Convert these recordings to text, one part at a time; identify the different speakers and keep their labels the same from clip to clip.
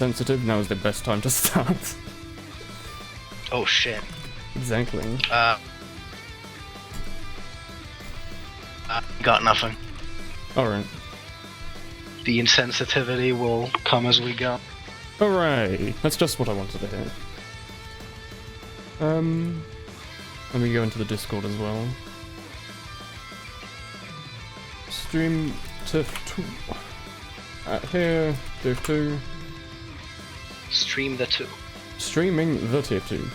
Speaker 1: sensitive, now is the best time to start.
Speaker 2: Oh shit.
Speaker 1: Exactly.
Speaker 2: Got nothing.
Speaker 1: Alright.
Speaker 2: The insensitivity will come as we go.
Speaker 1: Hooray! That's just what I wanted to hear. Let me go into the Discord as well. Stream TIFF2. Here, TIFF2.
Speaker 2: Stream the 2.
Speaker 1: Streaming the TIFF2.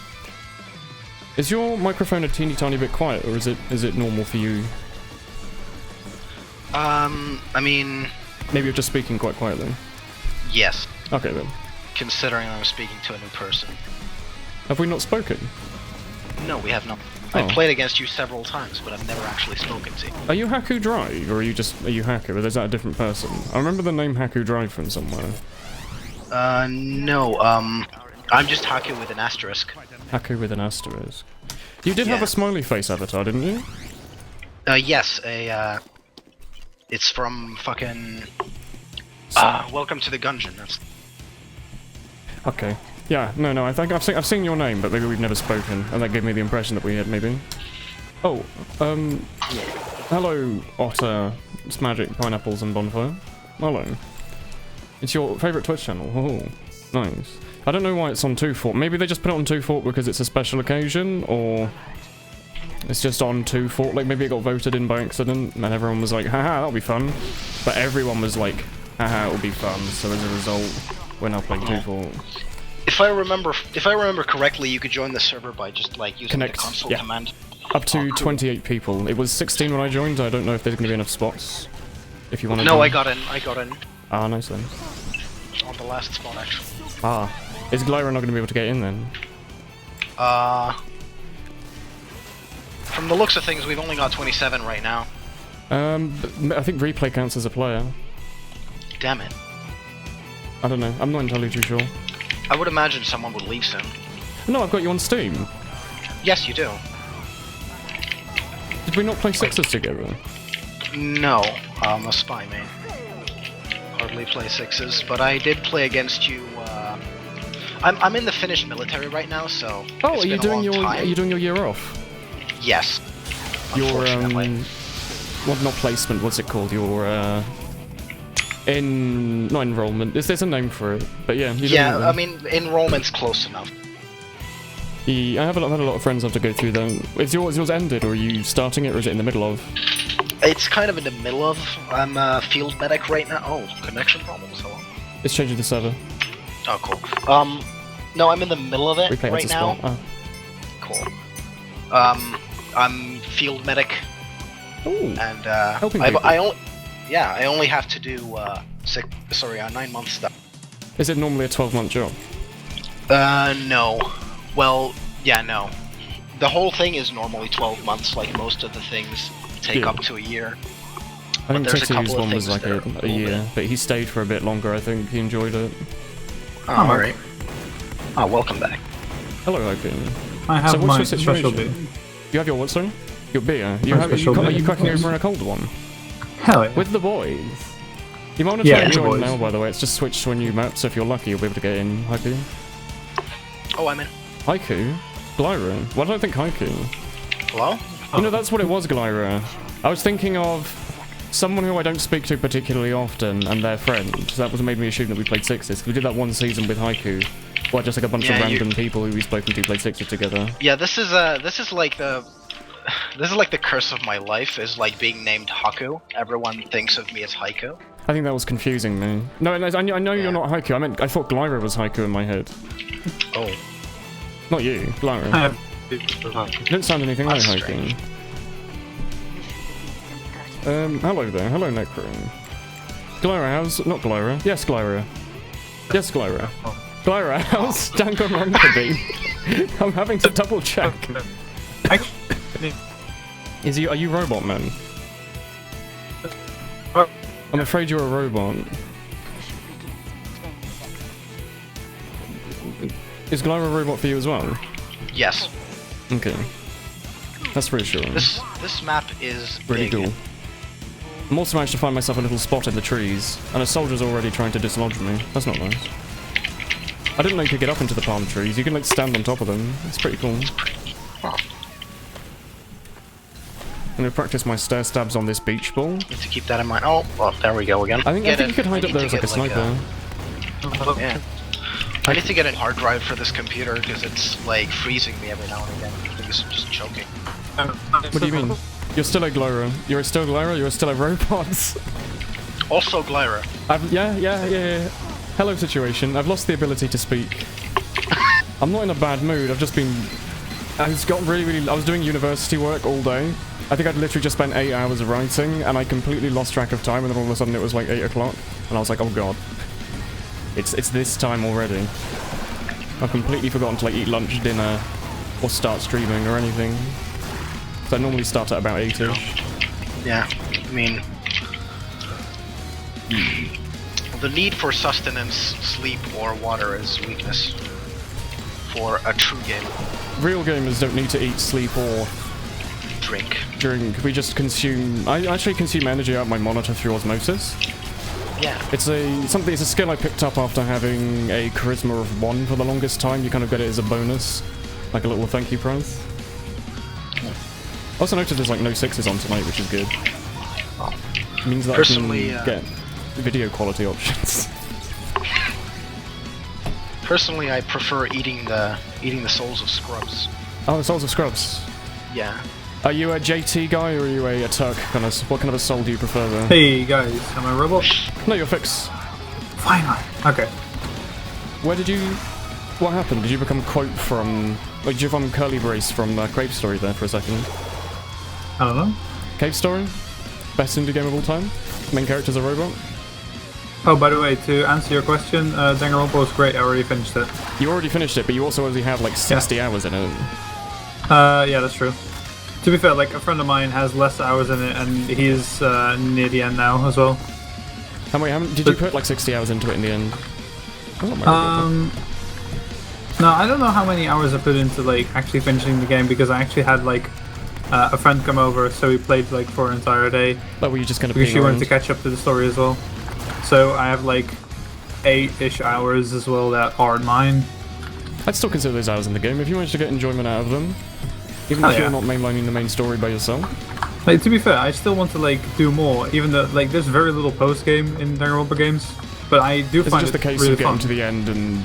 Speaker 1: Is your microphone a teeny tiny bit quiet, or is it normal for you?
Speaker 2: I mean...
Speaker 1: Maybe you're just speaking quite quietly.
Speaker 2: Yes.
Speaker 1: Okay then.
Speaker 2: Considering I'm speaking to a new person.
Speaker 1: Have we not spoken?
Speaker 2: No, we have not.
Speaker 1: Oh.
Speaker 2: I've played against you several times, but I've never actually spoken to you.
Speaker 1: Are you Haku Drive, or are you Haku, or is that a different person? I remember the name Haku Drive from somewhere.
Speaker 2: No, I'm just Haku with an asterisk.
Speaker 1: Haku with an asterisk. You did have a smiley face avatar, didn't you?
Speaker 2: Yes, it's from fucking... Welcome to the Gungeon, that's...
Speaker 1: Okay. Yeah, no, I think I've seen your name, but maybe we've never spoken, and that gave me the impression that we had, maybe. Oh, hello, Otter, it's Magic, Pineapples, and Bonfire. Hello. It's your favourite Twitch channel. Oh, nice. I don't know why it's on 2 Fort. Maybe they just put it on 2 Fort because it's a special occasion, or it's just on 2 Fort. Like, maybe it got voted in by accident, and everyone was like, haha, that'll be fun. But everyone was like, haha, it'll be fun, so as a result, we're now playing 2 Fort.
Speaker 2: If I remember correctly, you could join the server by just like using the console command.
Speaker 1: Up to 28 people. It was 16 when I joined. I don't know if there's gonna be enough spots. If you want to.
Speaker 2: No, I got in.
Speaker 1: Ah, nice then.
Speaker 2: On the last spot, actually.
Speaker 1: Ah, is Glyra not gonna be able to get in then?
Speaker 2: From the looks of things, we've only got 27 right now.
Speaker 1: I think replay counts as a player.
Speaker 2: Damn it.
Speaker 1: I don't know. I'm not entirely too sure.
Speaker 2: I would imagine someone would leave soon.
Speaker 1: No, I've got you on Steam.
Speaker 2: Yes, you do.
Speaker 1: Did we not play sixes together?
Speaker 2: No, I'm a spy main. Hardly play sixes, but I did play against you. I'm in the Finnish military right now, so.
Speaker 1: Oh, are you doing your year off?
Speaker 2: Yes.
Speaker 1: Your well, not placement. What's it called? Your not enrollment. There's a name for it, but yeah.
Speaker 2: Yeah, I mean enrollment's close enough.
Speaker 1: I have had a lot of friends have to go through them. Is yours ended, or are you starting it, or is it in the middle of?
Speaker 2: It's kind of in the middle of. I'm a field medic right now. Oh, connection problems. Hello.
Speaker 1: It's changing to server.
Speaker 2: Oh, cool. No, I'm in the middle of it right now.
Speaker 1: Ah.
Speaker 2: Cool. I'm field medic.
Speaker 1: Ooh.
Speaker 2: And
Speaker 1: helping
Speaker 2: I only have to do 9 month stuff.
Speaker 1: Is it normally a 12-month job?
Speaker 2: No. Well, yeah, no. The whole thing is normally 12 months, like most of the things take up to a year.
Speaker 1: I think Titu's one was like a year, but he stayed for a bit longer, I think. He enjoyed it.
Speaker 2: Oh, alright. Oh, welcome back.
Speaker 1: Hello, Opie.
Speaker 3: I have my special beer.
Speaker 1: You have your what, sorry? Your beer? Are you cracking over in a cold one?
Speaker 3: Hell yeah.
Speaker 1: With the boys. You might want to join now, by the way. It's just switched to a new map, so if you're lucky, you'll be able to get in. Haiku.
Speaker 2: Oh, I'm in.
Speaker 1: Haiku? Glyra? Why don't I think Haiku?
Speaker 2: Hello?
Speaker 1: You know, that's what it was, Glyra. I was thinking of someone who I don't speak to particularly often and their friends. That was made me assume that we played sixes. We did that one season with Haiku. Well, just like a bunch of random people who we've spoken to played sixes together.
Speaker 2: Yeah, this is like the curse of my life, is like being named Haku. Everyone thinks of me as Haiku.
Speaker 1: I think that was confusing me. No, I know you're not Haiku. I thought Glyra was Haiku in my head.
Speaker 2: Oh.
Speaker 1: Not you, Glyra. You don't sound anything like Haiku. Hello there. Hello, Necro. Glyra, how's... Not Glyra. Yes, Glyra. Yes, Glyra. Glyra, how's Danganronpa? I'm having to double check. Are you Robot Man? I'm afraid you're a robot. Is Glyra a robot for you as well?
Speaker 2: Yes.
Speaker 1: Okay. That's reassuring.
Speaker 2: This map is
Speaker 1: really
Speaker 2: big.
Speaker 1: cool. I'm also managed to find myself a little spot in the trees, and a soldier's already trying to dislodge me. That's not nice. I didn't know you could get up into the palm trees. You can like stand on top of them. It's pretty cool.
Speaker 2: Wow.
Speaker 1: I'm gonna practice my stair stabs on this beach ball.
Speaker 2: Need to keep that in mind. Oh, well, there we go again.
Speaker 1: I think you could hide up there as like a sniper.
Speaker 2: Yeah. I need to get a hard drive for this computer because it's like freezing me every now and again. I think it's just choking.
Speaker 1: What do you mean? You're still a Glyra. You're still a Glyra. You're still a robot.
Speaker 2: Also Glyra.
Speaker 1: Yeah. Hello, situation. I've lost the ability to speak. I'm not in a bad mood. I've just been. I was doing university work all day. I think I'd literally just spent 8 hours writing, and I completely lost track of time. And then all of a sudden, it was like 8 o'clock, and I was like, "Oh god, it's this time already." I've completely forgotten to like eat lunch, dinner, or start streaming or anything. So I normally start at about 8ish.
Speaker 2: Yeah, I mean, the need for sustenance, sleep, or water is weakness for a true gamer.
Speaker 1: Real gamers don't need to eat, sleep, or
Speaker 2: drink.
Speaker 1: We just consume. I actually consume energy out of my monitor through osmosis.
Speaker 2: Yeah.
Speaker 1: It's a skill I picked up after having a charisma of 1 for the longest time. You kind of get it as a bonus, like a little thank you prize. I also noticed there's like no 6s on tonight, which is good. It means that
Speaker 2: Personally,
Speaker 1: I can get video quality options.
Speaker 2: Personally, I prefer eating the souls of scrubs.
Speaker 1: Oh, the souls of scrubs.
Speaker 2: Yeah.
Speaker 1: Are you a JT guy or are you a Turk? What kind of a soul do you prefer there?
Speaker 3: Hey guys, am I a robot?
Speaker 1: No, you're fixed.
Speaker 3: Finally. Okay.
Speaker 1: What happened? Did you become Quote from... Like, did you become Curly Brace from Cave Story there for a second?
Speaker 3: I don't know.
Speaker 1: Cave Story? Best indie game of all time? Main character's a robot?
Speaker 3: Oh, by the way, to answer your question, Danganronpa was great. I already finished it.
Speaker 1: You already finished it, but you also only have like 60 hours in it.
Speaker 3: Yeah, that's true. To be fair, like a friend of mine has less hours in it, and he's near the end now as well.
Speaker 1: How many did you put like 60 hours into it in the end?
Speaker 3: No, I don't know how many hours I put into like actually finishing the game because I actually had like a friend come over, so we played like for an entire day.
Speaker 1: Oh, were you just gonna?
Speaker 3: Because she wanted to catch up to the story as well. So I have like 8-ish hours as well that are mine.
Speaker 1: I'd still consider those hours in the game if you manage to get enjoyment out of them. Even if you're not mainlining the main story by yourself.
Speaker 3: Like, to be fair, I still want to like do more, even though like there's very little post game in Danganronpa games. But I do find
Speaker 1: it's just the case
Speaker 3: really
Speaker 1: of getting
Speaker 3: fun.
Speaker 1: to the end, and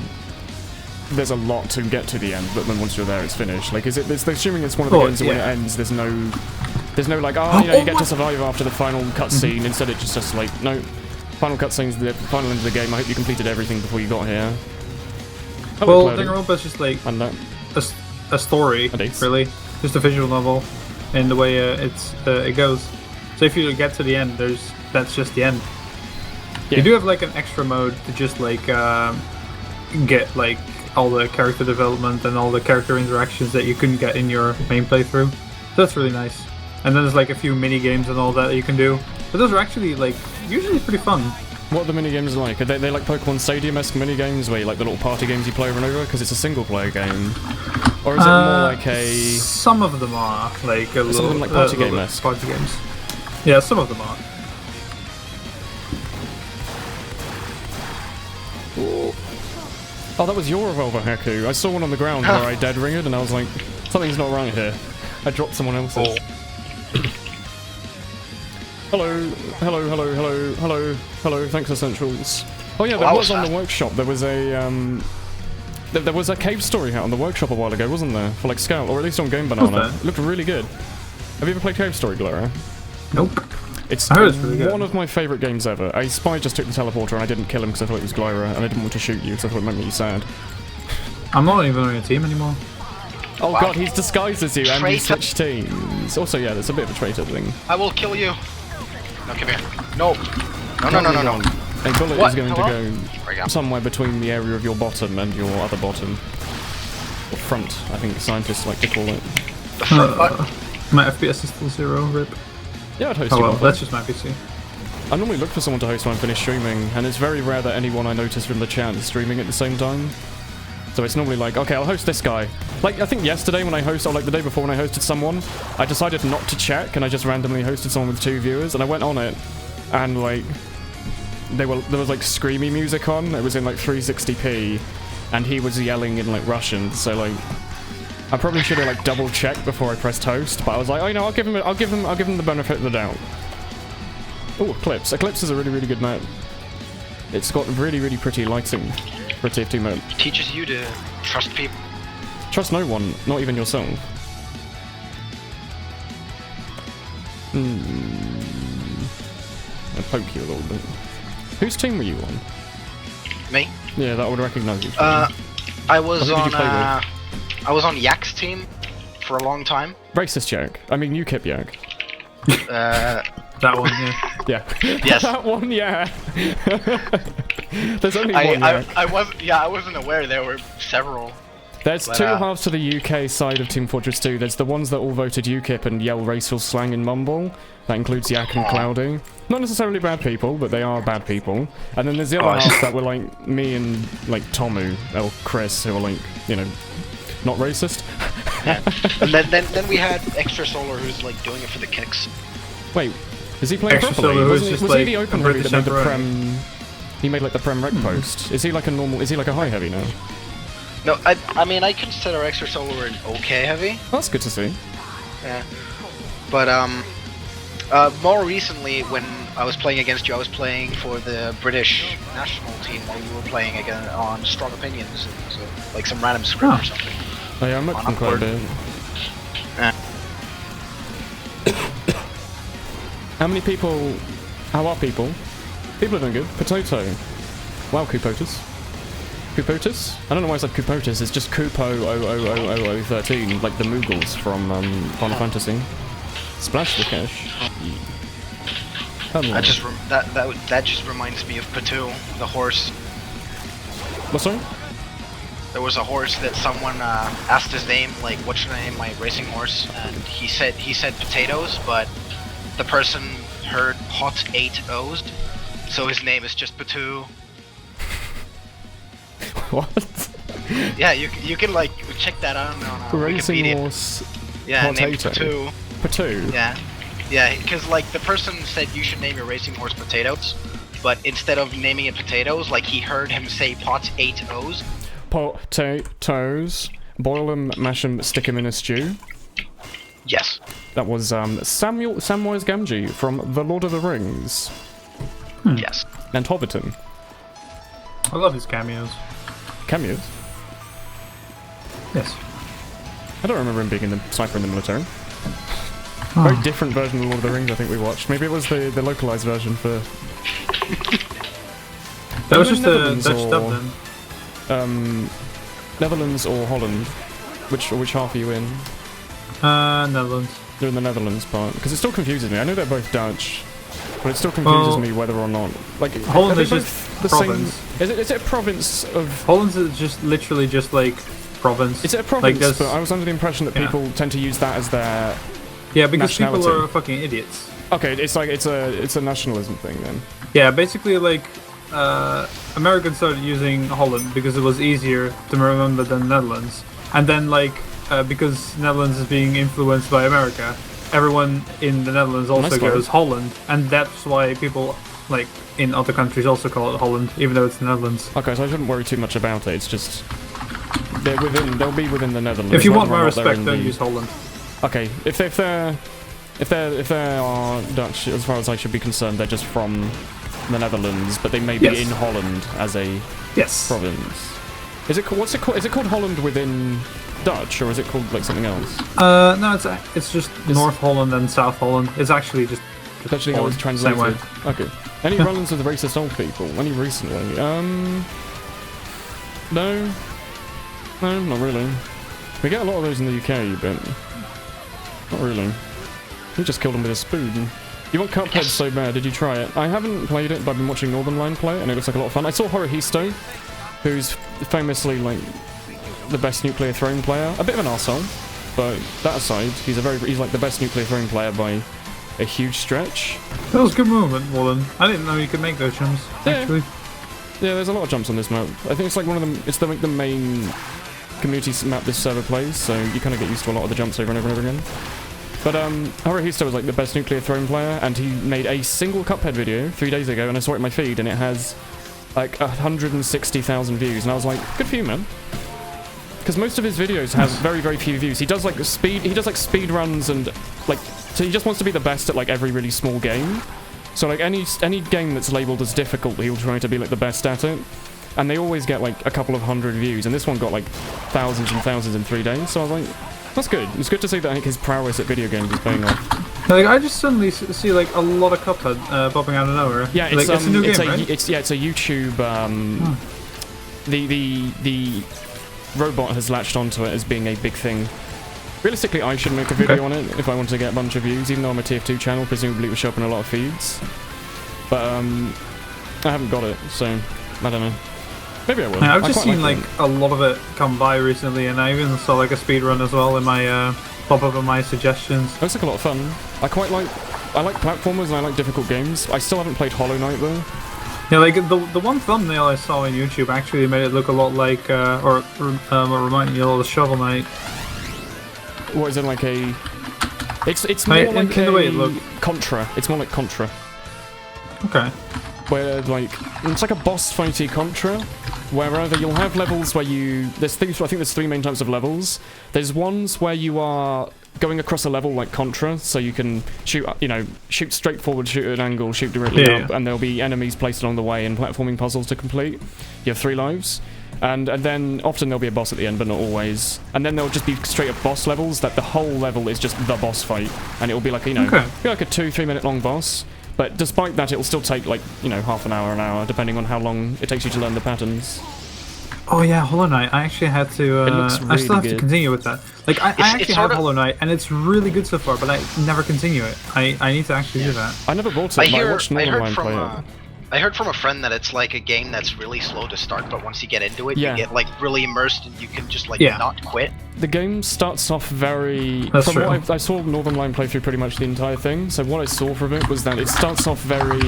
Speaker 1: there's a lot to get to the end. But then once you're there, it's finished. Like, assuming it's one of the games that when it ends, there's no like, you get to survive after the final cutscene. Instead, it's just like, no, final cutscene's the final end of the game. I hope you completed everything before you got here.
Speaker 3: Well, Danganronpa is just like a story, really, just a visual novel, in the way it goes. So if you get to the end, that's just the end. Yeah. You do have like an extra mode to just like get like all the character development and all the character interactions that you couldn't get in your main playthrough. So that's really nice. And then there's like a few mini games and all that you can do. But those are actually like usually pretty fun.
Speaker 1: What are the mini games like? Are they like Pokemon Stadium-esque mini games where you like the little party games you play over and over? Because it's a single player game. Or is it more like a...
Speaker 3: Some of them are like a little...
Speaker 1: Some of them like party game-esque?
Speaker 3: Party games. Yeah, some of them are.
Speaker 1: Oh, that was your revolver, Haku. I saw one on the ground where I dead ringed and I was like, something's not right here. I dropped someone else's. Hello, thanks Essentials. Oh yeah, there was on the workshop, there was a Cave Story hat on the workshop a while ago, wasn't there? For like Scout, or at least on Game Banana. It looked really good. Have you ever played Cave Story, Gloria?
Speaker 3: Nope.
Speaker 1: It's
Speaker 3: really
Speaker 1: one of my favourite games ever. A spy just took the teleporter and I didn't kill him because I thought it was Glyra, and I didn't want to shoot you because I thought it might make you sad.
Speaker 3: I'm not even on your team anymore.
Speaker 1: Oh god, he's disguised as you and we switched teams. Also, yeah, there's a bit of a traitor thing.
Speaker 2: I will kill you. No, come here. No. No.
Speaker 1: A bullet is going to go somewhere between the area of your bottom and your other bottom. Or front, I think scientists like to call it.
Speaker 2: The front button?
Speaker 3: My FPS is still 0, rip.
Speaker 1: Yeah, I'd host
Speaker 3: you.
Speaker 1: Oh
Speaker 3: well, that's just my PC.
Speaker 1: I normally look for someone to host when I finish streaming, and it's very rare that anyone I notice from the chat is streaming at the same time. So it's normally like, okay, I'll host this guy. Like, I think yesterday when I hosted, or like the day before when I hosted someone, I decided not to check, and I just randomly hosted someone with 2 viewers, and I went on it, and like, there was like screamy music on, it was in like 360p, and he was yelling in like Russian, so like I probably should have like double checked before I pressed host, but I was like, oh, you know, I'll give him the benefit of the doubt. Oh, Eclipse. Eclipse is a really good map. It's got really pretty lighting for a TF2 map.
Speaker 2: Teaches you to trust people.
Speaker 1: Trust no one, not even yourself. I'll poke you a little bit. Whose team were you on?
Speaker 2: Me?
Speaker 1: Yeah, that would recognise you.
Speaker 2: I was on Yak's team for a long time.
Speaker 1: Racist Yak. I mean, UKIP Yak.
Speaker 3: That one, yeah.
Speaker 1: Yeah.
Speaker 2: Yes.
Speaker 1: That one, yeah. There's only one Yak.
Speaker 2: I wasn't aware there were several.
Speaker 1: There's two halves to the UK side of Team Fortress 2. There's the ones that all voted UKIP and yell racial slang and mumble. That includes Yak and Cloudy. Not necessarily bad people, but they are bad people. And then there's the other half that were like me and like Tomu or Chris, who are like, you know, not racist.
Speaker 2: Yeah. And then we had Extra Solar, who's like doing it for the kicks.
Speaker 1: Wait, is he playing
Speaker 3: Extra
Speaker 1: properly?
Speaker 3: Solar,
Speaker 1: was
Speaker 3: like
Speaker 1: he the open review that made the Prem? He made like the Prem rec post. Is he like a normal? Is he like a high heavy now?
Speaker 2: No, I mean I consider Extra Solar an okay heavy.
Speaker 1: That's good to see.
Speaker 2: Yeah, but more recently when I was playing against you, I was playing for the British national team while you were playing again on Strong Opinions, so like some random script or something.
Speaker 1: Oh yeah, I'm not quite a bit. How many people? How are people? People are doing good. Potato. Wow, Kupotus. Kupotus? I don't know why I said Kupotus, it's just Kupo 0000013, like the Moogles from Final Fantasy. Splash the cash.
Speaker 2: That just reminds me of Patu, the horse.
Speaker 1: What, sorry?
Speaker 2: There was a horse that someone asked his name, like, what's your name, my racing horse, and he said potatoes, but the person heard hot 8 O's, so his name is just Patu.
Speaker 1: What?
Speaker 2: Yeah, you can like check that out on
Speaker 1: Racing
Speaker 2: Wikipedia.
Speaker 1: Horse.
Speaker 2: Yeah, named
Speaker 1: Potato.
Speaker 2: Patu.
Speaker 1: Patu.
Speaker 2: Yeah, because like the person said you should name your racing horse Potatoes, but instead of naming it Potatoes, like he heard him say pot 8 O's. Potatoes.
Speaker 1: Boil them, mash them, stick them in a stew.
Speaker 2: Yes.
Speaker 1: That was Samwise Gamgee from The Lord of the Rings.
Speaker 2: Yes.
Speaker 1: And Hobbiton.
Speaker 3: I love his cameos.
Speaker 1: Cameos?
Speaker 3: Yes.
Speaker 1: I don't remember him being in the Sniper in the military. Very different version of Lord of the Rings I think we watched. Maybe it was the localized version for...
Speaker 3: That was just the Dutch dub
Speaker 1: then. Netherlands or Holland? Which half are you in?
Speaker 3: Netherlands.
Speaker 1: You're in the Netherlands part. Because it still confuses me. I know they're both Dutch, but it still confuses me whether or not... Like,
Speaker 3: Holland is just
Speaker 1: the
Speaker 3: province.
Speaker 1: Same, is it a province of...
Speaker 3: Holland is just literally just like province.
Speaker 1: Is it a province? Like but I was under the impression that people tend to use that as their...
Speaker 3: Yeah, because people are fucking idiots.
Speaker 1: Okay, it's like it's a nationalism thing then.
Speaker 3: Yeah, basically like Americans started using Holland because it was easier to remember than Netherlands, and then like because Netherlands is being influenced by America, everyone in the Netherlands also goes Holland, and that's why people like in other countries also call it Holland, even though it's the Netherlands.
Speaker 1: Okay, so I shouldn't worry too much about it. It's just they'll be within the Netherlands.
Speaker 3: If you want my respect, don't use Holland.
Speaker 1: Okay, if they are Dutch, as far as I should be concerned, they're just from the Netherlands, but they may be in Holland as a province. Is it what's it called? Is it called Holland within Dutch, or is it called like something else?
Speaker 3: No, it's just North Holland and South Holland. It's actually just
Speaker 1: actually how it's translated. Okay. Any run-ins with racist old people? Any recently? No, not really. We get a lot of those in the UK, but. Not really. You just killed him with a spoon. You want Cuphead so bad, did you try it? I haven't played it, but I've been watching Northern Line play it, and it looks like a lot of fun. I saw Hurray, who's famously, like, the best Nuclear Throne player. A bit of an arsehole, but that aside, he's like the best Nuclear Throne player by a huge stretch.
Speaker 3: That was a good movement, Woolen. I didn't know you could make those jumps, actually.
Speaker 1: Yeah, there's a lot of jumps on this map. I think it's like one of them, it's the main community map this server plays, so you kind of get used to a lot of the jumps over and over and over again. But Hurray was like the best Nuclear Throne player, and he made a single Cuphead video 3 days ago, and I saw it in my feed, and it has like 160,000 views, and I was like, good for you, man. Because most of his videos have very, very few views. He does like speed runs and like, so he just wants to be the best at like every really small game. So like any game that's labeled as difficult, he'll try to be like the best at it. And they always get like a couple of hundred views, and this one got like thousands and thousands in 3 days. So I was like, that's good. It's good to see that like, his prowess at video games is paying off.
Speaker 3: Like, I just suddenly see like a lot of Cuphead popping out of nowhere.
Speaker 1: Yeah,
Speaker 3: it's a new game, right?
Speaker 1: It's a YouTube. The robot has latched onto it as being a big thing. Realistically, I should make a video on it if I want to get a bunch of views, even though I'm a TF2 channel, presumably it will show up in a lot of feeds. But I haven't got it, so I don't know. Maybe I will.
Speaker 3: Yeah, I've just seen like a lot of it come by recently, and I even saw like a speedrun as well in my pop up in my suggestions.
Speaker 1: It looks like a lot of fun. I like platformers and I like difficult games. I still haven't played Hollow Knight though.
Speaker 3: Yeah, like the one thumbnail I saw on YouTube actually made it look a lot like, or reminded me a lot of Shovel Knight.
Speaker 1: What is it like a? It's more like
Speaker 3: in the way it looked.
Speaker 1: Contra. It's more like Contra.
Speaker 3: Okay.
Speaker 1: Where like it's like a boss fighty Contra, where either you'll have levels where I think there's 3 main types of levels. There's ones where you are going across a level like Contra, so you can shoot, shoot straight forward, shoot at an angle, shoot directly up, and there'll be enemies placed along the way and platforming puzzles to complete. You have 3 lives. And then often there'll be a boss at the end, but not always. And then there'll just be straight up boss levels that the whole level is just the boss fight, and it'll be like be like a 2-3 minute long boss. But despite that, it'll still take like half an hour, depending on how long it takes you to learn the patterns.
Speaker 3: Oh yeah, Hollow Knight. I actually had to.
Speaker 1: It looks really
Speaker 3: I still have
Speaker 1: good.
Speaker 3: to continue with that. Like I actually have Hollow Knight, and it's really good so far, but I never continue it. I need to actually do that.
Speaker 1: I never bought it. I watched Northern play it.
Speaker 2: I heard from a friend that it's like a game that's really slow to start, but once you get into it, you get like really immersed and you can just like not quit.
Speaker 1: The game starts off very...
Speaker 3: That's true.
Speaker 1: I saw Northern Line play through pretty much the entire thing, so what I saw from it was that it starts off very,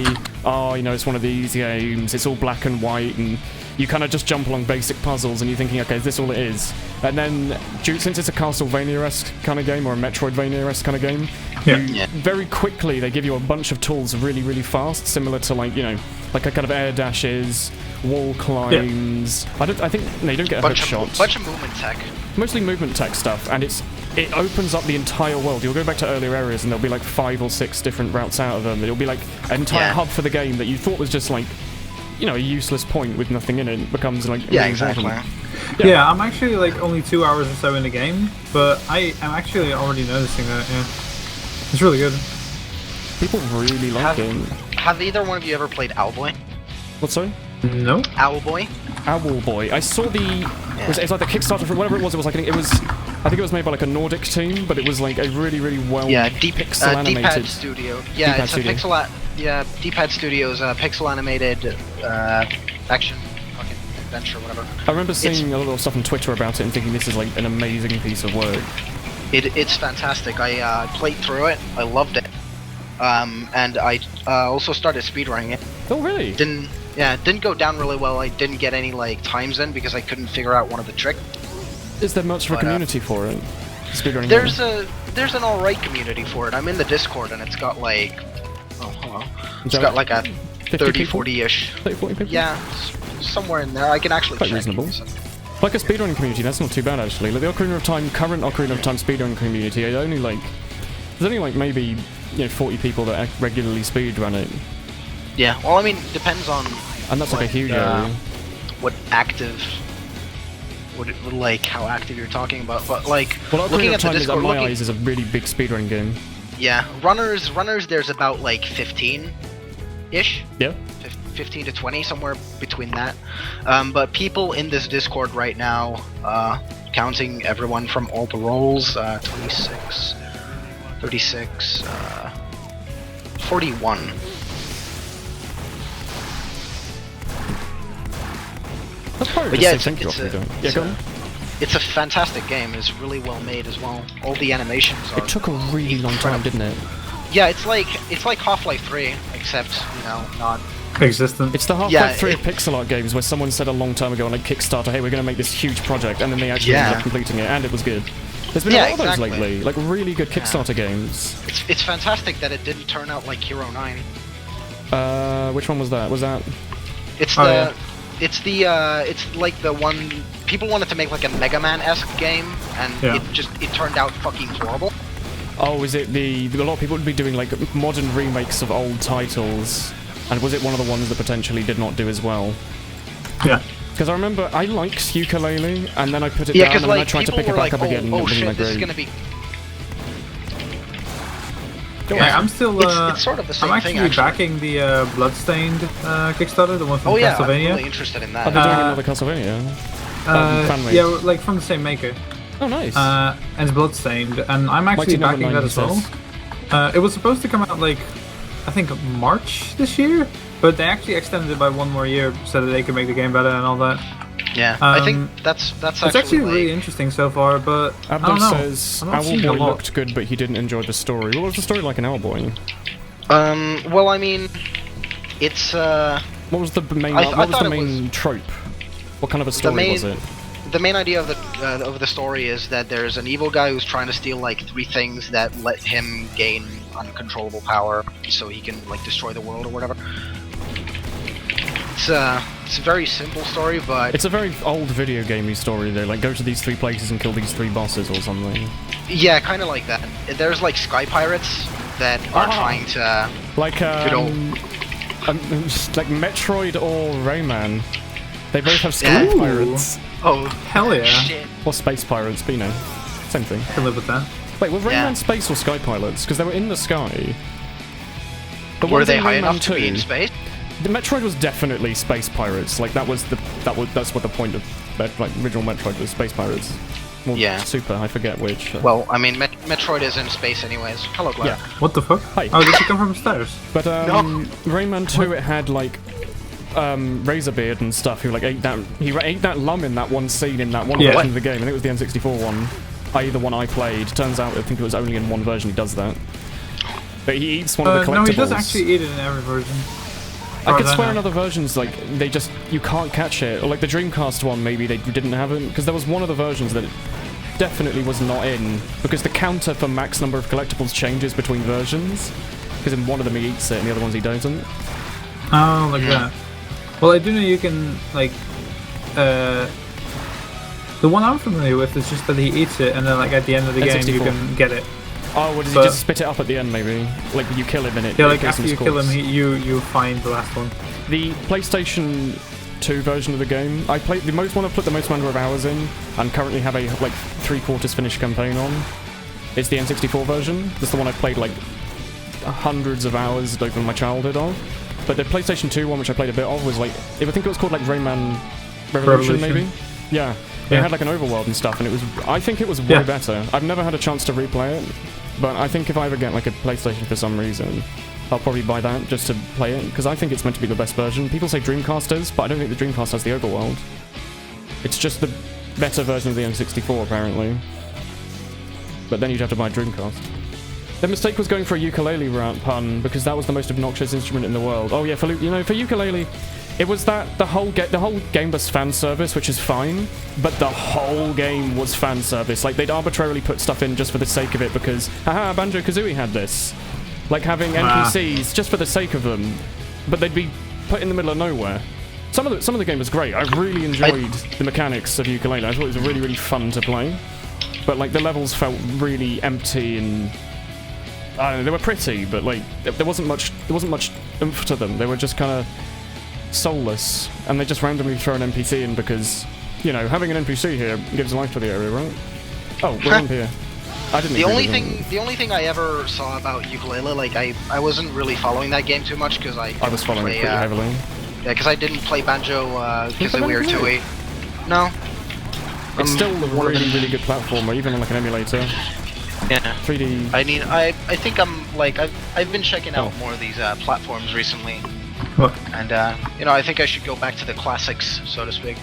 Speaker 1: it's one of these games, it's all black and white, and you kind of just jump along basic puzzles and you're thinking, okay, is this all it is? And then, since it's a Castlevania-esque kind of game, or a Metroidvania-esque kind of game, very quickly they give you a bunch of tools really, really fast, similar to like a kind of air dashes, wall climbs. I think you don't get a hook shot.
Speaker 2: Bunch of movement tech.
Speaker 1: Mostly movement tech stuff, and it opens up the entire world. You'll go back to earlier areas and there'll be like 5 or 6 different routes out of them. It'll be like an entire hub for the game that you thought was just like, a useless point with nothing in it becomes like
Speaker 2: exactly.
Speaker 3: Yeah, I'm actually like only 2 hours or so in the game, but I am actually already noticing that. Yeah, it's really good.
Speaker 1: People really like it.
Speaker 2: Have either one of you ever played Owlboy?
Speaker 1: What, sorry?
Speaker 3: No.
Speaker 2: Owlboy?
Speaker 1: Owlboy. I saw the... It's like the Kickstarter for whatever it was. It was like... I think it was made by like a Nordic team, but it was like a really, really well pixel animated...
Speaker 2: D-Pad Studio. Yeah, D-Pad Studio. D-Pad Studios pixel animated action fucking adventure, whatever.
Speaker 1: I remember seeing a lot of stuff on Twitter about it and thinking this is like an amazing piece of work.
Speaker 2: It's fantastic. I played through it. I loved it. And I also started speedrunning it.
Speaker 1: Oh, really?
Speaker 2: It didn't go down really well. I didn't get any like times in because I couldn't figure out one of the tricks.
Speaker 1: Is there much of a community for it? Speedrunning.
Speaker 2: There's an alright community for it. I'm in the Discord and it's got like it's got like a 30-40-ish. 30-40 people? Yeah, somewhere in there. I can actually
Speaker 1: quite
Speaker 2: check.
Speaker 1: Reasonable. Like a speedrunning community, that's not too bad actually. Like the Ocarina of Time, current Ocarina of Time speedrunning community, there's only like maybe 40 people that regularly speedrun it.
Speaker 2: Yeah, well, I mean, depends on.
Speaker 1: And that's like a huge area.
Speaker 2: Like how active you're talking about, but like
Speaker 1: looking at the Discord, in my eyes, is a really big speedrun game.
Speaker 2: Yeah, runners. There's about like 15-ish.
Speaker 1: Yeah.
Speaker 2: 15 to 20, somewhere between that. But people in this Discord right now, counting everyone from all the roles, 26, 36, 41.
Speaker 1: But
Speaker 2: yeah, it's a fantastic game. It's really well made as well. All the animations are.
Speaker 1: It took a really long time, didn't it?
Speaker 2: Yeah, it's like Half-Life 3, except not
Speaker 3: existent.
Speaker 1: It's the Half-Life 3 of pixel art games, where someone said a long time ago on like Kickstarter, "Hey, we're going to make this huge project," and then they actually ended up completing it, and it was good. There's been a lot of those lately, like really good Kickstarter games.
Speaker 2: It's fantastic that it didn't turn out like Hero 9.
Speaker 1: Which one was that? Was that?
Speaker 2: It's it's like the one people wanted to make like a Mega Man-esque game, and it turned out fucking horrible.
Speaker 1: Oh, is it a lot of people would be doing like modern remakes of old titles, and was it one of the ones that potentially did not do as well?
Speaker 3: Yeah.
Speaker 1: Because I remember I liked Ukulele, and then I put it down, and then I tried to pick it back up again.
Speaker 2: Oh shit, this is gonna be...
Speaker 3: Yeah, I'm still.
Speaker 2: It's sort of the same
Speaker 3: I'm actually backing the Bloodstained Kickstarter, the one from Castlevania.
Speaker 2: I'm really interested in that.
Speaker 1: Are they doing another Castlevania?
Speaker 3: Yeah, like from the same maker.
Speaker 1: Oh, nice.
Speaker 3: And it's Bloodstained, and I'm actually backing that as well. It was supposed to come out like, I think March this year, but they actually extended it by 1 more year so that they can make the game better and all that.
Speaker 2: Yeah, I think that's
Speaker 3: it's actually really interesting so far, but I don't know.
Speaker 1: Says Owlboy looked good, but he didn't enjoy the story. What was the story like in Owlboy?
Speaker 2: Well, I mean, it's
Speaker 1: What was the main trope? What kind of a story was it?
Speaker 2: The main idea of the story is that there's an evil guy who's trying to steal like 3 things that let him gain uncontrollable power, so he can like destroy the world or whatever. It's a very simple story, but...
Speaker 1: It's a very old video gamey story though, like go to these 3 places and kill these 3 bosses or something.
Speaker 2: Yeah, kind of like that. There's like sky pirates that are trying to...
Speaker 1: Like, like Metroid or Rayman. They both have sky pirates.
Speaker 2: Oh,
Speaker 3: hell yeah.
Speaker 2: Shit.
Speaker 1: Or space pirates, but you know, same thing.
Speaker 3: I can live with that.
Speaker 1: Wait, were Rayman space or sky pilots? Because they were in the sky.
Speaker 2: But were they high enough to be in space?
Speaker 1: The Metroid was definitely space pirates. Like that's what the point of like original Metroid was, space pirates. Well, Super, I forget which.
Speaker 2: Well, I mean, Metroid is in space anyways. Hello, Glenn.
Speaker 1: Yeah.
Speaker 3: What the fuck?
Speaker 1: Hi.
Speaker 3: Oh, did you come from upstairs?
Speaker 1: But Rayman 2, it had like Razorbeard and stuff who like ate that lum in that one scene in that one version of the game, and it was the N64 one, i.e. the one I played. Turns out I think it was only in one version he does that. But he eats one of the collectibles.
Speaker 3: No, he does actually eat it in every version.
Speaker 1: I could swear in other versions, like, you can't catch it. Or like the Dreamcast one, maybe they didn't have it. Because there was one of the versions that definitely was not in. Because the counter for max number of collectibles changes between versions. Because in one of them he eats it, and the other ones he doesn't.
Speaker 3: Oh, like that. Well, I do know you can, like, the one I'm familiar with is just that he eats it, and then, like, at the end of the game you can get it.
Speaker 1: Oh, does he just spit it up at the end, maybe? Like, you kill him in it.
Speaker 3: Yeah, like, after you kill him, you find the last one.
Speaker 1: The PlayStation 2 version of the game, I played the most one I've put the most number of hours in, and currently have a, like, 3/4 finished campaign on. It's the N64 version. That's the one I've played, like, hundreds of hours over my childhood of. But the PlayStation 2 one, which I played a bit of, was, like, I think it was called, like, Rayman Revolution, maybe? Yeah. It had, like, an overworld and stuff, and I think it was way better. I've never had a chance to replay it. But I think if I ever get like a PlayStation for some reason, I'll probably buy that just to play it, because I think it's meant to be the best version. People say Dreamcast is, but I don't think the Dreamcast has the overworld. It's just the better version of the N64, apparently. But then you'd have to buy Dreamcast. The mistake was going for a ukulele pun, because that was the most obnoxious instrument in the world. Oh yeah, for ukulele, it was that the whole game was fan service, which is fine, but the whole game was fan service. Like, they'd arbitrarily put stuff in just for the sake of it, because haha, Banjo-Kazooie had this. Like having NPCs just for the sake of them, but they'd be put in the middle of nowhere. Some of the game was great. I really enjoyed the mechanics of ukulele. I thought it was really, really fun to play. But like the levels felt really empty, and I don't know, they were pretty, but like there wasn't much oomph to them. They were just kind of soulless, and they just randomly throw an NPC in because, you know, having an NPC here gives life to the area, right? Oh, we're on here. I didn't. The only
Speaker 2: thing I ever saw about ukulele, like I wasn't really following that game too much because I
Speaker 1: was following it pretty heavily.
Speaker 2: Yeah, because I didn't play Banjo Kazooie or 2E. No.
Speaker 1: It's still a really, really good platformer, even on like an emulator.
Speaker 2: Yeah.
Speaker 1: 3D.
Speaker 2: I mean, I think I'm like I've been checking out more of these platforms recently.
Speaker 3: What?
Speaker 2: And you know, I think I should go back to the classics, so to speak.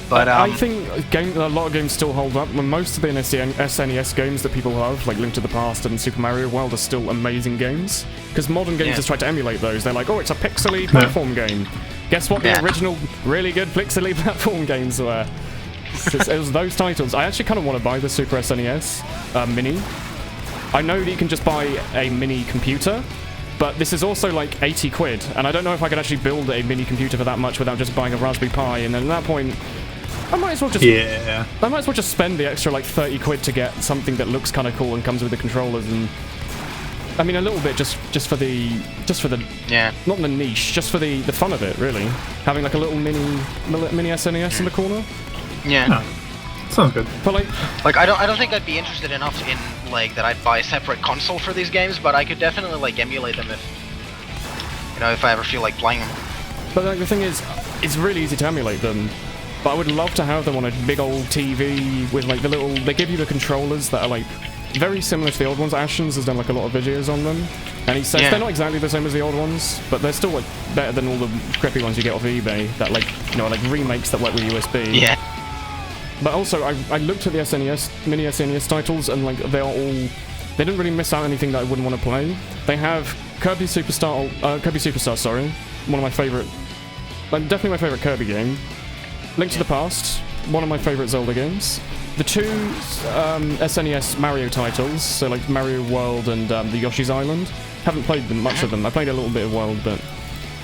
Speaker 2: But
Speaker 1: I think a lot of games still hold up. Most of the SNES games that people love, like Link to the Past and Super Mario World, are still amazing games. Because modern games just try to emulate those. They're like, oh, it's a pixely platform game. Guess what the original really good pixely platform games were? It was those titles. I actually kind of want to buy the Super SNES Mini. I know that you can just buy a mini computer, But this is also like 80 quid, and I don't know if I could actually build a mini computer for that much without just buying a Raspberry Pi, and then at that point, I might as well just spend the extra like 30 quid to get something that looks kind of cool and comes with the controllers, and I mean a little bit just for the not the niche, just for the fun of it, really. Having like a little mini SNES in the corner.
Speaker 2: Yeah.
Speaker 3: No. Sounds good.
Speaker 1: But
Speaker 2: like I don't think I'd be interested enough in like that I'd buy a separate console for these games, but I could definitely like emulate them if I ever feel like playing them.
Speaker 1: But like the thing is, it's really easy to emulate them. But I would love to have them on a big old TV with like the little. They give you the controllers that are like very similar to the old ones. Ashens has done like a lot of videos on them, and he says they're not exactly the same as the old ones, but they're still like better than all the crappy ones you get off eBay that like like remakes that work with USB.
Speaker 2: Yeah.
Speaker 1: But also, I looked at the SNES, mini SNES titles, and like they didn't really miss out anything that I wouldn't want to play. They have Kirby Superstar, sorry, one of my favorite, definitely my favorite Kirby game. Link to the Past, one of my favorite Zelda games. The two SNES Mario titles, so like Mario World and the Yoshi's Island. Haven't played much of them. I played a little bit of World, but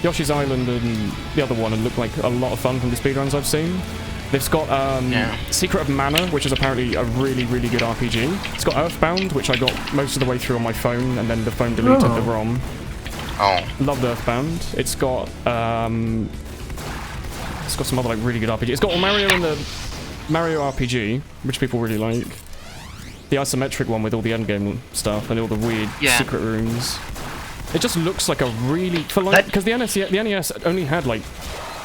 Speaker 1: Yoshi's Island and the other one look like a lot of fun from the speedruns I've seen. They've got Secret of Mana, which is apparently a really, really good RPG. It's got Earthbound, which I got most of the way through on my phone, and then the phone deleted the ROM.
Speaker 2: Oh.
Speaker 1: Loved Earthbound. It's got some other like really good RPG. It's got Mario and the Mario RPG, which people really like. The isometric one with all the endgame stuff and all the weird secret rooms. It just looks like a really because the NES only had like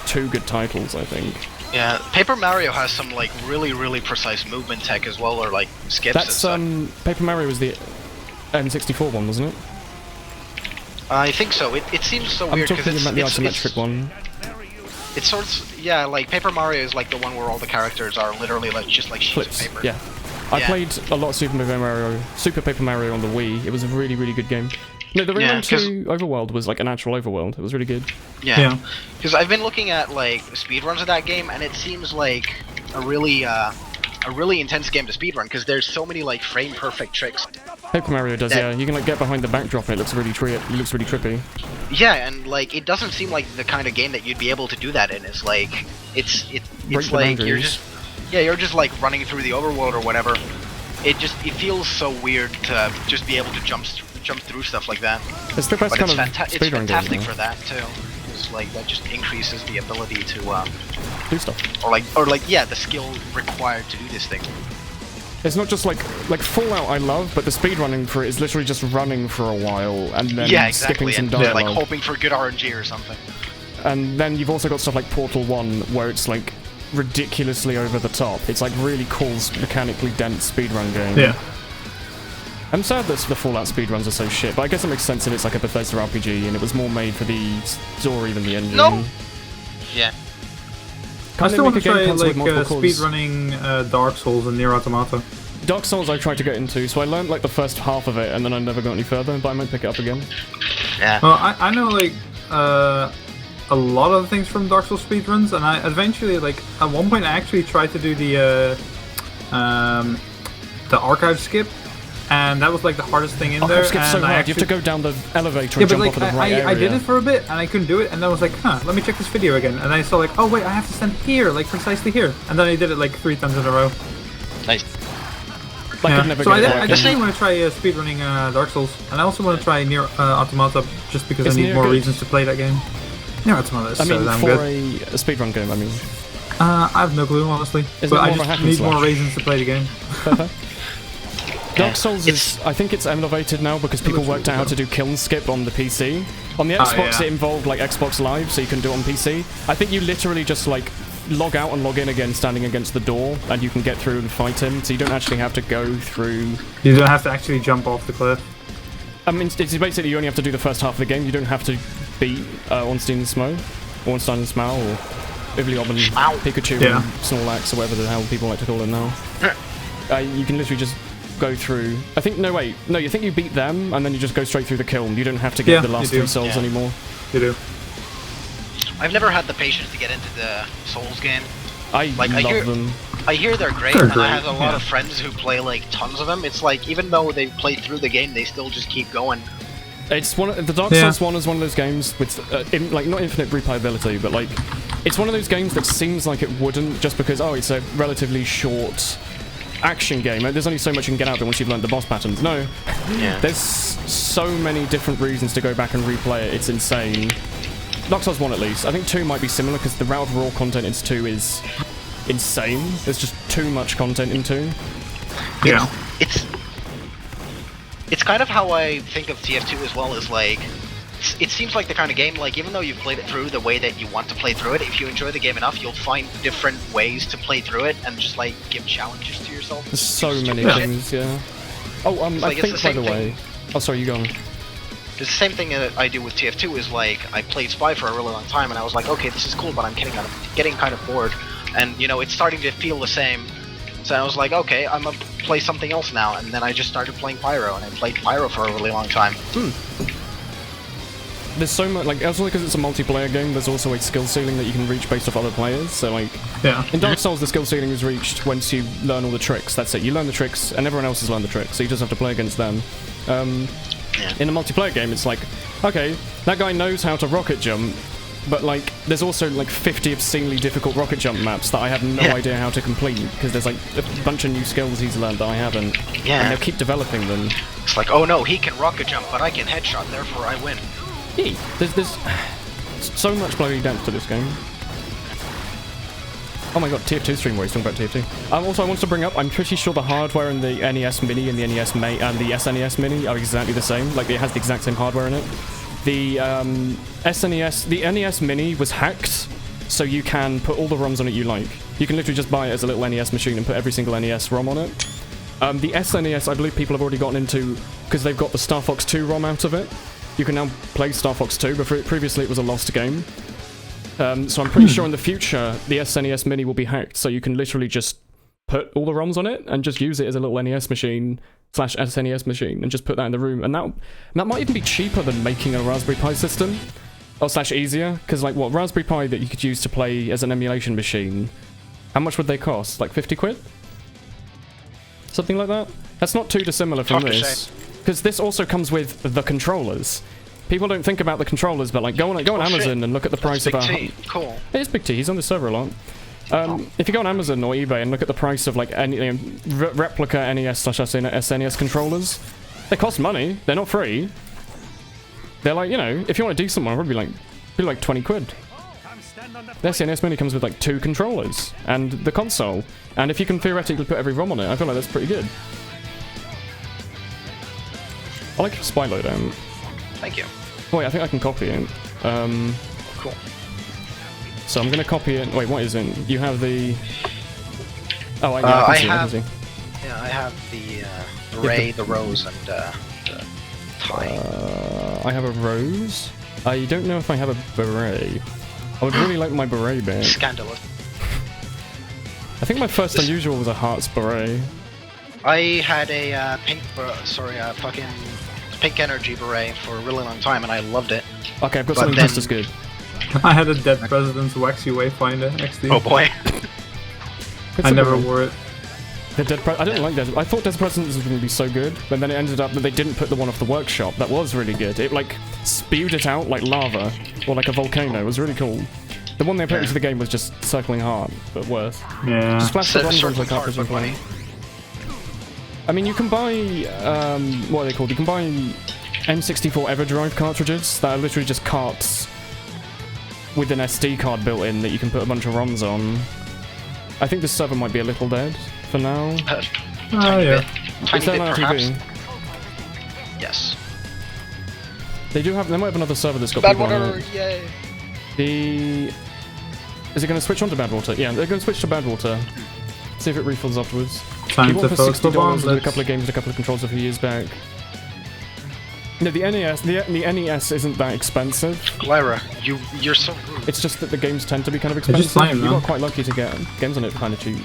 Speaker 1: 2 good titles, I think.
Speaker 2: Yeah, Paper Mario has some like really, really precise movement tech as well, or like skips.
Speaker 1: That's Paper Mario was the N64 one, wasn't it?
Speaker 2: I think so. It seems so weird because it's
Speaker 1: the isometric one.
Speaker 2: It's sort of like Paper Mario is like the one where all the characters are literally like just like sheets of paper.
Speaker 1: Yeah. I played a lot of Super Paper Mario on the Wii. It was a really, really good game. No, the Rayman 2 Overworld was like an actual overworld. It was really good.
Speaker 2: Yeah. Because I've been looking at like speedruns of that game, and it seems like a really intense game to speedrun because there's so many like frame perfect tricks.
Speaker 1: Paper Mario does, yeah. You can like get behind the backdrop and it looks really trippy.
Speaker 2: Yeah, and like it doesn't seem like the kind of game that you'd be able to do that in. It's like it's like you're just like running through the overworld or whatever. It feels so weird to just be able to jump through stuff like that.
Speaker 1: It's the best kind of
Speaker 2: it's fantastic for that too. It's like that just increases the ability to
Speaker 1: do stuff.
Speaker 2: Or the skill required to do this thing.
Speaker 1: It's not just like Fallout I love, but the speedrunning for it is literally just running for a while and then skipping some dialogue.
Speaker 2: Like hoping for good RNG or something.
Speaker 1: And then you've also got stuff like Portal 1 where it's like ridiculously over the top. It's like really cool, mechanically dense speedrun game.
Speaker 3: Yeah.
Speaker 1: I'm sad that the Fallout speedruns are so shit, but I guess it makes sense if it's like a Bethesda RPG and it was more made for the story than the engine.
Speaker 2: No! Yeah.
Speaker 3: I still want to try like speedrunning Dark Souls and Nier Automata.
Speaker 1: Dark Souls I tried to get into, so I learned like the first half of it and then I never got any further, but I might pick it up again.
Speaker 2: Yeah.
Speaker 3: Well, I know like a lot of things from Dark Souls speedruns, and I eventually like at one point I actually tried to do the archive skip. And that was like the hardest thing in there.
Speaker 1: Skip's so hard. You have to go down the elevator and jump off of the right area.
Speaker 3: I did it for a bit and I couldn't do it, and I was like, let me check this video again. And I saw like, oh wait, I have to stand here, like precisely here. And then I did it like 3 times in a row.
Speaker 2: Nice.
Speaker 1: I
Speaker 3: definitely want to try speedrunning Dark Souls, and I also want to try Nier Automata just because I need more reasons to play that game. Nier Automata is so damn good.
Speaker 1: A speedrun game, I mean.
Speaker 3: I have no clue, honestly. But I just need more reasons to play the game.
Speaker 1: Dark Souls is, I think it's elevated now because people worked out how to do kill skip on the PC. On the Xbox it involved like Xbox Live, so you can do it on PC. I think you literally just like log out and log in again standing against the door, and you can get through and fight him, so you don't actually have to go through...
Speaker 3: You don't have to actually jump off the cliff.
Speaker 1: I mean, it's basically you only have to do the first half of the game, you don't have to beat Ornstein Smo, or Ivliob and Pikachu and Snorlax, or whatever the hell people like to call it now. You can literally just go through... I think, you think you beat them, and then you just go straight through the kiln. You don't have to get the last 3 souls anymore.
Speaker 3: You do.
Speaker 2: I've never had the patience to get into the Souls game.
Speaker 1: I love them.
Speaker 2: I hear they're great, and I have a lot of friends who play like tons of them. It's like, even though they play through the game, they still just keep going.
Speaker 1: It's the Dark Souls 1 is one of those games with, like, not infinite replayability, but, like, it's one of those games that seems like it wouldn't, just because, oh, it's a relatively short action game. There's only so much you can get out of it once you've learned the boss patterns. No.
Speaker 2: Yeah.
Speaker 1: There's so many different reasons to go back and replay it. It's insane. Dark Souls 1 at least. I think 2 might be similar, because the route of raw content in 2 is insane. There's just too much content in 2.
Speaker 3: Yeah.
Speaker 2: It's kind of how I think of TF2 as well, is like, it seems like the kind of game, like, even though you've played it through the way that you want to play through it, if you enjoy the game enough, you'll find different ways to play through it and just, like, give challenges to yourself.
Speaker 1: There's so many things, yeah. Oh, I think, by the way... Oh, sorry, you go on.
Speaker 2: It's the same thing that I do with TF2, is, like, I played Spy for a really long time, and I was like, okay, this is cool, but I'm getting kind of bored. And, you know, it's starting to feel the same. So I was like, okay, I'm gonna play something else now, and then I just started playing Pyro, and I played Pyro for a really long time.
Speaker 1: There's so much, like, also because it's a multiplayer game, there's also a skill ceiling that you can reach based off other players, so, like, in Dark Souls, the skill ceiling is reached once you learn all the tricks. That's it. You learn the tricks, and everyone else has learned the tricks, so you just have to play against them. In a multiplayer game, it's like, okay, that guy knows how to rocket jump, but, like, there's also, like, 50 obscenely difficult rocket jump maps that I have no idea how to complete, because there's, like, a bunch of new skills he's learned that I haven't.
Speaker 2: Yeah.
Speaker 1: And they'll keep developing them.
Speaker 2: It's like, oh no, he can rocket jump, but I can headshot, therefore I win.
Speaker 1: Yeah, there's so much bloody depth to this game. Oh my god, TF2 stream where he's talking about TF2. Also, I wanted to bring up, I'm pretty sure the hardware in the NES Mini and the NES and the SNES Mini are exactly the same. Like, it has the exact same hardware in it. The the NES Mini was hacked, so you can put all the ROMs on it you like. You can literally just buy it as a little NES machine and put every single NES ROM on it. The SNES, I believe people have already gotten into, because they've got the Star Fox 2 ROM out of it. You can now play Star Fox 2, but previously it was a lost game. So I'm pretty sure in the future, the SNES Mini will be hacked, so you can literally just put all the ROMs on it and just use it as a little NES machine / SNES machine and just put that in the room. And that might even be cheaper than making a Raspberry Pi system. Or / easier, because, like, what, Raspberry Pi that you could use to play as an emulation machine, how much would they cost? Like 50 quid? Something like that? That's not too dissimilar from this. Because this also comes with the controllers. People don't think about the controllers, but, like, go on Amazon and look at the price of a...
Speaker 2: Cool.
Speaker 1: It is Big T, he's on the server a lot. If you go on Amazon or eBay and look at the price of, like, any replica NES / SNES controllers, they cost money. They're not free. They're like, you know, if you want a decent one, it'd be like 20 quid. The SNES Mini comes with, like, 2 controllers and the console. And if you can theoretically put every ROM on it, I feel like that's pretty good. I like Spy loadout.
Speaker 2: Thank you.
Speaker 1: Wait, I think I can copy it.
Speaker 2: Cool.
Speaker 1: So I'm gonna copy it. Wait, what is it? You have the... Oh, I can see it.
Speaker 2: Yeah, I have the beret, the rose, and the tie.
Speaker 1: I have a rose. I don't know if I have a beret. I would really like my beret back.
Speaker 2: Scandalous.
Speaker 1: I think my first unusual was a Hearts beret.
Speaker 2: I had a fucking pink energy beret for a really long time, and I loved it.
Speaker 1: Okay, I've got something just as good.
Speaker 3: I had a Dead President's Waxy Wayfinder XD.
Speaker 2: Oh boy.
Speaker 3: I never wore it.
Speaker 1: I didn't like Dead. I thought Dead Presidents was going to be so good, but then it ended up that they didn't put the one off the workshop. That was really good. It, like, spewed it out like lava, or like a volcano. It was really cool. The one they put into the game was just circling hard, but worse.
Speaker 3: Yeah.
Speaker 1: Just flash the runs onto the cartridge and play. I mean, you can buy, what are they called? You can buy N64 EverDrive cartridges that are literally just carts with an SD card built in that you can put a bunch of ROMs on. I think this server might be a little dead for now.
Speaker 3: Oh, yeah.
Speaker 1: Is that on TV?
Speaker 2: Yes.
Speaker 1: They might have another server that's got people on it. Yay! Is it going to switch on to Badwater? Yeah, they're going to switch to Badwater. See if it refills afterwards.
Speaker 3: Time
Speaker 1: you
Speaker 3: to
Speaker 1: for $60
Speaker 3: with
Speaker 1: a couple of games and a couple of controls a few years back. No, the NES isn't that expensive.
Speaker 2: Lyra, you're so rude.
Speaker 1: It's just that the games tend to be kind of expensive. You got quite lucky to get games on it kind of cheap.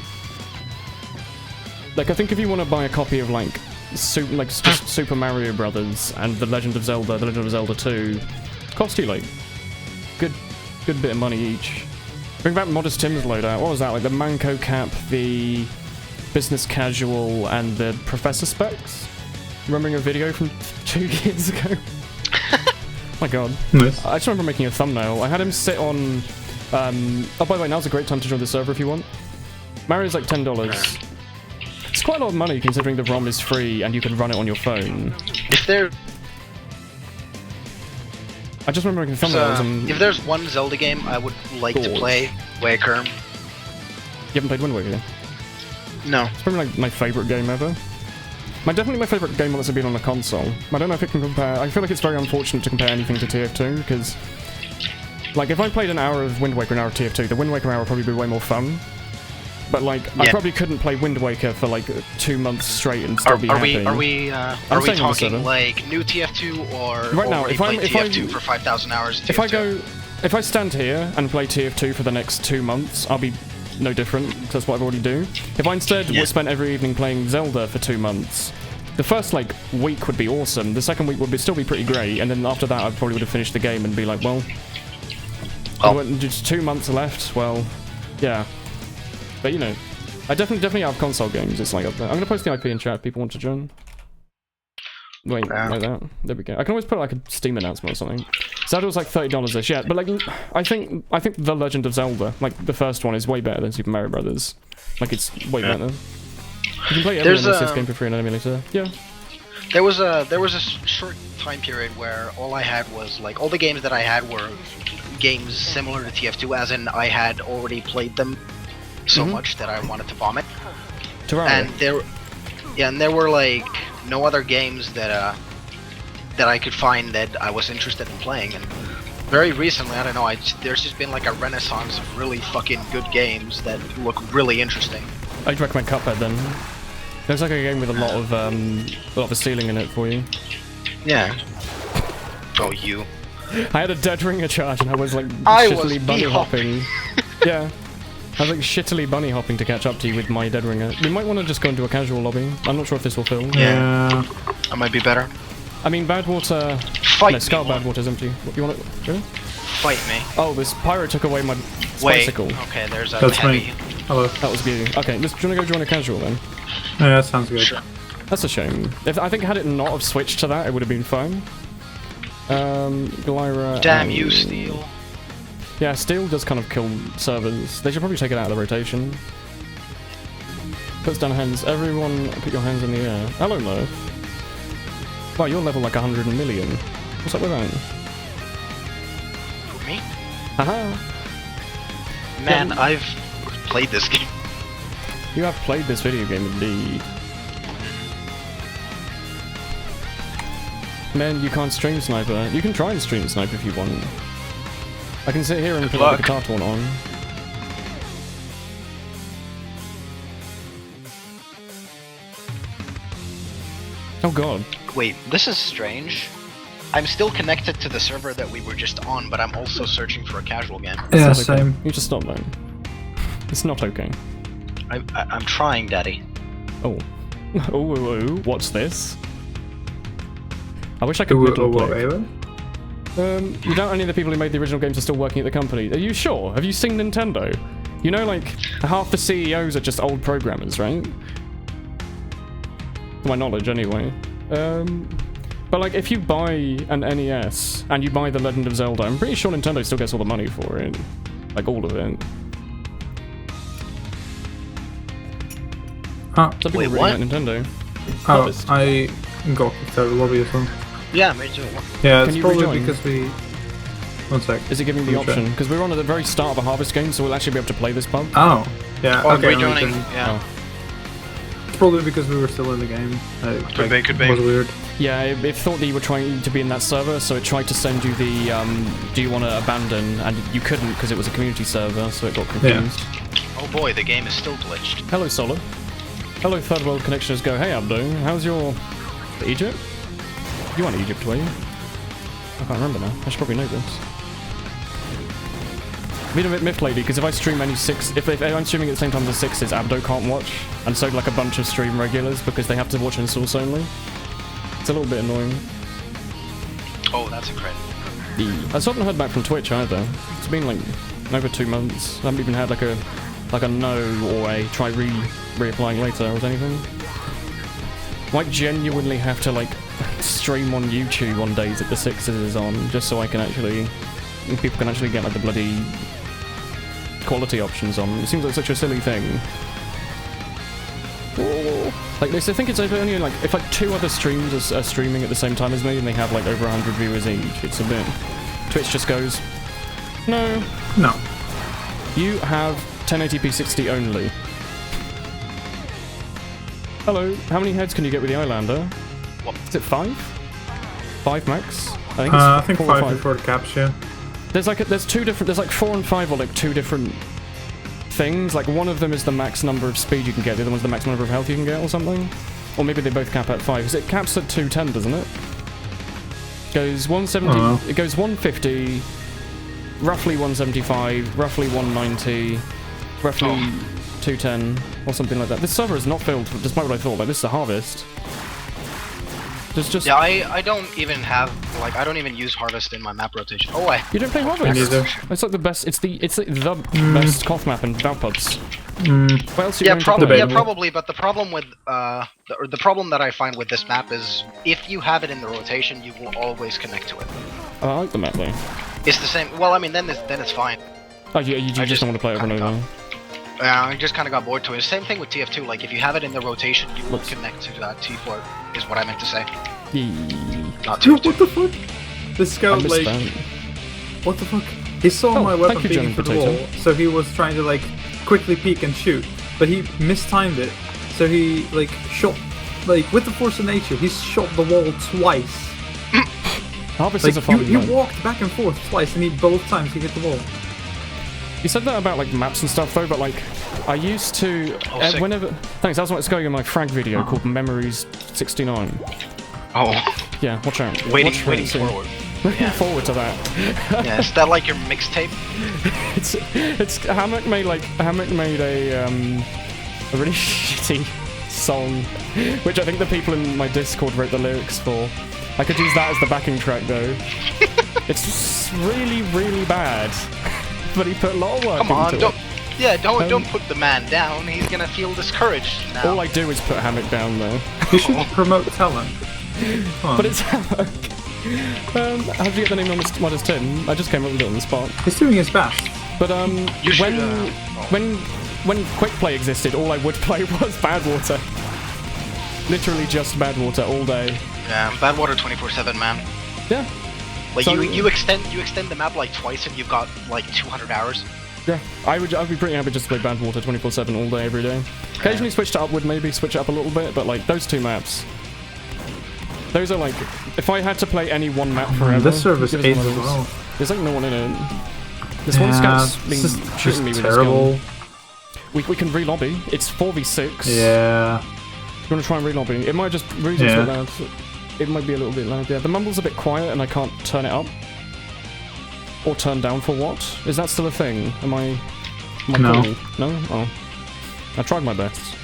Speaker 1: Like, I think if you want to buy a copy of, like, just Super Mario Brothers and The Legend of Zelda 2, cost you, like, good bit of money each. Bring back Modest Tim's loadout. What was that? Like the Manco Cap, the Business Casual, and the Professor Specs? Remembering a video from 2 years ago? my god.
Speaker 3: Nice.
Speaker 1: I just remember making a thumbnail. I had him sit on... oh, by the way, now's a great time to join the server if you want. Mario's like $10. It's quite a lot of money considering the ROM is free and you can run it on your phone.
Speaker 2: If there...
Speaker 1: I just remember making thumbnails and...
Speaker 2: If there's one Zelda game I would like to play, Waker.
Speaker 1: You haven't played Wind Waker yet?
Speaker 2: No.
Speaker 1: It's probably like my favourite game ever. Definitely my favourite game that's been on a console. I don't know if it can compare... I feel like it's very unfortunate to compare anything to TF2, because... Like, if I played an hour of Wind Waker and an hour of TF2, the Wind Waker hour would probably be way more fun. But, like, I probably couldn't play Wind Waker for, like, 2 months straight and still be happy.
Speaker 2: Are we talking, like, new TF2 or...
Speaker 1: Right now, if
Speaker 2: TF2 for 5,000 hours, TF2?
Speaker 1: If I stand here and play TF2 for the next 2 months, I'll be no different, because that's what I already do. If I instead spent every evening playing Zelda for 2 months, the first, like, week would be awesome, the second week would still be pretty great, and then after that I probably would have finished the game and be like, well, just 2 months left, well, yeah. But, you know, I definitely have console games, it's like up there. I'm gonna post the IP in chat if people want to join. Wait, like that. There we go. I can always put like a Steam announcement or something. Zelda was like $30-ish, yeah, but like I think The Legend of Zelda, like the first one, is way better than Super Mario Brothers. Like it's way better. You can play every NES game for free on an emulator. Yeah.
Speaker 2: There was a short time period where all I had was like all the games that I had were games similar to TF2, as in I had already played them so much that I wanted to vomit. And there were like no other games that I could find that I was interested in playing. And very recently, I don't know, there's just been like a renaissance of really fucking good games that look really interesting.
Speaker 1: I'd recommend Cuphead then. There's like a game with a lot of a ceiling in it for you.
Speaker 2: Yeah. Oh, you.
Speaker 1: I had a dead ringer charge and I was like shittily bunny hopping. Yeah. I was like shittily bunny hopping to catch up to you with my dead ringer. We might want to just go into a casual lobby. I'm not sure if this will fill.
Speaker 2: Yeah. That might be better.
Speaker 1: I mean, Badwater...
Speaker 2: Fight
Speaker 1: no, Scar Badwater's empty. What, you want to... Really?
Speaker 2: Fight me.
Speaker 1: Oh, this pirate took away my bicycle.
Speaker 2: Okay, there's a
Speaker 3: That's
Speaker 2: heavy.
Speaker 3: me. Hello.
Speaker 1: That was you. Okay, do you want to go join a casual then?
Speaker 3: Yeah, that sounds good.
Speaker 2: Sure.
Speaker 1: That's a shame. I think had it not have switched to that, it would have been fine. Glyra...
Speaker 2: Damn you, Steel.
Speaker 1: Yeah, Steel does kind of kill servers. They should probably take it out of the rotation. Puts down hands. Everyone put your hands in the air. Hello, Mo. Wow, you're level like 100 million. What's up with that?
Speaker 2: For me?
Speaker 1: Haha.
Speaker 2: Man, I've played this game.
Speaker 1: You have played this video game indeed. Man, you can't stream sniper. You can try and stream snipe if you want. I can sit here and put the guitar taunt on. Oh god.
Speaker 2: Wait, this is strange. I'm still connected to the server that we were just on, but I'm also searching for a casual game.
Speaker 3: Yeah,
Speaker 1: okay.
Speaker 3: same.
Speaker 1: You just stop then. It's not okay.
Speaker 2: I'm trying, Daddy.
Speaker 1: Oh. Oh, what's this? I wish I could middle-click. You doubt any of the people who made the original games are still working at the company. Are you sure? Have you seen Nintendo? You know, like, half the CEOs are just old programmers, right? To my knowledge, anyway. But, like, if you buy an NES and you buy The Legend of Zelda, I'm pretty sure Nintendo still gets all the money for it. Like, all of it.
Speaker 3: Huh.
Speaker 1: Some people really like Nintendo.
Speaker 3: Oh, I got kicked out of the lobby as well.
Speaker 2: Yeah, me too.
Speaker 3: Yeah, it's probably because we... One sec.
Speaker 1: Is it giving the option? Because we're on at the very start of a Harvest game, so we'll actually be able to play this pub.
Speaker 3: Oh, yeah, okay.
Speaker 2: Rejoining, yeah.
Speaker 1: Oh.
Speaker 3: It's probably because we were still in the game.
Speaker 2: Could be.
Speaker 3: It was weird.
Speaker 1: Yeah, it thought that you were trying to be in that server, so it tried to send you the, do you want to abandon? And you couldn't because it was a community server, so it got confused.
Speaker 2: Yeah. Oh boy, the game is still glitched.
Speaker 1: Hello, Solid. Hello, Third World Connectioners go, hey, Abdo, how's your... Egypt? You want Egypt, were you? I can't remember now. I should probably know this. I'm being a bit miffed lately, because if I stream any if I'm streaming at the same time as the 6s, Abdo can't watch, and so like a bunch of stream regulars, because they have to watch in source only. It's a little bit annoying.
Speaker 2: Oh, that's a credit.
Speaker 1: I still haven't heard back from Twitch either. It's been like over 2 months. I haven't even had like a no or a try reapplying later or anything. Like genuinely have to like stream on YouTube on days that the Sixes is on, just so I can actually, people can actually get like the bloody quality options on. It seems like such a silly thing. Like they think it's only like if like 2 other streams are streaming at the same time as me and they have like over 100 viewers each. It's a bit. Twitch just goes, no. You have 1080p 60 only. Hello. How many heads can you get with the Eyelander?
Speaker 2: What?
Speaker 1: Is it 5? 5 max?
Speaker 3: I think 5 before the caps. Yeah.
Speaker 1: There's 2 different. There's like 4 and 5 are like 2 different things. Like one of them is the max number of speed you can get, the other one's the max number of health you can get or something. Or maybe they both cap at 5. Because it caps at 210, doesn't it? Goes 170, it goes 150, roughly 175, roughly 190, roughly 210, or something like that. This server is not filled, despite what I thought. Like, this is a harvest. Just
Speaker 2: yeah, I don't even have, like, I don't even use harvest in my map rotation. Oh,
Speaker 1: you don't play harvest? It's like the best, it's the best cough map in Valpups. What else are you
Speaker 2: probably, but the problem with, the problem that I find with this map is, if you have it in the rotation, you will always connect to it.
Speaker 1: Oh, I like the map though.
Speaker 2: It's the same, well, I mean, then it's fine.
Speaker 1: Oh, you just don't want to play it over and over?
Speaker 2: Yeah, I just kind of got bored to it. Same thing with TF2, like, if you have it in the rotation, you will connect to T4, is what I meant to say. Not TF2.
Speaker 3: What the fuck? This guy was like... What the fuck? He saw my weapon peeking through the wall, so he was trying to, like, quickly peek and shoot, but he mistimed it, so he, like, shot, like, with the force of nature, he shot the wall twice.
Speaker 1: Harvest
Speaker 3: like,
Speaker 1: is a fun
Speaker 3: he walked back and forth twice, and both times he hit the wall.
Speaker 1: You said that about like maps and stuff though, but like I used to whenever. Thanks. That's what's going in my frag video called Memories 69.
Speaker 2: Oh.
Speaker 1: Yeah. Watch out.
Speaker 2: Waiting forward.
Speaker 1: Looking forward to that.
Speaker 2: Yeah. Is that like your mixtape?
Speaker 1: it's Hammock made a really shitty song, which I think the people in my Discord wrote the lyrics for. I could use that as the backing track though. It's really really bad. But he put a lot of work into it.
Speaker 2: Don't put the man down. He's gonna feel discouraged now.
Speaker 1: All I do is put Hammock down though.
Speaker 3: You should promote talent.
Speaker 1: But it's Hammock. How did you get the name on this modest tin? I just came up with it on the spot.
Speaker 3: He's doing his best.
Speaker 1: But when Quick Play existed, all I would play was Badwater. Literally just Badwater all day.
Speaker 2: Yeah, Badwater 24/7, man.
Speaker 1: Yeah.
Speaker 2: Like, so, you extend the map like twice and you've got like 200 hours.
Speaker 1: Yeah, I'd be pretty happy just to play Badwater 24/7 all day, every day. Occasionally switch to Upward, maybe switch it up a little bit, but like those 2 maps, those are like, if I had to play any one map forever,
Speaker 3: this service is as well.
Speaker 1: There's like no one in it. This one scout's been shooting me with his gun. We can re-lobby. It's 4v6.
Speaker 3: Yeah.
Speaker 1: You want to try and re-lobby? It might just loud. It might be a little bit loud, yeah. The mumble's a bit quiet and I can't turn it up. Or turn down for what? Is that still a thing? Am I
Speaker 3: no.
Speaker 1: Cool? No? Oh. I tried my best.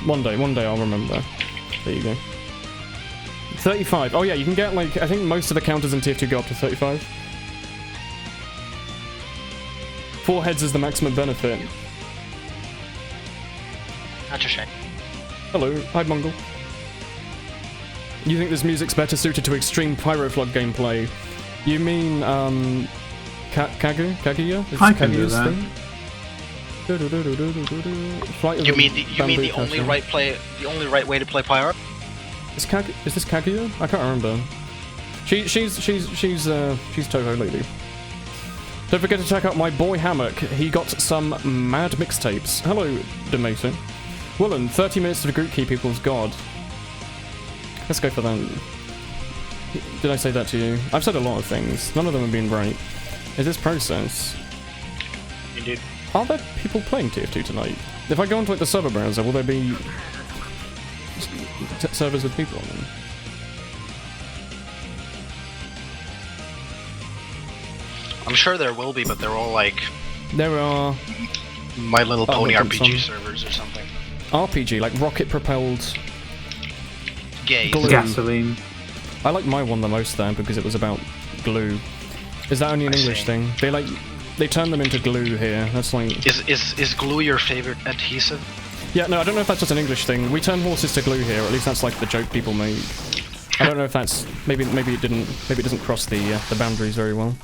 Speaker 1: One day I'll remember. There you go. 35. Oh yeah, you can get like, I think most of the counters in TF2 go up to 35. 4 heads is the maximum benefit.
Speaker 2: That's a shame.
Speaker 1: Hello, hi Mongol. You think this music's better suited to extreme Pyroflog gameplay? You mean, Kaguya?
Speaker 3: I can do that.
Speaker 2: You mean the only right way to play Pyro?
Speaker 1: Is this Kaguya? I can't remember. She's Toho lady. Don't forget to check out my boy Hammock. He got some mad mixtapes. Hello, Demason. Woolen, 30 minutes to group keep equals God. Let's go for that. Did I say that to you? I've said a lot of things. None of them have been right. Is this process?
Speaker 2: Indeed.
Speaker 1: Are there people playing TF2 tonight? If I go onto like the server browser, will there be servers with people on them?
Speaker 2: I'm sure there will be, but they're all like...
Speaker 1: There are...
Speaker 2: My Little Pony RPG servers or something.
Speaker 1: RPG, like rocket-propelled...
Speaker 3: Gasoline.
Speaker 1: I like my one the most there because it was about glue. Is that only an English thing? They turn them into glue here. That's like...
Speaker 2: Is glue your favorite adhesive?
Speaker 1: Yeah, no, I don't know if that's just an English thing. We turn horses to glue here, or at least that's like the joke people make. I don't know if that's maybe it doesn't cross the boundaries very well.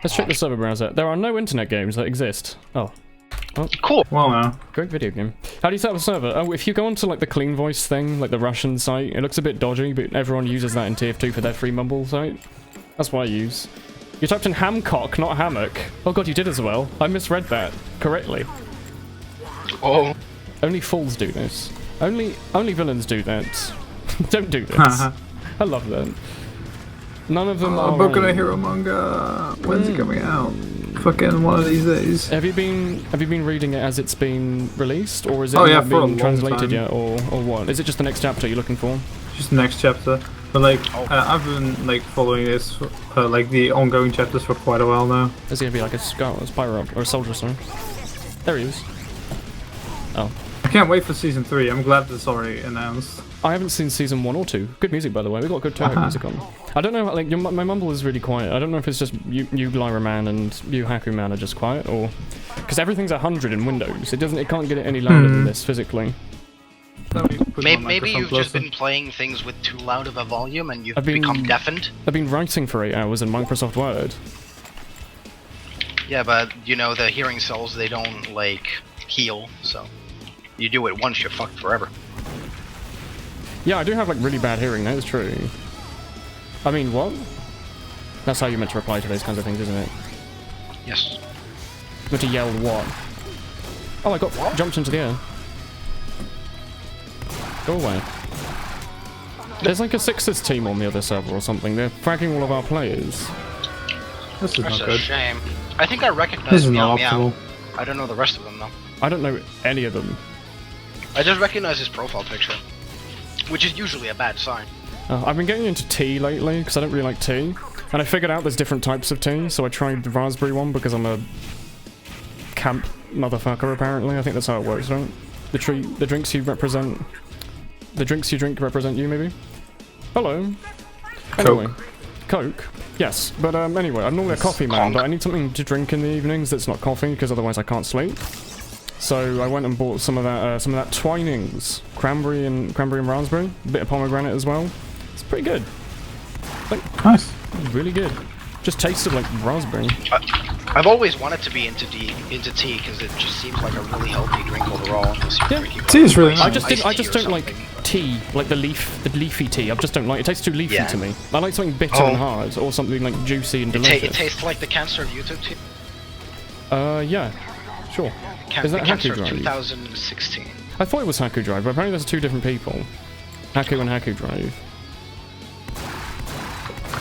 Speaker 1: Let's check the server browser. There are no internet games that exist. Oh. Oh.
Speaker 2: Cool.
Speaker 3: Well, now.
Speaker 1: Great video game. How do you set up a server? Oh, if you go onto like the Clean Voice thing, like the Russian site, it looks a bit dodgy, but everyone uses that in TF2 for their free mumble site. That's what I use. You typed in hamcock, not hammock. Oh god, you did as well. I misread that correctly.
Speaker 2: Oh.
Speaker 1: Only fools do this. Only villains do that. Don't do this. I love that. None of them are.
Speaker 3: Boku no Hero manga. When's it coming out? Fucking one of these days.
Speaker 1: Have you been reading it as it's been released, or is it not being translated yet, or what? Is it just the next chapter you're looking for?
Speaker 3: Just the next chapter. But like, I've been like following this, like the ongoing chapters for quite a while now.
Speaker 1: There's gonna be like a scout, a spyro, or a soldier, sorry. There he is. Oh.
Speaker 3: I can't wait for season 3. I'm glad it's already announced.
Speaker 1: I haven't seen season 1 or 2. Good music, by the way. We got good turret music on. I don't know, like my mumble is really quiet. I don't know if it's just you Lyra Man and you Haku Man are just quiet, or because everything's 100 in Windows. It can't get it any louder than this physically.
Speaker 2: Maybe you've just been playing things with too loud of a volume and you've become deafened.
Speaker 1: I've been writing for 8 hours in Microsoft Word.
Speaker 2: Yeah, but you know the hearing cells, they don't like heal, so you do it once, you're fucked forever.
Speaker 1: Yeah, I do have like really bad hearing. That is true. I mean, what? That's how you're meant to reply to those kinds of things, isn't it?
Speaker 2: Yes.
Speaker 1: You're meant to yell what? Oh, I got jumped into the air. Go away. There's like a Sixers team on the other server or something. They're fragging all of our players.
Speaker 3: This is
Speaker 2: That's
Speaker 3: not
Speaker 2: a
Speaker 3: good.
Speaker 2: shame. I think I recognize Meow Meow. I don't know the rest of them though.
Speaker 1: I don't know any of them.
Speaker 2: I just recognize his profile picture, which is usually a bad sign.
Speaker 1: I've been getting into tea lately because I don't really like tea, and I figured out there's different types of tea. So I tried the raspberry one because I'm a camp motherfucker. Apparently, I think that's how it works, right? The drinks you represent. The drinks you drink represent you, maybe? Hello. Anyway. Coke? Yes, but anyway, I'm normally a coffee man, but I need something to drink in the evenings that's not coffee, because otherwise I can't sleep. So I went and bought some of that Twinings. Cranberry and raspberry. A bit of pomegranate as well. It's pretty good. Like,
Speaker 3: nice.
Speaker 1: Really good. Just tasted like raspberry.
Speaker 2: I've always wanted to be into tea because it just seems like a really healthy drink overall.
Speaker 1: Yeah,
Speaker 3: tea is really nice.
Speaker 1: I just don't like tea, like the leafy tea. I just don't like it. It tastes too leafy to me. I like something bitter and hard, or something like juicy and delicious.
Speaker 2: It tastes like the Cancer of YouTube tea.
Speaker 1: Yeah, sure. Is that
Speaker 2: Cancer
Speaker 1: Haku Drive?
Speaker 2: 2016.
Speaker 1: I thought it was Haku Drive, but apparently there's 2 different people. Haku and Haku Drive.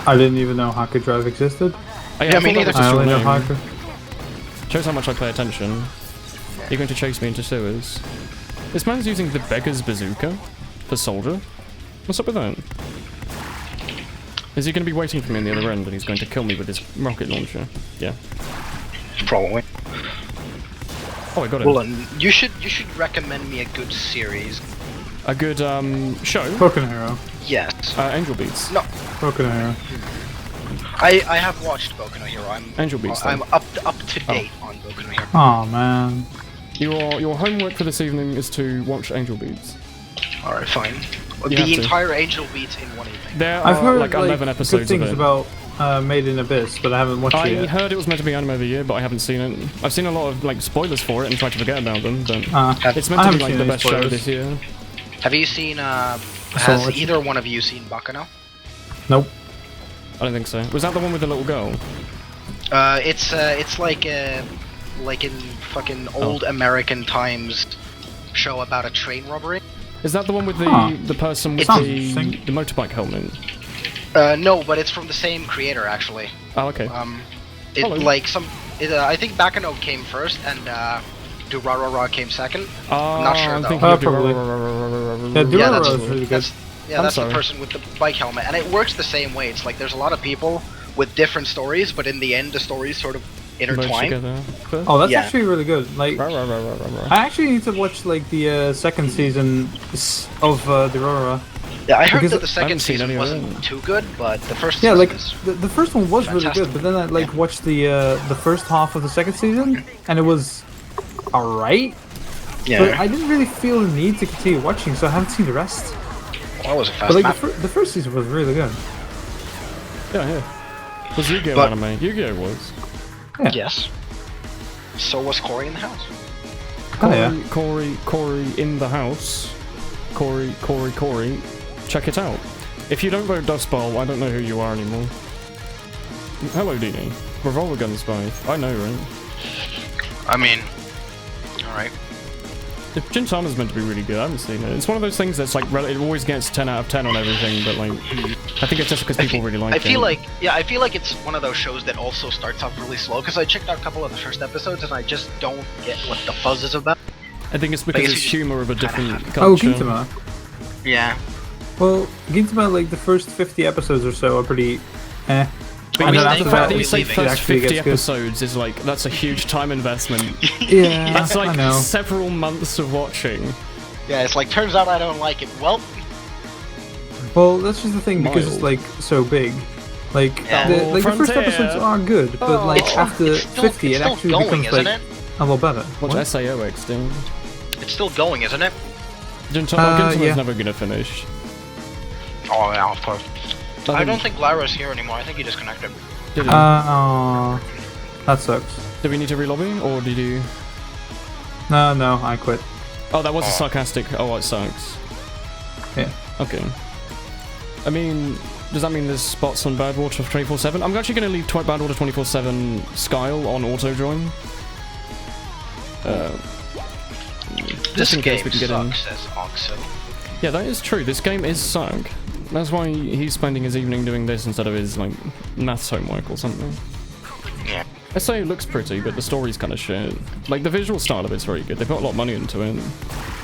Speaker 3: I didn't even know Haku Drive existed.
Speaker 2: Yeah, me neither.
Speaker 3: I only know Haku.
Speaker 1: Shows how much I pay attention. You're going to chase me into sewers. This man's using the Beggar's Bazooka for Soldier. What's up with that? Is he going to be waiting for me on the other end and he's going to kill me with his rocket launcher? Yeah.
Speaker 2: Probably.
Speaker 1: Oh, I got it.
Speaker 2: Woolen, you should recommend me a good series.
Speaker 1: A good show?
Speaker 3: Boku no Hero.
Speaker 2: Yes.
Speaker 1: Angel Beats.
Speaker 2: No.
Speaker 3: Boku no Hero.
Speaker 2: I have watched Boku no Hero.
Speaker 1: Angel Beats.
Speaker 2: I'm up to date on Boku no Hero.
Speaker 3: Oh man.
Speaker 1: Your homework for this evening is to watch Angel Beats.
Speaker 2: Alright, fine. The entire Angel Beats in one evening.
Speaker 1: There are
Speaker 3: I've heard
Speaker 1: like 11 episodes
Speaker 3: good things
Speaker 1: of it.
Speaker 3: about Made in Abyss, but I haven't watched it yet.
Speaker 1: I heard it was meant to be Anime of the Year, but I haven't seen it. I've seen a lot of like spoilers for it and tried to forget about them, but it's meant to be like the best show this year.
Speaker 2: Have you seen, has either one of you seen Baccano?
Speaker 3: Nope.
Speaker 1: I don't think so. Was that the one with the little girl?
Speaker 2: It's like in fucking old American times show about a train robbery.
Speaker 1: Is that the one with the person with the motorbike helmet?
Speaker 2: No, but it's from the same creator actually.
Speaker 1: Oh, okay.
Speaker 2: I think Baccano came first and Durarara came second. I'm not sure though.
Speaker 3: Probably. Yeah, Durarara is really good.
Speaker 2: That's the person with the bike helmet, and it works the same way. It's like there's a lot of people with different stories, but in the end, the stories sort of intertwine.
Speaker 3: Oh, that's actually really good. Like, I actually need to watch like the second season of Durarara.
Speaker 2: Yeah, I heard that the second season wasn't too good, but the first season
Speaker 3: the first one was really good, but then I watched the first half of the second season, and it was alright.
Speaker 2: Yeah.
Speaker 3: But I didn't really feel the need to continue watching, so I haven't seen the rest.
Speaker 2: Well, that was a fast
Speaker 3: But like
Speaker 2: map.
Speaker 3: the first season was really good.
Speaker 1: Yeah. Was Yu-Gi-Oh anime? Yu-Gi-Oh was.
Speaker 3: Yeah.
Speaker 2: Yes. So was Corey in the house.
Speaker 1: Corey in the house. Corey. Check it out. If you don't vote Dust Bowl, I don't know who you are anymore. Hello, Dini. Revolver Gun Spy. I know, right?
Speaker 2: I mean, alright.
Speaker 1: If Gintama's meant to be really good, I haven't seen it. It's one of those things that's like, it always gets 10 out of 10 on everything, but like, I think it's just because people really like it.
Speaker 2: I feel like it's one of those shows that also starts off really slow, because I checked out a couple of the first episodes and I just don't get what the fuzz is about.
Speaker 1: I think it's because it's humor of a different culture.
Speaker 3: Oh, Gintama.
Speaker 2: Yeah.
Speaker 3: Well, Gintama, like the first 50 episodes or so are pretty eh.
Speaker 1: But
Speaker 3: And
Speaker 1: you
Speaker 3: then
Speaker 1: think
Speaker 3: after
Speaker 1: that
Speaker 3: that,
Speaker 1: you say
Speaker 3: it
Speaker 1: first
Speaker 3: actually
Speaker 1: 50
Speaker 3: gets good.
Speaker 1: episodes is like, that's a huge time investment.
Speaker 3: Yeah,
Speaker 1: That's
Speaker 3: I
Speaker 1: like
Speaker 3: know.
Speaker 1: several months of watching.
Speaker 2: Yeah, it's like, turns out I don't like it. Well,
Speaker 3: That's just the thing, because it's like so big. Like,
Speaker 2: Yeah.
Speaker 3: the first
Speaker 1: Frontier.
Speaker 3: episodes are good, but like after
Speaker 2: it's still,
Speaker 3: 50
Speaker 2: it's
Speaker 3: it
Speaker 2: still
Speaker 3: actually
Speaker 2: going,
Speaker 3: becomes
Speaker 2: isn't
Speaker 3: like
Speaker 2: it?
Speaker 3: a lot better.
Speaker 1: Watch
Speaker 3: What?
Speaker 1: SAOX, dude.
Speaker 2: It's still going, isn't it?
Speaker 1: Gintama's
Speaker 3: yeah.
Speaker 1: never gonna finish.
Speaker 2: Oh yeah, of course. I don't think Lyra's here anymore. I think he disconnected.
Speaker 1: Did he?
Speaker 3: That sucks.
Speaker 1: Do we need to relobby, or did you?
Speaker 3: No, I quit.
Speaker 1: Oh, that was a sarcastic. Oh, it sucks.
Speaker 3: Yeah.
Speaker 1: Okay. I mean, does that mean there's spots on Badwater 24/7? I'm actually going to leave Badwater 24/7 Skyle on auto join. Just in case we can get in.
Speaker 2: Says Oxo.
Speaker 1: Yeah, that is true. This game is suck. That's why he's spending his evening doing this instead of his like maths homework or something.
Speaker 2: Yeah.
Speaker 1: I say it looks pretty, but the story's kind of shit. Like the visual style of it's very good. They put a lot of money into it.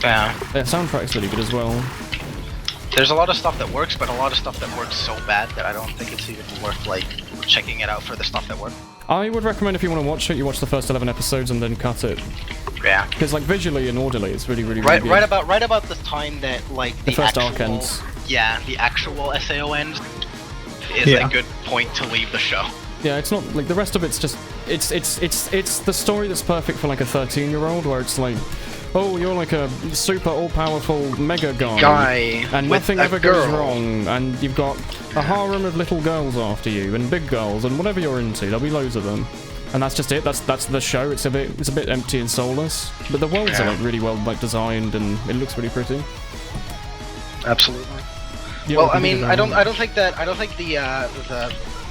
Speaker 2: Yeah.
Speaker 1: Their soundtrack's really good as well.
Speaker 2: There's a lot of stuff that works, but a lot of stuff that works so bad that I don't think it's even worth like checking it out for the stuff that works.
Speaker 1: I would recommend if you want to watch it, you watch the first 11 episodes and then cut it.
Speaker 2: Yeah.
Speaker 1: Because like visually and orderly, it's really good.
Speaker 2: Right about the time that like
Speaker 1: The first
Speaker 2: actual,
Speaker 1: arc ends.
Speaker 2: Yeah, the actual SAO ends is a good point to leave the show.
Speaker 1: Yeah, it's not like the rest of it's just it's the story that's perfect for like a 13-year-old where it's like, oh, you're like a super all-powerful mega guy and
Speaker 2: with
Speaker 1: nothing
Speaker 2: a
Speaker 1: ever goes
Speaker 2: girl.
Speaker 1: wrong, and you've got a harem of little girls after you and big girls and whatever you're into, there'll be loads of them. And that's just it. That's the show. It's a bit empty and soulless, but the worlds are like really well like designed and it looks really pretty.
Speaker 2: Absolutely.
Speaker 1: Yeah,
Speaker 2: well, I mean, I don't think the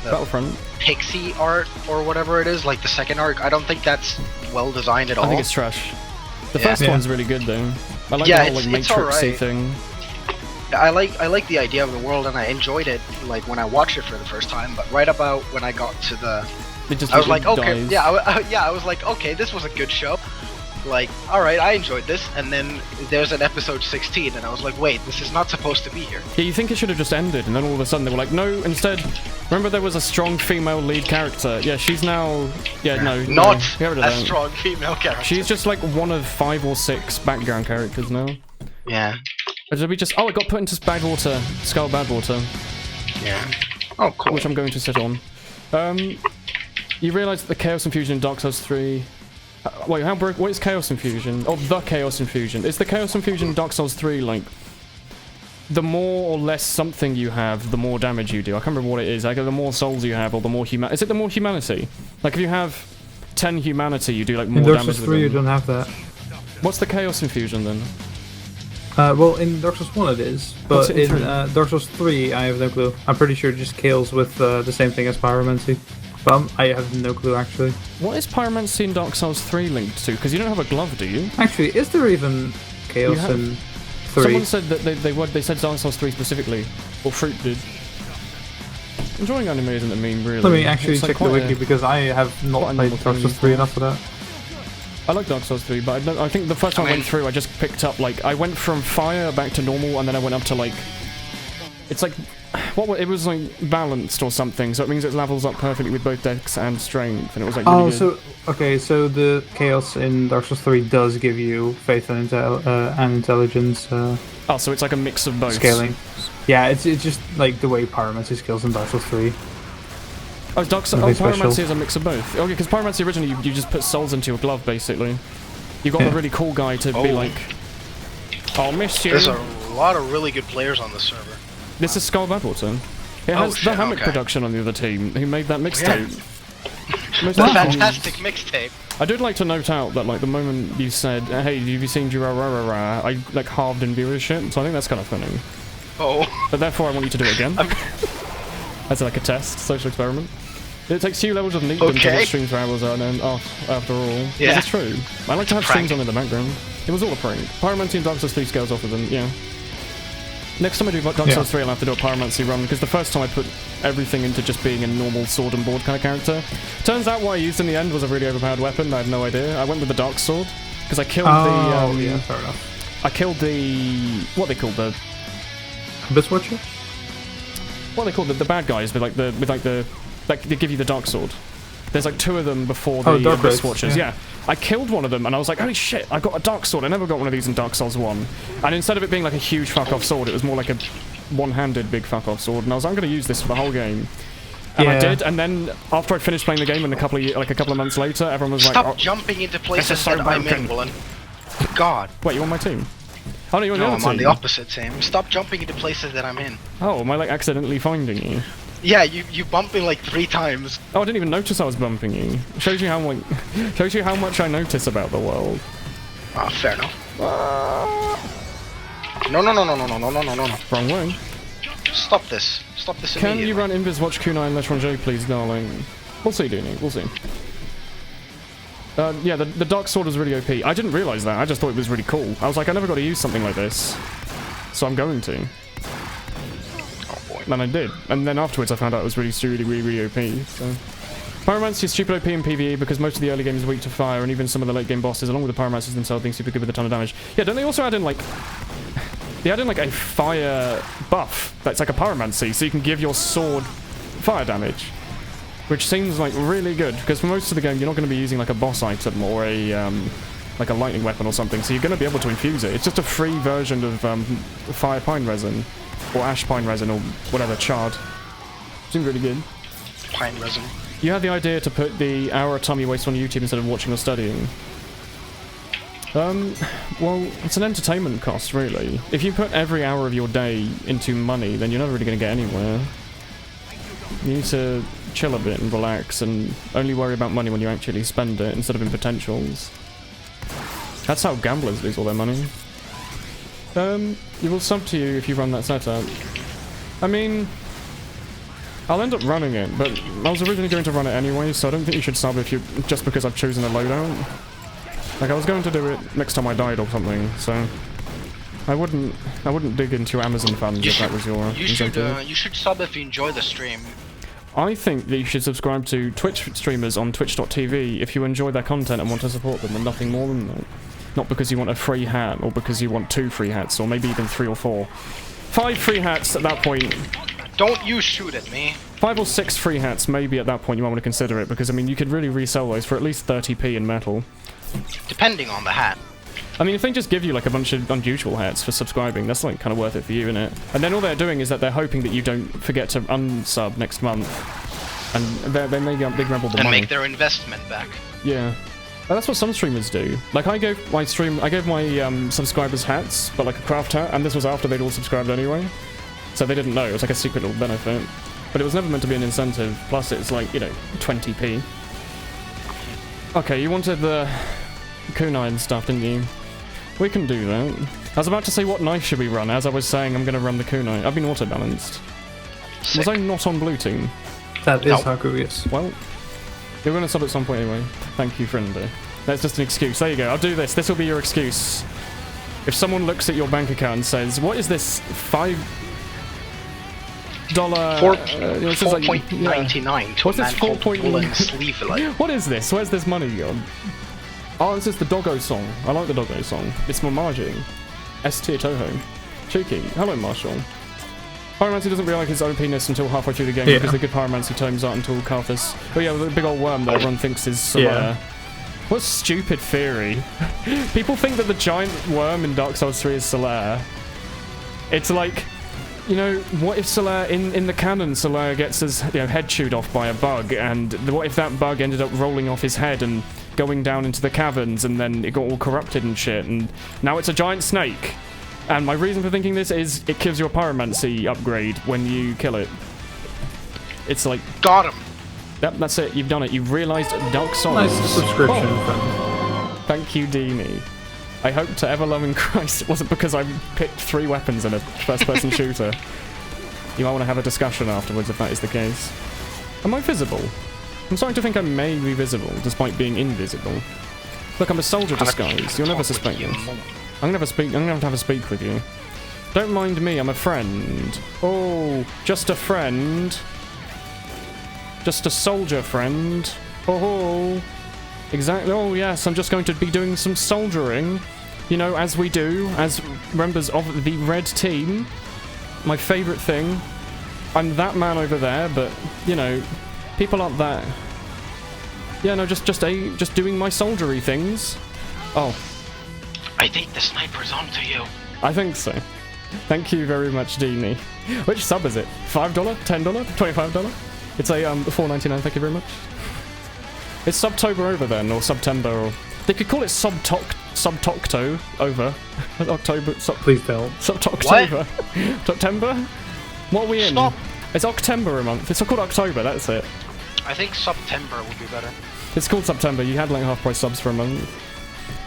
Speaker 1: Battlefront
Speaker 2: pixie art or whatever it is, like the second arc, I don't think that's well designed at all.
Speaker 1: I think it's trash. The first one's really good though. I like the whole like
Speaker 2: it's
Speaker 1: Matrixy
Speaker 2: alright.
Speaker 1: thing.
Speaker 2: I like the idea of the world and I enjoyed it like when I watched it for the first time, but right about when I got to the I was like, okay,
Speaker 1: dies.
Speaker 2: I was like, okay, this was a good show. Like, alright, I enjoyed this, and then there's an episode 16, and I was like, wait, this is not supposed to be here.
Speaker 1: Yeah, you think it should have just ended, and then all of a sudden they were like, no, instead, remember there was a strong female lead character. Yeah, she's now,
Speaker 2: Not
Speaker 1: get rid of
Speaker 2: a
Speaker 1: that.
Speaker 2: strong female character.
Speaker 1: She's just like one of 5 or 6 background characters now.
Speaker 2: Yeah.
Speaker 1: Or did we just, it got put into Badwater, Skull Badwater.
Speaker 2: Yeah. Oh, cool.
Speaker 1: Which I'm going to sit on. You realise that the Chaos Infusion in Dark Souls 3... wait, what is Chaos Infusion? Oh, the Chaos Infusion. Is the Chaos Infusion in Dark Souls 3, like... the more or less something you have, the more damage you do? I can't remember what it is. Like, the more souls you have, or the more is it the more humanity? Like, if you have 10 humanity, you do, like, more
Speaker 3: in Dark
Speaker 1: damage
Speaker 3: Souls
Speaker 1: with
Speaker 3: 3 you
Speaker 1: them.
Speaker 3: don't have that.
Speaker 1: What's the Chaos Infusion, then?
Speaker 3: Well, in Dark Souls 1 it is,
Speaker 1: What's
Speaker 3: but
Speaker 1: it in
Speaker 3: in Dark Souls 3 I have no clue. I'm pretty sure it just kills with the same thing as Pyromancy. But I have no clue, actually.
Speaker 1: What is Pyromancy in Dark Souls 3 linked to? Because you don't have a glove, do you?
Speaker 3: Actually, is there even Chaos in 3?
Speaker 1: Someone said that they said Dark Souls 3 specifically, or Fruit did. Enjoying anime isn't a meme, really.
Speaker 3: Let me actually
Speaker 1: It's like
Speaker 3: check the
Speaker 1: quite
Speaker 3: wiki, because I have not
Speaker 1: quite a
Speaker 3: played
Speaker 1: normal
Speaker 3: Dark
Speaker 1: thing
Speaker 3: Souls
Speaker 1: to
Speaker 3: 3
Speaker 1: do.
Speaker 3: enough for that.
Speaker 1: I like Dark Souls 3, but I think the first time I went through, I just picked up, like, I went from fire back to normal, and then I went up to, like, it's like, it was, like, balanced or something, so it means it levels up perfectly with both dex and strength, and it was, like, really good.
Speaker 3: So the Chaos in Dark Souls 3 does give you faith and intelligence
Speaker 1: Oh, so it's like a mix of both.
Speaker 3: scaling. Yeah, it's just, like, the way Pyromancy scales in Dark Souls 3.
Speaker 1: Pyromancy is a mix of both. Okay, because Pyromancy originally, you just put souls into your glove, basically. You got the really cool guy to be like, I'll miss you.
Speaker 2: There's a lot of really good players on the server.
Speaker 1: This is Skull Battleton. It has the Hammock production on the other team who made that mixtape.
Speaker 2: It's a fantastic mixtape.
Speaker 1: I did like to note out that like the moment you said, hey, have you seen Jurarara, I like halved in viewership, so I think that's kind of funny.
Speaker 2: Oh.
Speaker 1: But therefore I want you to do it again. As like a test, social experiment. It takes 2 levels of neatdom to watch streams for hours and then off after all. Yeah. This is true. I like to have streams on in the background. It was all a prank. Pyromancy and Dark Souls 3 scales off of them, yeah. Next time I do Dark Souls 3 I'll have to do a Pyromancy run, because the first time I put everything into just being a normal sword and board kind of character. Turns out what I used in the end was a really overpowered weapon, I had no idea. I went with the Dark Sword, because I killed
Speaker 3: yeah, fair enough.
Speaker 1: I killed the... what they called the...
Speaker 3: Abyss Watcher?
Speaker 1: What they called the bad guys with like the... like they give you the Dark Sword. There's like 2 of them before the Abyss Watchers. Yeah. I killed one of them and I was like, holy shit, I got a Dark Sword. I never got one of these in Dark Souls 1. And instead of it being like a huge fuck-off sword, it was more like a one-handed big fuck-off sword. And I was like, I'm going to use this for the whole game. And I did, and then after I'd finished playing the game and a couple of months later, everyone was like,
Speaker 2: stop jumping into places that I'm in, Woolen. God.
Speaker 1: Wait, you on my team? Oh no, you're on the other team.
Speaker 2: I'm on the opposite team. Stop jumping into places that I'm in.
Speaker 1: Oh, am I like accidentally finding you?
Speaker 2: Yeah, you bumped me like 3 times.
Speaker 1: Oh, I didn't even notice I was bumping you. Shows you how much I notice about the world.
Speaker 2: Ah, fair enough. No.
Speaker 1: Wrong way.
Speaker 2: Stop this. Stop this immediately.
Speaker 1: Can you run Invis Watch Kunai and L'Etranger, please, darling? We'll see, Dooney. We'll see. Yeah, the Dark Sword was really OP. I didn't realise that. I just thought it was really cool. I was like, I never got to use something like this. So I'm going to. And I did. And then afterwards I found out it was really OP, so... Pyromancy is stupid OP in PvE because most of the early game is weak to fire, and even some of the late game bosses, along with the Pyromancers themselves, being super good with a ton of damage. Yeah, don't they also add in, like... They add in, like, a fire buff that's like a Pyromancy, so you can give your sword fire damage. Which seems, like, really good, because for most of the game you're not going to be using, like, a boss item or a, like a lightning weapon or something, so you're going to be able to infuse it. It's just a free version of, fire pine resin. Or ash pine resin, or whatever, chard. Seems really good.
Speaker 2: Pine resin.
Speaker 1: You had the idea to put the hour of time you waste on YouTube instead of watching or studying. Well, it's an entertainment cost, really. If you put every hour of your day into money, then you're never really going to get anywhere. You need to chill a bit and relax, and only worry about money when you actually spend it, instead of in potentials. That's how gamblers lose all their money. It will sub to you if you run that setup. I mean, I'll end up running it, but I was originally going to run it anyway, so I don't think you should sub if you just because I've chosen a loadout. Like, I was going to do it next time I died or something, so I wouldn't dig into your Amazon funds if that was your incentive.
Speaker 2: You should sub if you enjoy the stream.
Speaker 1: I think that you should subscribe to Twitch streamers on twitch.tv if you enjoy their content and want to support them, and nothing more than that. Not because you want a free hat, or because you want 2 free hats, or maybe even 3 or 4. 5 free hats at that point.
Speaker 2: Don't you shoot at me.
Speaker 1: 5 or 6 free hats, maybe at that point you might want to consider it, because I mean you could really resell those for at least 30p in metal.
Speaker 2: Depending on the hat.
Speaker 1: I mean, if they just give you like a bunch of unusual hats for subscribing, that's like kind of worth it for you, isn't it? And then all they're doing is that they're hoping that you don't forget to unsub next month, and they may grab all the money.
Speaker 2: And make their investment back.
Speaker 1: Yeah. That's what some streamers do. Like, I gave my subscribers hats, but like a craft hat, and this was after they'd all subscribed anyway. So they didn't know, it was like a secret little benefit. But it was never meant to be an incentive, plus it's like, you know, 20p. Okay, you wanted the kunai and stuff, didn't you? We can do that. I was about to say what knife should we run, as I was saying I'm going to run the kunai. I've been auto-balanced. Was I not on blue team?
Speaker 3: That is Haku, yes.
Speaker 1: Well... You're going to sub at some point anyway. Thank you, friendly. That's just an excuse. There you go. I'll do this. This will be your excuse. If someone looks at your bank account and says, what is this $5...
Speaker 2: 4.99 to
Speaker 1: what's
Speaker 2: a
Speaker 1: this
Speaker 2: man called Woolen Sleevelet.
Speaker 1: What is this? Where's this money gone? Oh, this is the Doggo song. I like the Doggo song. It's Mamaji. S-tier Toho. Cheeky. Hello, Marshall. Pyromancy doesn't realise his OP-ness until halfway through the game because the good Pyromancy terms aren't until Karthus. Oh yeah, the big old worm that everyone thinks is Solaire. Yeah. What a stupid theory. People think that the giant worm in Dark Souls 3 is Solaire. It's like, you know, what if Solaire, in the canon, Solaire gets his head chewed off by a bug, and what if that bug ended up rolling off his head and going down into the caverns, and then it got all corrupted and shit, and now it's a giant snake. And my reason for thinking this is it gives you a pyromancy upgrade when you kill it. It's like...
Speaker 2: Got him!
Speaker 1: Yep, that's it. You've done it. You've realised Dark Souls.
Speaker 3: Nice subscription.
Speaker 1: Thank you, Deanie. I hope to ever-loving Christ it wasn't because I picked 3 weapons in a first-person shooter. You might want to have a discussion afterwards if that is the case. Am I visible? I'm starting to think I may be visible, despite being invisible. Look, I'm a soldier disguise. You'll never suspect this. I'm gonna have a speak with you. Don't mind me, I'm a friend. Oh, just a friend. Just a soldier friend. Oh, exactly. Oh, yes, I'm just going to be doing some soldiering. You know, as we do, as members of the red team. My favourite thing. I'm that man over there, but, you know, people aren't that... Yeah, no, just doing my soldiery things. Oh.
Speaker 2: I think the sniper's onto you.
Speaker 1: I think so. Thank you very much, Deanie. Which sub is it? $5? $10? $25? It's a $4.99, thank you very much. It's Subtober over then, or September, or... They could call it Subtocto over. October...
Speaker 3: Please don't.
Speaker 1: Subtoctober. September? What are we in?
Speaker 2: Stop!
Speaker 1: It's October a month. It's called October, that's it.
Speaker 2: I think September would be better.
Speaker 1: It's called September. You had like half-price subs for a month.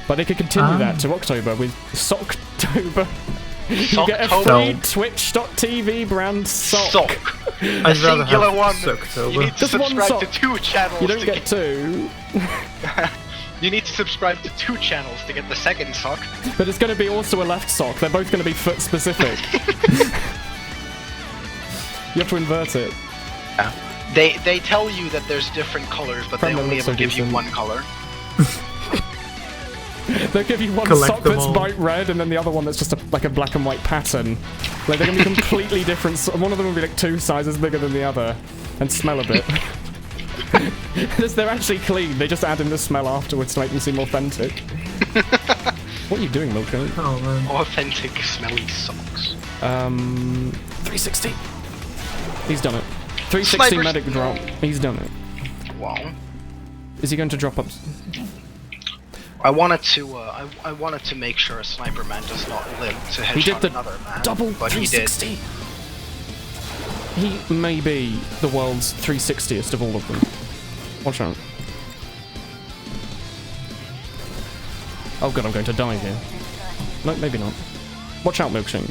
Speaker 1: But they could continue that to October with Socktober. You get a free Twitch.tv brand sock.
Speaker 2: A singular one. You need to
Speaker 1: just
Speaker 2: subscribe to 2 channels.
Speaker 1: You don't get 2.
Speaker 2: You need to subscribe to 2 channels to get the second sock.
Speaker 1: But it's going to be also a left sock. They're both going to be foot specific. You have to invert it.
Speaker 2: Yeah. They tell you that there's different colors, but they only ever give you one color.
Speaker 1: They'll give you one sock that's bright red, and then the other one that's just like a black and white pattern. Like they're gonna be completely different. One of them will be like 2 sizes bigger than the other, and smell a bit. They're actually clean. They just add in the smell afterwards to make them seem authentic. What are you doing, Milkshake?
Speaker 3: Oh man.
Speaker 2: Authentic smelly socks.
Speaker 1: 360. He's done it. 360
Speaker 2: Sniper's...
Speaker 1: medic drop. He's done it.
Speaker 2: Wow.
Speaker 1: Is he going to drop up?
Speaker 2: I wanted to make sure a sniper man does not live to headshot another man.
Speaker 1: Double
Speaker 2: but
Speaker 1: 360. He may be the world's 360th of all of them. Watch out. Oh god, I'm going to die here. No, maybe not. Watch out, Milkshake.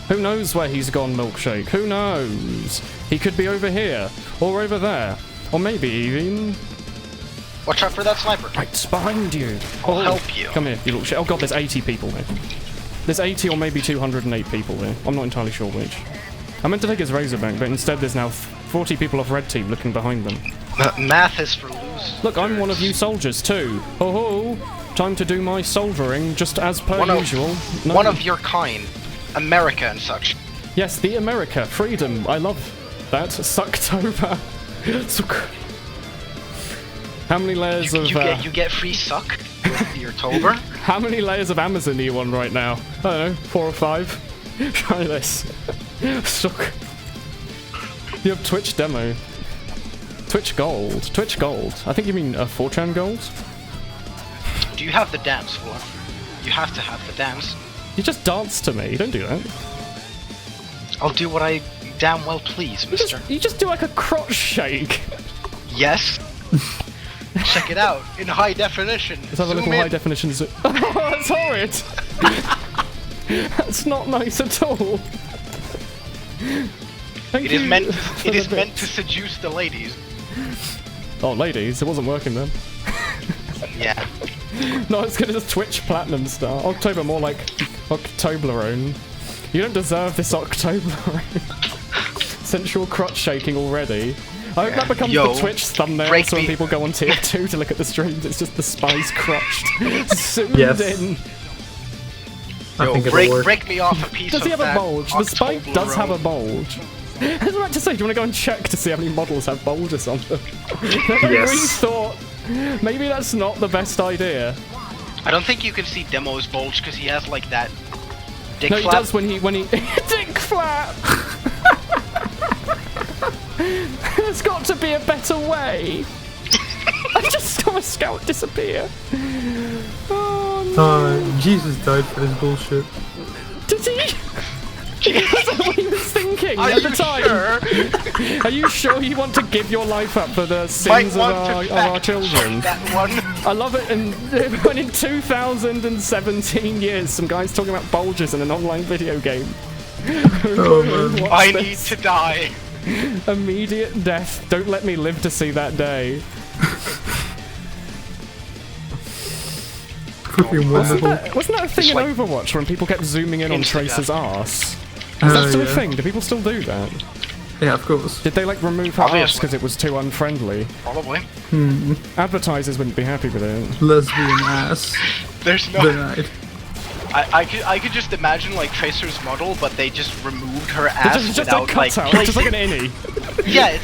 Speaker 1: Who knows where he's gone, Milkshake? Who knows? He could be over here, or over there, or maybe even...
Speaker 2: Watch out for that sniper.
Speaker 1: Right behind you.
Speaker 2: I'll help you.
Speaker 1: Come here, you little shit. Oh god, there's 80 people here. There's 80 or maybe 208 people here. I'm not entirely sure which. I meant to take his Razorback, but instead there's now 40 people off red team looking behind them.
Speaker 2: Math is for losers.
Speaker 1: Look, I'm one of you soldiers too. Oh ho! Time to do my soldiering, just as per usual. No.
Speaker 2: One of your kind. America and such.
Speaker 1: Yes, the America. Freedom. I love that. Sucktober. How many layers of...
Speaker 2: You get free suck? Your Tober?
Speaker 1: How many layers of Amazon are you on right now? I don't know, 4 or 5? Try this. Suck. You have Twitch demo. Twitch gold. Twitch gold. I think you mean 4chan gold?
Speaker 2: Do you have the dance for? You have to have the dance.
Speaker 1: You just dance to me. Don't do that.
Speaker 2: I'll do what I damn well please, mister.
Speaker 1: You just do like a crotch shake.
Speaker 2: Yes. Check it out in high definition.
Speaker 1: Let's have a little high definition zoom. Oh, that's horrid. That's not nice at all.
Speaker 2: It is meant to seduce the ladies.
Speaker 1: Oh, ladies, it wasn't working then.
Speaker 2: Yeah.
Speaker 1: No, it's gonna just Twitch Platinum star. October, more like Octoblerone. You don't deserve this Octoblerone. Sensual crotch shaking already. I hope that becomes the Twitch thumbnail so when people go on tier 2 to look at the streams, it's just the spice crotched. Zoomed in.
Speaker 2: Yo, break me off a piece of that.
Speaker 1: Does he have a bulge? The spike does have a bulge. I was about to say, do you want to go and check to see how many models have bulges on them?
Speaker 3: Yes.
Speaker 1: We thought maybe that's not the best idea.
Speaker 2: I don't think you can see Demo's bulge because he has like that dick flap.
Speaker 1: No, he does when he dick flap. There's got to be a better way. I just saw a scout disappear. Oh, no.
Speaker 3: Jesus died for this bullshit.
Speaker 1: Did he? Is that what he was thinking at the time? Sure? Are you sure you want to give your life up for the sins of our children?
Speaker 2: That one.
Speaker 1: I love it. And when in 2017 years, some guy's talking about bulges in an online video game.
Speaker 2: I need to die.
Speaker 1: Immediate death. Don't let me live to see that day. Wasn't that a thing in Overwatch when people kept zooming in on Tracer's arse? Is that still a thing? Do people still do that?
Speaker 3: Yeah, of course.
Speaker 1: Did they like remove her ass because it was too unfriendly?
Speaker 2: Probably.
Speaker 1: Advertisers wouldn't be happy with it.
Speaker 3: Lesbian ass.
Speaker 2: There's no.
Speaker 3: Denied.
Speaker 2: I could just imagine like Tracer's model, but they just removed her ass
Speaker 1: just
Speaker 2: without
Speaker 1: a
Speaker 2: like
Speaker 1: cutout, just like an innie.
Speaker 2: Yeah,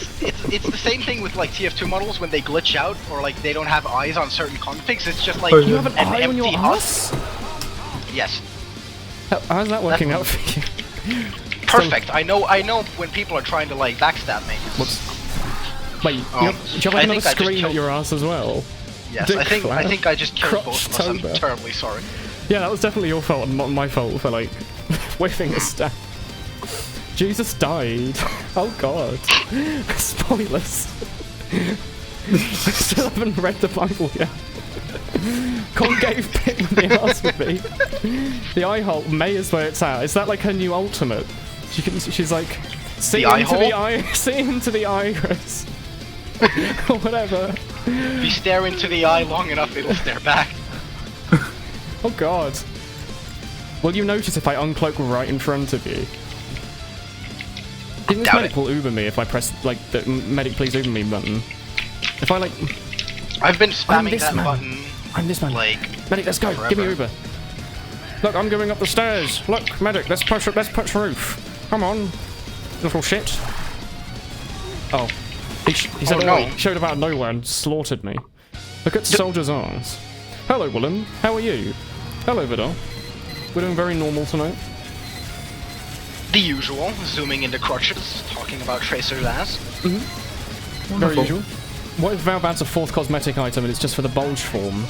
Speaker 2: it's the same thing with like TF2 models when they glitch out or like they don't have eyes on certain configs. It's just like
Speaker 1: you have an eye
Speaker 2: empty
Speaker 1: on your ass?
Speaker 2: Yes.
Speaker 1: How's that working out for you?
Speaker 2: Perfect. I know when people are trying to like backstab me.
Speaker 1: Wait, do you have like another screen at your ass as well?
Speaker 2: Yes, I think I just killed both of us. I'm terribly sorry.
Speaker 1: Yeah, that was definitely your fault and not my fault for like whiffing a stab. Jesus died. Oh god. Spoilers. I still haven't read the Bible yet. Concave pit with the ass would be. The eye hole, May is where it's at. Is that like her new ultimate? She's like, see into the iris. Or whatever.
Speaker 2: If you stare into the eye long enough, it'll stare back.
Speaker 1: Oh god. Will you notice if I uncloak right in front of you? I think this medic will Uber me if I press like the medic please Uber me button. If I like...
Speaker 2: I've been spamming that button.
Speaker 1: I'm this man.
Speaker 2: Like,
Speaker 1: medic, let's go.
Speaker 2: forever.
Speaker 1: Give me Uber. Look, I'm going up the stairs. Look, medic, let's push roof. Come on, little shit. Oh. He said,
Speaker 2: no.
Speaker 1: He showed up out of nowhere and slaughtered me. Look at soldier's arms. Hello, Woolen. How are you? Hello, Vidal. We're doing very normal tonight.
Speaker 2: The usual, zooming into crotches, talking about Tracer's ass.
Speaker 1: Very usual. What if Valve adds a fourth cosmetic item and it's just for the bulge form?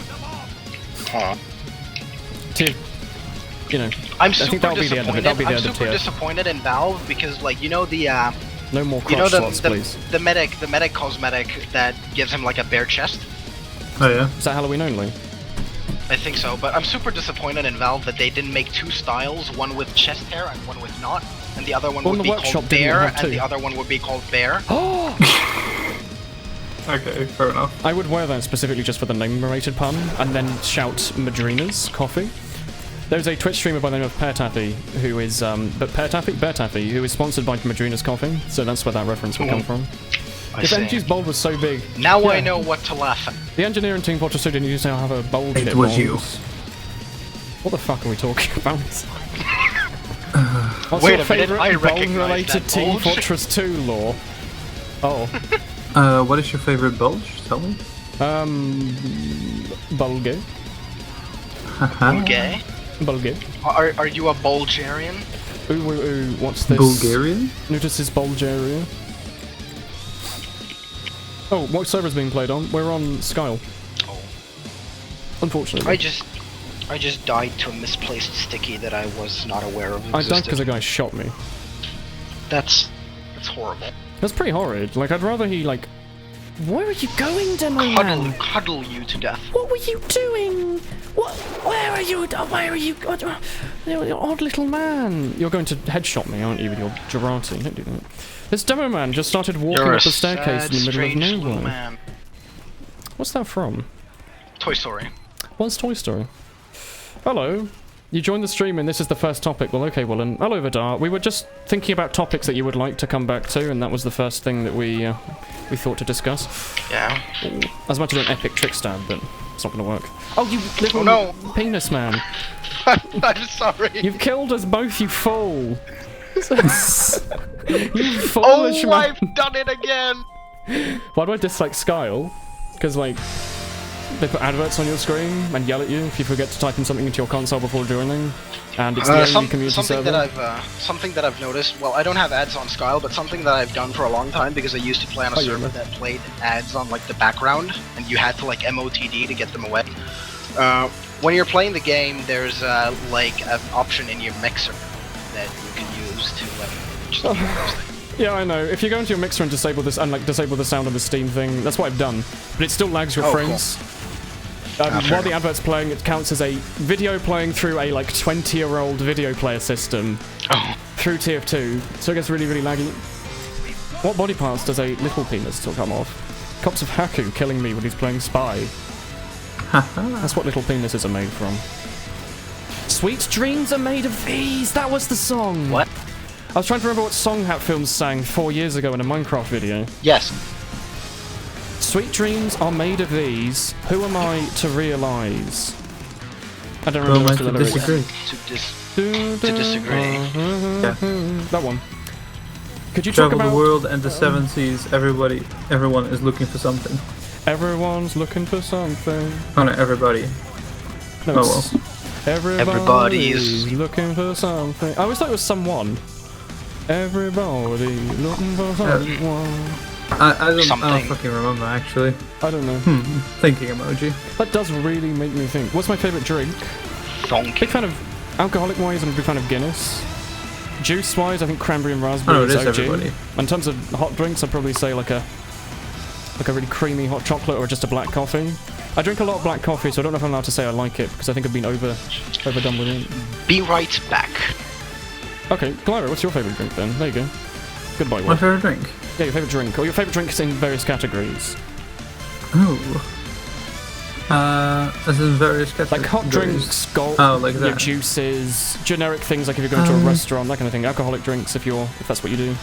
Speaker 1: You know,
Speaker 2: I
Speaker 1: think that'll be the end of it. That'll be the end of
Speaker 2: super disappointed in Valve because, like, you know the
Speaker 1: no more crotch slots, please.
Speaker 2: The medic cosmetic that gives him like a bare chest.
Speaker 3: Oh yeah.
Speaker 1: Is that Halloween only?
Speaker 2: I think so, but I'm super disappointed in Valve that they didn't make two styles, one with chest hair and one with not, and the other one would be called Bear, and the other one would be called Bear.
Speaker 3: Okay, fair enough.
Speaker 1: I would wear that specifically just for the name-related pun, and then shout Madrina's coffee. There's a Twitch streamer by the name of Pear Taffy, who is, Bear Taffy, who is sponsored by Madrina's coffee, so that's where that reference would come from. If NG's bulb was so big...
Speaker 2: Now I know what to laugh at.
Speaker 1: The engineer in Team Fortress 2 didn't used to have a bulb in it.
Speaker 3: It was you.
Speaker 1: What the fuck are we talking about? What's
Speaker 2: Wait
Speaker 1: your
Speaker 2: a minute, I
Speaker 1: favourite bulb-related Team Fortress 2 lore? Oh.
Speaker 3: What is your favorite bulge? Tell me.
Speaker 1: Bulge.
Speaker 2: Bulge?
Speaker 1: Bulge.
Speaker 2: Are you a Bulgarian?
Speaker 1: Ooh, what's this?
Speaker 3: Bulgarian?
Speaker 1: Notice this Bulgaria. Oh, what server's being played on? We're on Skyle.
Speaker 2: Oh.
Speaker 1: Unfortunately.
Speaker 2: I just died to a misplaced sticky that I was not aware of existed.
Speaker 1: I died because a guy shot me.
Speaker 2: That's horrible.
Speaker 1: That's pretty horrid. Like, I'd rather he, like... Where are you going, Demo Man?
Speaker 2: Cuddle you to death.
Speaker 1: What were you doing? What? Where are you? Where are you? You odd little man. You're going to headshot me, aren't you, with your Girardi? Don't do that. This Demo Man just started walking up the staircase in the middle of nowhere.
Speaker 2: Man.
Speaker 1: What's that from?
Speaker 2: Toy Story.
Speaker 1: What's Toy Story? Hello. You joined the stream and this is the first topic. Well, okay, well, and hello, Vidar. We were just thinking about topics that you would like to come back to, and that was the first thing that we thought to discuss.
Speaker 2: Yeah.
Speaker 1: I was about to do an epic trick stab, but it's not going to work. Oh, you little penis man.
Speaker 2: I'm sorry.
Speaker 1: You've killed us both, you fool. You foolish man.
Speaker 2: I've done it again.
Speaker 1: Why do I dislike Skyle? Because, like, they put adverts on your screen and yell at you if you forget to type in something into your console before joining. And it's the only community server.
Speaker 2: Something that I've noticed, well, I don't have ads on Skyle, but something that I've done for a long time, because I used to play on a server that played ads on like the background, and you had to like MOTD to get them away. When you're playing the game, there's like an option in your mixer that you can use to just keep those things.
Speaker 1: Yeah, I know. If you go into your mixer and disable this, and like disable the sound on the Steam thing, that's what I've done. But it still lags your frames. Cool. While the advert's playing, it counts as a video playing through a like 20-year-old video player system through TF2, so it gets really, really laggy. What body parts does a little penis still come off? Cops of Haku killing me when he's playing Spy. That's what little penises are made from. Sweet dreams are made of these. That was the song.
Speaker 2: What?
Speaker 1: I was trying to remember what song Hatfilms sang 4 years ago in a Minecraft video.
Speaker 2: Yes.
Speaker 1: Sweet dreams are made of these. Who am I to realise? I don't remember the lyrics.
Speaker 2: To disagree.
Speaker 3: Yeah.
Speaker 1: That one. Could you talk about
Speaker 3: the world and the seven seas? Everyone is looking for something.
Speaker 1: Everyone's looking for something.
Speaker 3: Oh no, everybody.
Speaker 1: No,
Speaker 3: oh well.
Speaker 1: Everybody's looking for something. I always thought it was someone. Everybody looking for someone.
Speaker 3: I don't fucking remember actually.
Speaker 1: I don't know.
Speaker 3: Thinking emoji.
Speaker 1: That does really make me think. What's my favourite drink? Big fan of alcoholic wise, I'm a big fan of Guinness. Juice wise, I think cranberry and raspberry is OG.
Speaker 3: Everybody.
Speaker 1: In terms of hot drinks, I'd probably say like a really creamy hot chocolate or just a black coffee. I drink a lot of black coffee, so I don't know if I'm allowed to say I like it because I think I've been overdone with it.
Speaker 2: Be right back.
Speaker 1: Okay, Glyra, what's your favourite drink then? There you go. Goodbye, Will.
Speaker 3: My favourite drink?
Speaker 1: Yeah, your favourite drink. Or your favourite drinks in various categories.
Speaker 3: Oh. As in various categories?
Speaker 1: Like hot drinks,
Speaker 3: like that.
Speaker 1: your juices, generic things like if you're going to a restaurant, that kind of thing. Alcoholic drinks if that's what you do.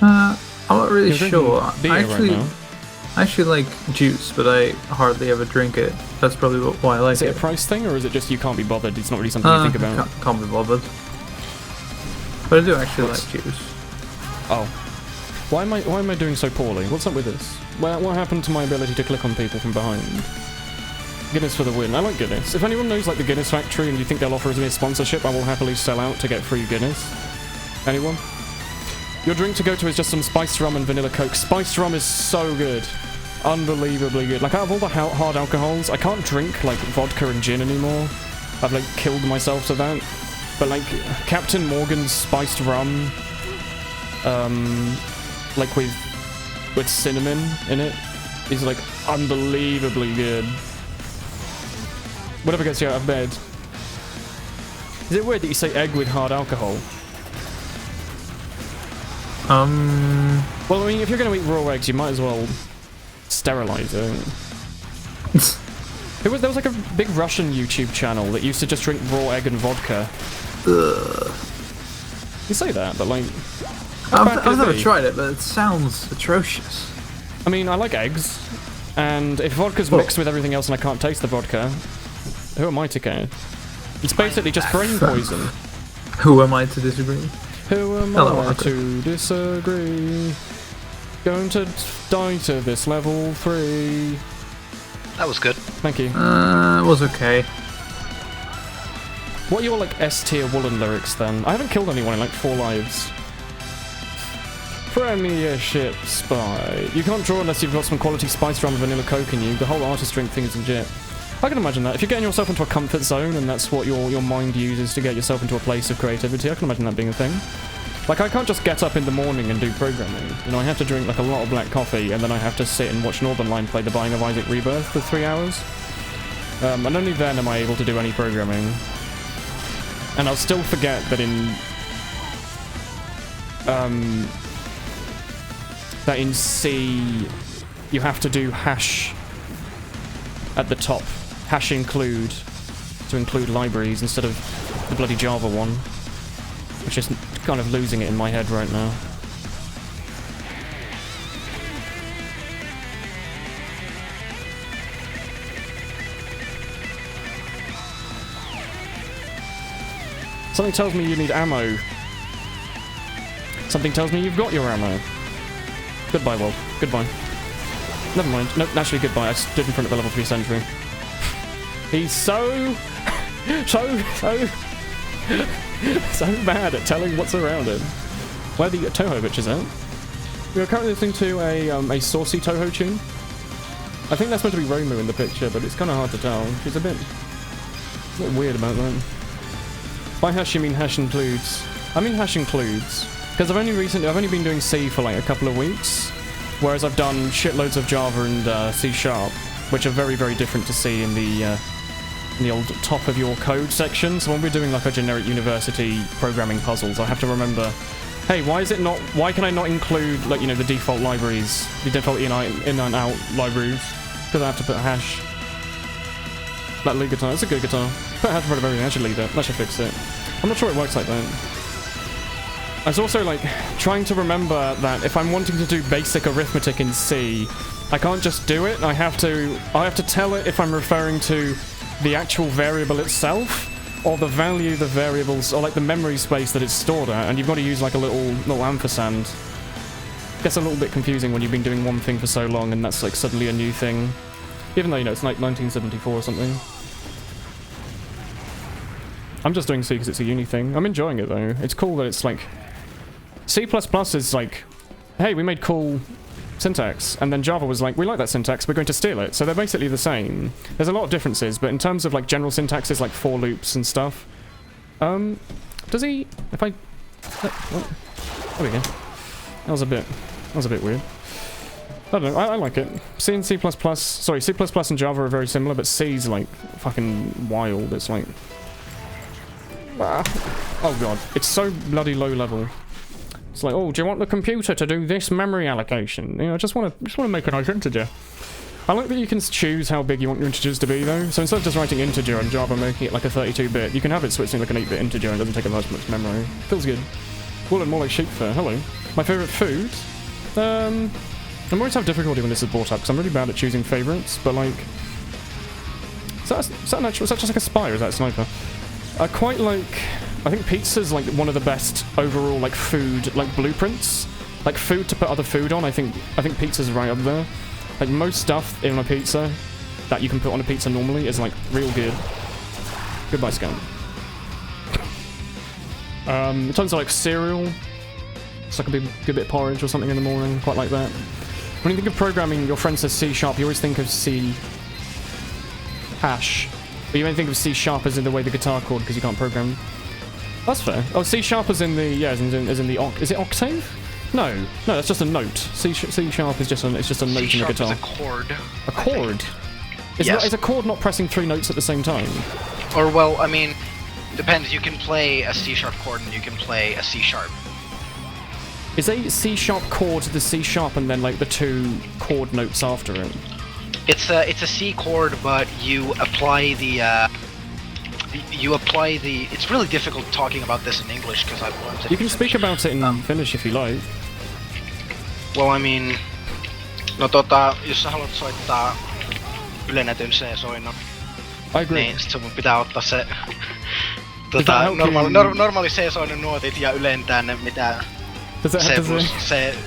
Speaker 3: I'm not really sure.
Speaker 1: I
Speaker 3: actually like juice, but I hardly ever drink it. That's probably why I like it.
Speaker 1: Is it a price thing, or is it just you can't be bothered? It's not really something you think about?
Speaker 3: Can't be bothered. But I do actually like juice.
Speaker 1: Oh. Why am I doing so poorly? What's up with this? What happened to my ability to click on people from behind? Guinness for the win. I like Guinness. If anyone knows like the Guinness factory and you think they'll offer us any sponsorship, I will happily sell out to get free Guinness. Anyone? Your drink to go to is just some spiced rum and vanilla Coke. Spiced rum is so good. Unbelievably good. Like out of all the hard alcohols, I can't drink like vodka and gin anymore. I've like killed myself to that. But like Captain Morgan's spiced rum, like with cinnamon in it, is like unbelievably good. Whatever gets you out of bed. Is it weird that you say egg with hard alcohol? Well, I mean, if you're going to eat raw eggs, you might as well sterilize it. There was like a big Russian YouTube channel that used to just drink raw egg and vodka. You say that, but like...
Speaker 3: I've never tried it, but it sounds atrocious.
Speaker 1: I mean, I like eggs, and if vodka's mixed with everything else and I can't taste the vodka, who am I to care? It's basically just brain poison.
Speaker 3: Who am I to disagree?
Speaker 1: Who am I to disagree? Going to die to this level 3.
Speaker 2: That was good.
Speaker 1: Thank you.
Speaker 3: It was okay.
Speaker 1: What are your like S-tier Woolen lyrics then? I haven't killed anyone in like 4 lives. Premiership Spy. You can't draw unless you've got some quality spiced rum and vanilla Coke in you. The whole artist drink thing is legit. I can imagine that. If you're getting yourself into a comfort zone and that's what your mind uses to get yourself into a place of creativity, I can imagine that being a thing. Like, I can't just get up in the morning and do programming. You know, I have to drink like a lot of black coffee and then I have to sit and watch Northern Line play The Binding of Isaac Rebirth for 3 hours. And only then am I able to do any programming. And I'll still forget that in C you have to do hash at the top. Hash include to include libraries instead of the bloody Java one. Which is kind of losing it in my head right now. Something tells me you need ammo. Something tells me you've got your ammo. Goodbye, Wolf. Goodbye. Never mind. No, actually, goodbye. I stood in front of a level 3 sentry. He's so bad at telling what's around him. Where the Toho bitch is at. We are currently listening to a saucy Toho tune. I think that's meant to be Romu in the picture, but it's kind of hard to tell. She's a bit weird about that. By hash you mean hash includes? I mean hash includes because I've only been doing C for like a couple of weeks, whereas I've done shitloads of Java and C#, which are very, very different to C in the old top of your code section. So when we're doing like a generic university programming puzzles, I have to remember, hey, why can I not include like, you know, the default libraries, the default in and out libraries? Because I have to put a hash. That lead guitar, it's a good guitar. Put a hash in front of everything, I should leave it. That should fix it. I'm not sure it works like that. I was also like trying to remember that if I'm wanting to do basic arithmetic in C, I can't just do it. I have to tell it if I'm referring to the actual variable itself, or the value the variables, or like the memory space that it's stored at, and you've got to use like a little ampersand. Gets a little bit confusing when you've been doing one thing for so long and that's like suddenly a new thing. Even though, you know, it's like 1974 or something. I'm just doing C because it's a uni thing. I'm enjoying it though. It's cool that it's like... C++ is like, hey, we made cool syntax, and then Java was like, we like that syntax, we're going to steal it. So they're basically the same. There's a lot of differences, but in terms of like general syntaxes like for loops and stuff, does he... If I... What? There we go. That was a bit weird. I don't know, I like it. C and C++, sorry, C++ and Java are very similar, but C's like fucking wild. It's like... Oh god, it's so bloody low level. It's like, oh, do you want the computer to do this memory allocation? You know, I just want to make a nice integer. I like that you can choose how big you want your integers to be though. So instead of just writing integer and Java making it like a 32-bit, you can have it switching like an 8-bit integer and it doesn't take up as much memory. Feels good. Woolen, more like sheep fur. Hello. My favourite food? I always have difficulty when this is brought up because I'm really bad at choosing favourites, but like... Is that natural? Is that just like a spy or is that a sniper? I quite like... I think pizza's like one of the best overall like food like blueprints. Like food to put other food on, I think pizza's right up there. Like most stuff in a pizza that you can put on a pizza normally is like real good. Goodbye, Scam. In terms of like cereal, it's like a good bit of porridge or something in the morning, quite like that. When you think of programming, your friend says C#, you always think of C hash. But you may think of C# as in the way the guitar chord because you can't program. That's fair. Oh, C# is in the, yeah, as in the is it octave? No, that's just a note. C# is just a note in the guitar.
Speaker 2: C# is a chord.
Speaker 1: A chord? Is a chord not pressing 3 notes at the same time?
Speaker 2: Or, well, I mean, depends. You can play a C# chord and you can play a C#.
Speaker 1: Is a C# chord the C# and then like the 2 chord notes after it?
Speaker 2: It's a C chord, but you apply the it's really difficult talking about this in English because I've learned it.
Speaker 1: You can speak about it in Finnish if you like.
Speaker 2: Well, I mean, no jos sä haluat soittaa ylennetyn C-soinnon, niin sit sun pitää ottaa se normaali C-soinnon nuotit ja ylentää ne mitä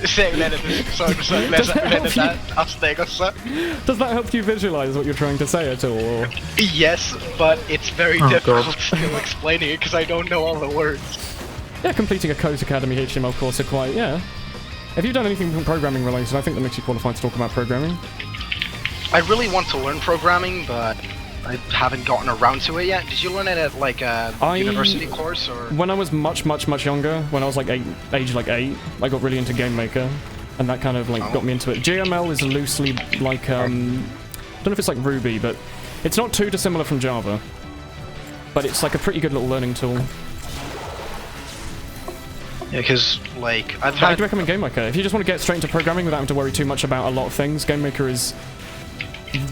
Speaker 2: C ylennetyn soinnussa yleensä ylennetään asteikossa.
Speaker 1: Does that help you visualize what you're trying to say at all? Or?
Speaker 2: Yes, but it's very difficult still explaining it because I don't know all the words.
Speaker 1: Yeah, completing a Code Academy HTML course are quite, yeah. If you've done anything programming related, I think that makes you qualified to talk about programming.
Speaker 2: I really want to learn programming, but I haven't gotten around to it yet. Did you learn it at like a university course or?
Speaker 1: When I was much younger, when I was like age 8, I got really into Game Maker, and that kind of like got me into it. GML is loosely like I don't know if it's like Ruby, but it's not too dissimilar from Java. But it's like a pretty good little learning tool.
Speaker 2: Yeah, because like
Speaker 1: I'd recommend Game Maker if you just want to get straight into programming without having to worry too much about a lot of things. Game Maker is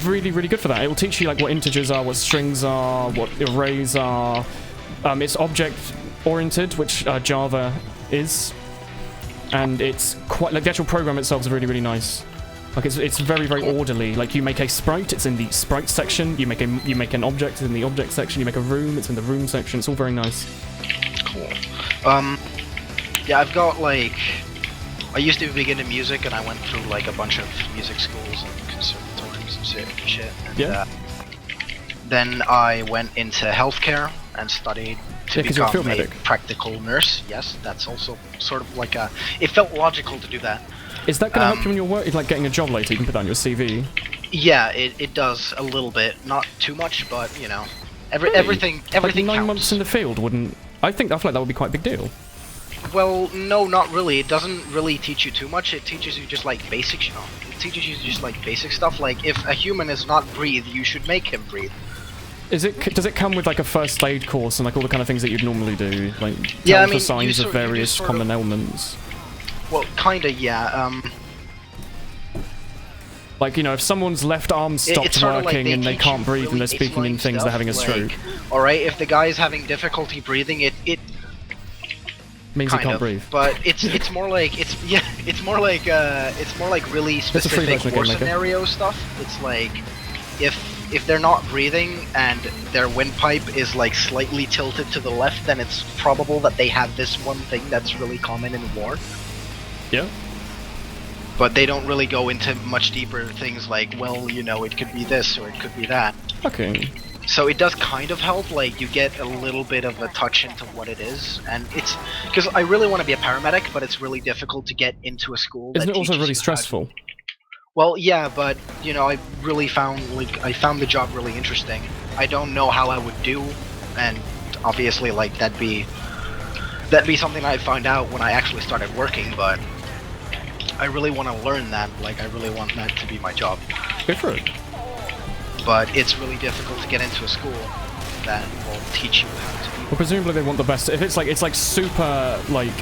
Speaker 1: really good for that. It will teach you like what integers are, what strings are, what arrays are. It's object oriented, which Java is, and it's quite like the actual program itself is really nice. Like it's very orderly. Like you make a sprite, it's in the sprite section. You make an object, it's in the object section. You make a room, it's in the room section. It's all very nice.
Speaker 2: Cool. Yeah, I've got like I used to begin in music, and I went through like a bunch of music schools and conservatories and shit. And,
Speaker 1: yeah.
Speaker 2: Then I went into healthcare and studied to become a practical nurse. Yes, that's also sort of like a... It felt logical to do that.
Speaker 1: Is that going to help you in your work? Like getting a job later, you can put that on your CV?
Speaker 2: Yeah, it does a little bit. Not too much, but, you know, everything
Speaker 1: like 9
Speaker 2: counts.
Speaker 1: months in the field wouldn't... I feel like that would be quite a big deal.
Speaker 2: Well, no, not really. It doesn't really teach you too much. It teaches you just like basic, you know. It teaches you just like basic stuff. Like if a human is not breathe, you should make him breathe.
Speaker 1: Does it come with like a first aid course and like all the kind of things that you'd normally do? Like
Speaker 2: yeah,
Speaker 1: for signs of various common ailments?
Speaker 2: Well, kinda, yeah.
Speaker 1: Like, you know, if someone's left arm stopped working and they can't breathe and they're speaking in things, they're having a stroke.
Speaker 2: Alright, if the guy is having difficulty breathing, it
Speaker 1: means he can't breathe.
Speaker 2: But it's more like it's more like really specific war scenario stuff. It's like if they're not breathing and their windpipe is like slightly tilted to the left, then it's probable that they have this one thing that's really common in war.
Speaker 1: Yeah.
Speaker 2: But they don't really go into much deeper things like, well, you know, it could be this or it could be that.
Speaker 1: Okay.
Speaker 2: So it does kind of help, like, you get a little bit of a touch into what it is, and it's... Because I really want to be a paramedic, but it's really difficult to get into a school that
Speaker 1: Isn't it also really stressful?
Speaker 2: Well, yeah, but, you know, I really found the job really interesting. I don't know how I would do, and obviously, like, that'd be something I'd find out when I actually started working, but I really want to learn that, like, I really want that to be my job.
Speaker 1: Good for it.
Speaker 2: But it's really difficult to get into a school that will teach you how to do.
Speaker 1: Well, presumably they want the best. If it's like super like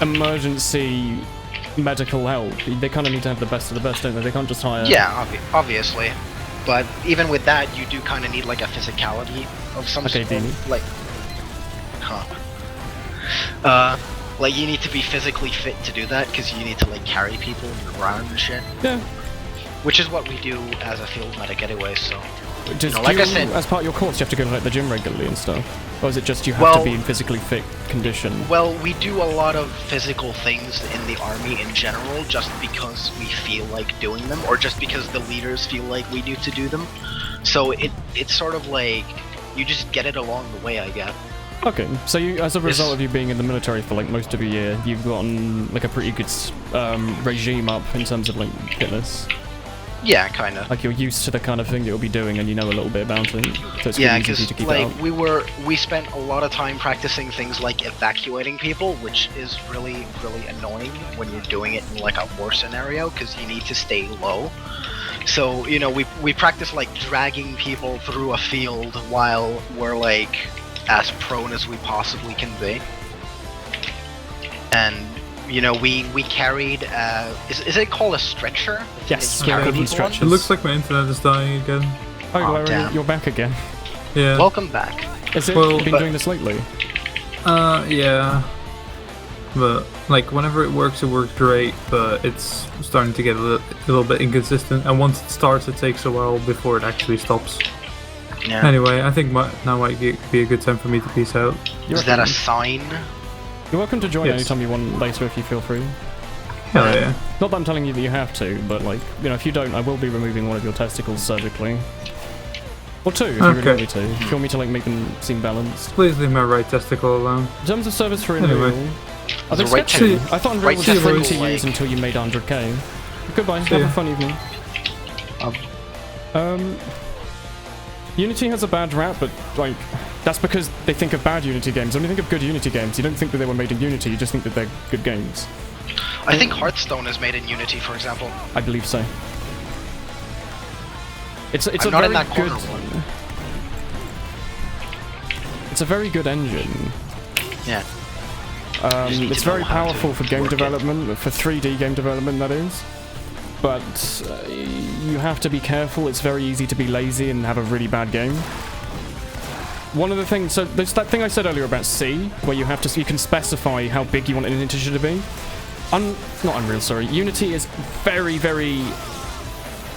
Speaker 1: emergency medical help, they kind of need to have the best of the best, don't they? They can't just hire.
Speaker 2: Yeah, obviously. But even with that, you do kind of need like a physicality of some sort. Like, like you need to be physically fit to do that because you need to like carry people around and shit.
Speaker 1: Yeah.
Speaker 2: Which is what we do as a field medic anyway, so...
Speaker 1: Does,
Speaker 2: you know, like I said,
Speaker 1: as part of your course, you have to go to like, the gym regularly and stuff? Or is it just you have to be in physically fit condition?
Speaker 2: Well, we do a lot of physical things in the army in general, just because we feel like doing them, or just because the leaders feel like we need to do them. So it's sort of like, you just get it along the way, I guess.
Speaker 1: Okay, so you, as a result of you being in the military for like most of a year, you've gotten like a pretty good regime up in terms of like fitness.
Speaker 2: Yeah, kind of.
Speaker 1: Like you're used to the kind of thing that you'll be doing, and you know a little bit about it. So it's
Speaker 2: yeah,
Speaker 1: because
Speaker 2: like we spent a lot of time practicing things like evacuating people, which is really annoying when you're doing it in like a war scenario because you need to stay low. So you know we practice like dragging people through a field while we're like as prone as we possibly can be, and. You know, we carried, is it called a stretcher?
Speaker 1: Yes, stretchers.
Speaker 3: It looks like my internet is dying again.
Speaker 1: Oh, Larry, you're back again.
Speaker 3: Yeah.
Speaker 2: Welcome back.
Speaker 1: Has it been doing this lately?
Speaker 3: Yeah. But, like, whenever it works great, but it's starting to get a little bit inconsistent, and once it starts, it takes a while before it actually stops. Yeah. Anyway, I think now might be a good time for me to peace out.
Speaker 2: Is that a sign?
Speaker 1: You're welcome to join anytime you want later if you feel free.
Speaker 3: Hell yeah.
Speaker 1: Not that I'm telling you that you have to, but like, you know, if you don't, I will be removing one of your testicles surgically. Or two, if you really want me to. If you want me to like make them seem balanced.
Speaker 3: Please leave my right testicle alone.
Speaker 1: In terms of service for Unreal, I thought Unreal was free to use until you made 100k. Goodbye, have a fun evening. Unity has a bad rap, but like, that's because they think of bad Unity games. When you think of good Unity games, you don't think that they were made in Unity, you just think that they're good games.
Speaker 2: I think Hearthstone is made in Unity, for example.
Speaker 1: I believe so. It's a very good one. It's a very good engine.
Speaker 2: Yeah.
Speaker 1: It's very powerful for game development, for 3D game development, that is. But you have to be careful. It's very easy to be lazy and have a really bad game. One of the things, so there's that thing I said earlier about C, where you can specify how big you want an integer to be. Not Unreal, sorry. Unity is very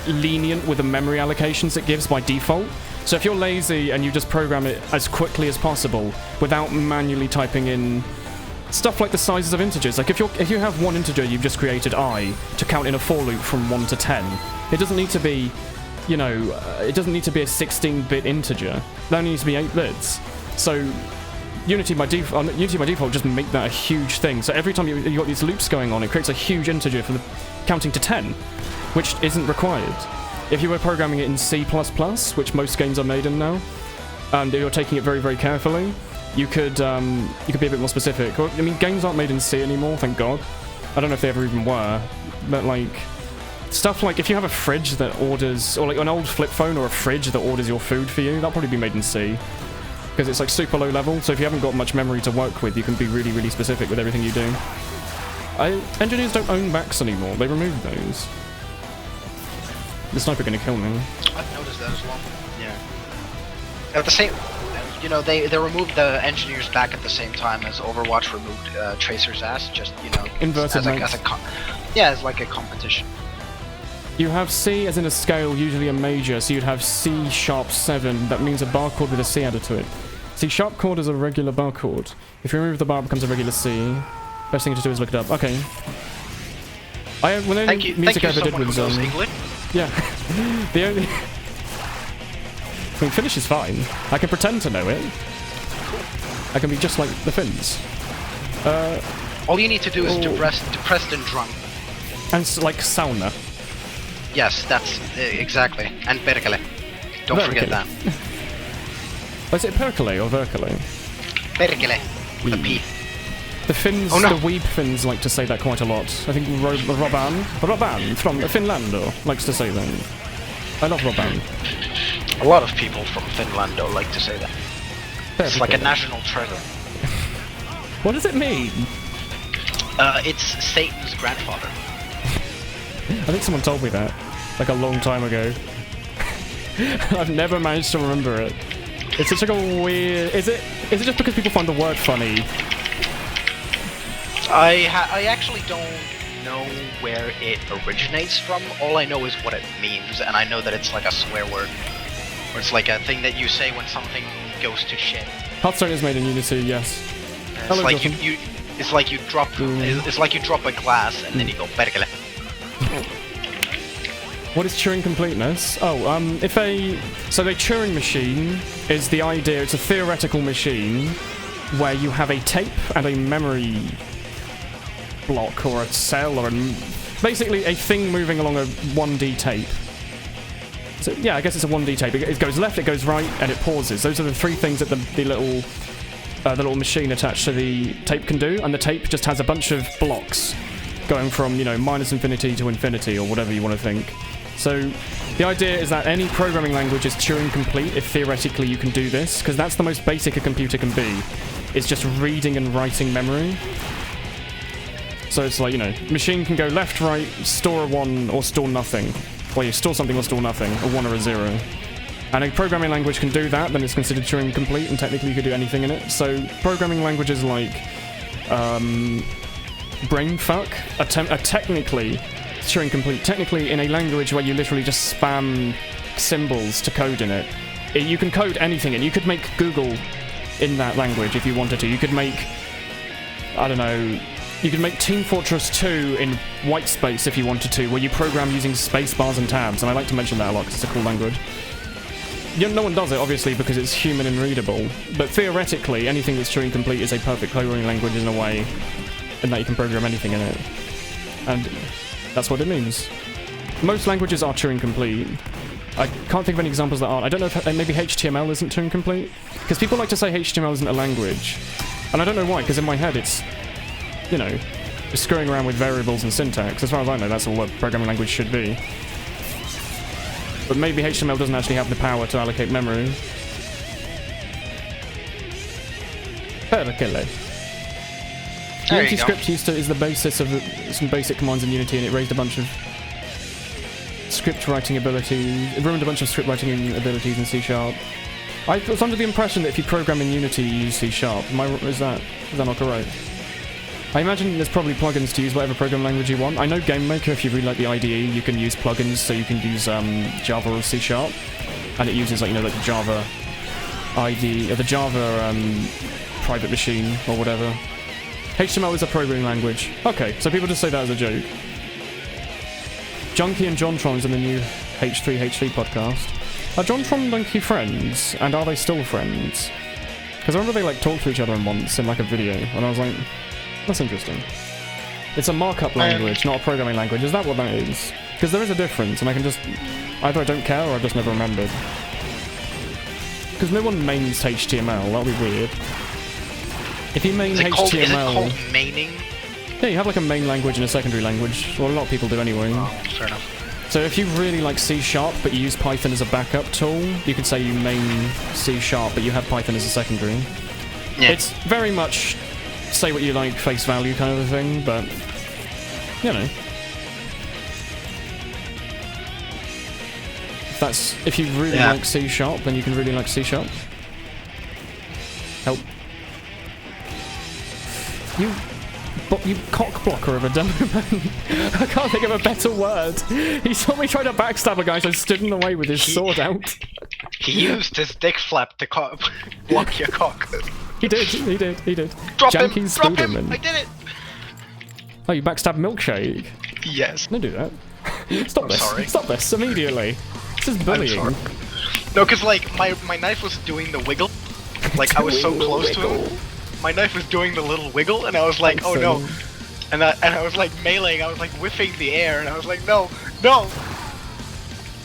Speaker 1: lenient with the memory allocations it gives by default. So if you're lazy and you just program it as quickly as possible without manually typing in stuff like the sizes of integers. Like if you have one integer you've just created I to count in a for loop from 1 to 10, it doesn't need to be, you know, it doesn't need to be a 16-bit integer. That only needs to be 8 bits. So Unity by default just make that a huge thing. So every time you got these loops going on, it creates a huge integer for the counting to 10, which isn't required. If you were programming it in C++, which most games are made in now, and you're taking it very, very carefully, you could be a bit more specific. I mean, games aren't made in C anymore, thank God. I don't know if they ever even were, but like stuff like if you have a fridge that orders, or like an old flip phone or a fridge that orders your food for you, that'll probably be made in C. Because it's like super low level, so if you haven't got much memory to work with, you can be really, really specific with everything you do. Engineers don't own backs anymore, they removed those. The sniper gonna kill me.
Speaker 2: I've noticed that as well. Yeah. At the same, you know, they removed the engineer's back at the same time as Overwatch removed Tracer's ass, just, you know,
Speaker 1: inverted
Speaker 2: as like a competition.
Speaker 1: You have C as in a scale, usually a major, so you'd have C#7, that means a bar chord with a C added to it. C# chord is a regular bar chord. If you remove the bar, it becomes a regular C. Best thing to do is look it up. Okay. When the only music I ever did was yeah. The only I mean, Finnish is fine. I can pretend to know it. I can be just like the Finns.
Speaker 2: All you need to do is depressed and drunk.
Speaker 1: And like sauna.
Speaker 2: Yes, that's exactly. And perkele. Don't forget that.
Speaker 1: Is it perkele or verkele?
Speaker 2: Perkele. With a P.
Speaker 1: The Finns, the weeb Finns like to say that quite a lot. I think Robban from Finlando likes to say that. I love Robban.
Speaker 2: A lot of people from Finlando like to say that. It's like a national treasure.
Speaker 1: What does it mean?
Speaker 2: It's Satan's grandfather.
Speaker 1: I think someone told me that, like a long time ago. I've never managed to remember it. It's such like a weird... Is it just because people find the word funny?
Speaker 2: I actually don't know where it originates from. All I know is what it means, and I know that it's like a swear word. Or it's like a thing that you say when something goes to shit.
Speaker 1: Hearthstone is made in Unity, yes.
Speaker 2: It's like it's like you drop it's like you drop a glass and then you go perkele.
Speaker 1: What is Turing completeness? Oh, so the Turing machine is the idea, it's a theoretical machine where you have a tape and a memory block or a cell or basically a thing moving along a 1D tape. So yeah, I guess it's a 1D tape. It goes left, it goes right, and it pauses. Those are the three things that the little machine attached to the tape can do, and the tape just has a bunch of blocks going from, you know, -infinity to infinity or whatever you want to think. So the idea is that any programming language is Turing complete if theoretically you can do this, because that's the most basic a computer can be. It's just reading and writing memory. So it's like, you know, machine can go left, right, store a 1 or store nothing. Well, you store something or store nothing, a 1 or a 0. And a programming language can do that, then it's considered Turing complete, and technically you could do anything in it. So programming languages like brainfuck are technically Turing complete. Technically, in a language where you literally just spam symbols to code in it, you can code anything in. You could make Google in that language if you wanted to. You could make, I don't know, you could make Team Fortress 2 in whitespace if you wanted to, where you program using space bars and tabs, and I like to mention that a lot because it's a cool language. No one does it, obviously, because it's human and readable, but theoretically, anything that's Turing complete is a perfect programming language in a way, in that you can program anything in it. And that's what it means. Most languages are Turing complete. I can't think of any examples that aren't. I don't know if maybe HTML isn't Turing complete, because people like to say HTML isn't a language, and I don't know why, because in my head it's, you know, just screwing around with variables and syntax. As far as I know, that's all a programming language should be. But maybe HTML doesn't actually have the power to allocate memory. Perkele. Unity script is the basis of some basic commands in Unity, and it raised a bunch of script writing abilities. It ruined a bunch of script writing abilities in C#. I was under the impression that if you program in Unity, you use C#. Is that not correct? I imagine there's probably plugins to use whatever programming language you want. I know GameMaker, if you really like the IDE, you can use plugins, so you can use Java or C#, and it uses, like, you know, like the Java IDE or the Java private machine or whatever. HTML is a programming language. Okay, so people just say that as a joke. Junkie and Jontron's in the new H3H3 podcast. Are Jontron and Junkie friends? And are they still friends? Because I remember they like talked to each other once in like a video, and I was like, that's interesting. It's a markup language, not a programming language. Is that what that is? Because there is a difference, and I can just... Either I don't care, or I've just never remembered. Because no one mains HTML, that'll be weird. If you main HTML...
Speaker 2: Is it called maining?
Speaker 1: Yeah, you have like a main language and a secondary language. Well, a lot of people do anyway.
Speaker 2: Oh, fair enough.
Speaker 1: So if you really like C#, but you use Python as a backup tool, you could say you main C#, but you have Python as a secondary. Yeah. It's very much say what you like, face value kind of a thing, but, you know. If you really like C#, then you can really like C#. Help. You cock blocker of a demo man. I can't think of a better word. He saw me try to backstab a guy, so I stood in the way with his sword out.
Speaker 2: He used his dick flap to block your cock.
Speaker 1: He did.
Speaker 2: Drop him! I did it!
Speaker 1: Oh, you backstab Milkshake?
Speaker 2: Yes.
Speaker 1: Don't do that. Stop this.
Speaker 2: Sorry.
Speaker 1: Stop this immediately. This is bullying.
Speaker 2: I'm sorry. No, because like, my knife was doing the wiggle. Like, I was so close to him. My knife was doing the little wiggle, and I was like, oh no. And I was like meleeing, I was like whiffing the air, and I was like, no!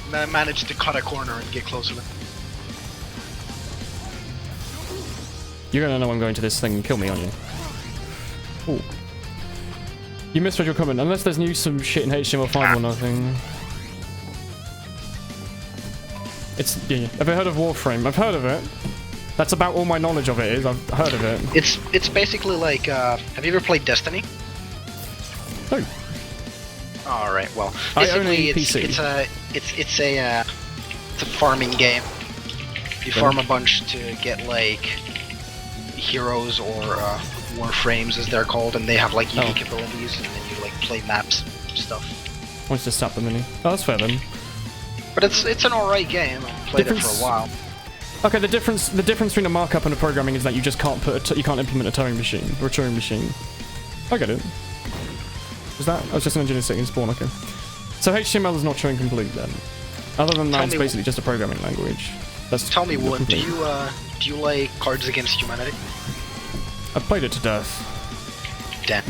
Speaker 2: And I managed to cut a corner and get close to him.
Speaker 1: You're gonna know I'm going to this thing and kill me, aren't you? Ooh. You misread your comment, unless there's some shit in HTML5 or nothing. Yeah. Have you heard of Warframe? I've heard of it. That's about all my knowledge of it is. I've heard of it.
Speaker 2: It's basically like, have you ever played Destiny?
Speaker 1: No.
Speaker 2: Alright, well, basically it's a farming game. You farm a bunch to get like heroes or warframes as they're called, and they have like unique abilities, and then you like play maps and stuff.
Speaker 1: Let's just stop the mini. Oh, that's fair then.
Speaker 2: But it's an alright game. I've played it for a while.
Speaker 1: Okay, the difference between a markup and a programming is that you just can't you can't implement a Turing machine or a Turing machine. I get it. Was that? I was just an engineer sitting in spawn. Okay. So HTML is not Turing complete then. Other than that, it's basically just a programming language.
Speaker 2: Tell me, Woolen, do you like Cards Against Humanity?
Speaker 1: I've played it to death.
Speaker 2: Damn.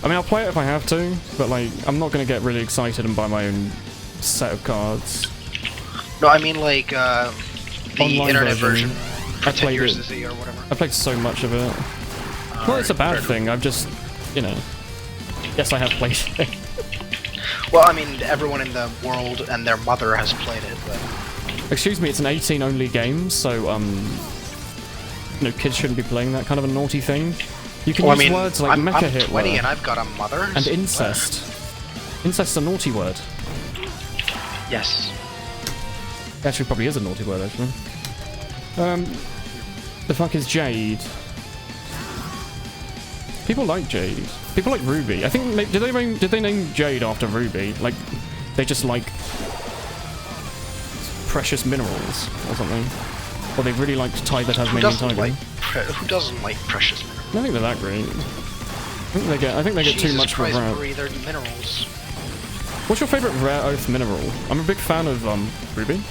Speaker 1: I mean, I'll play it if I have to, but like, I'm not gonna get really excited and buy my own set of cards.
Speaker 2: No, I mean like the
Speaker 1: online
Speaker 2: internet version.
Speaker 1: I played it.
Speaker 2: Or whatever.
Speaker 1: I played so much of it. Well, it's a bad thing. I've just, you know. Yes, I have played it.
Speaker 2: Well, I mean, everyone in the world and their mother has played it, but...
Speaker 1: Excuse me, it's an 18-only game, so, no, kids shouldn't be playing that kind of a naughty thing. You can use words like Mecha Hitler.
Speaker 2: I'm 20 and I've got a mother.
Speaker 1: And incest. Incest's a naughty word.
Speaker 2: Yes.
Speaker 1: It actually probably is a naughty word, actually. The fuck is Jade? People like Jade. People like Ruby. I think did they name Jade after Ruby? Like they just like precious minerals or something. Or they really liked Tiger Tasmanian Tiger.
Speaker 2: Who doesn't like precious minerals?
Speaker 1: I don't think they're that great. I think they get too much for rare.
Speaker 2: Minerals.
Speaker 1: What's your favourite rare earth mineral? I'm a big fan of Ruby.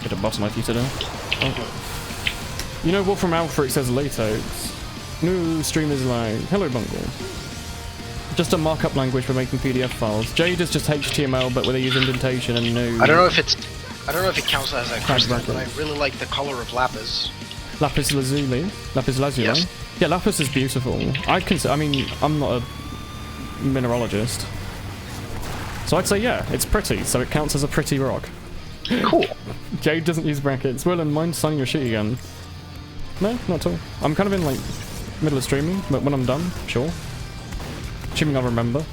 Speaker 1: Get a boss knife you today. Oh. You know Wolfram Alpha says latex. No streamers like hello Bungle. Just a markup language for making PDF files. Jade is just HTML but with a use indentation and no.
Speaker 2: I don't know if it counts as a crystal, but I really like the color of lapis.
Speaker 1: Lapis lazuli. Lapis lazuli. Yes. Yeah, lapis is beautiful. I mean, I'm not a mineralogist, so I'd say yeah, it's pretty. So it counts as a pretty rock.
Speaker 2: Cool.
Speaker 1: Jade doesn't use brackets. Woolen, mind signing your shit again? No, not at all. I'm kind of in like middle of streaming, but when I'm done, sure. Assuming I'll remember.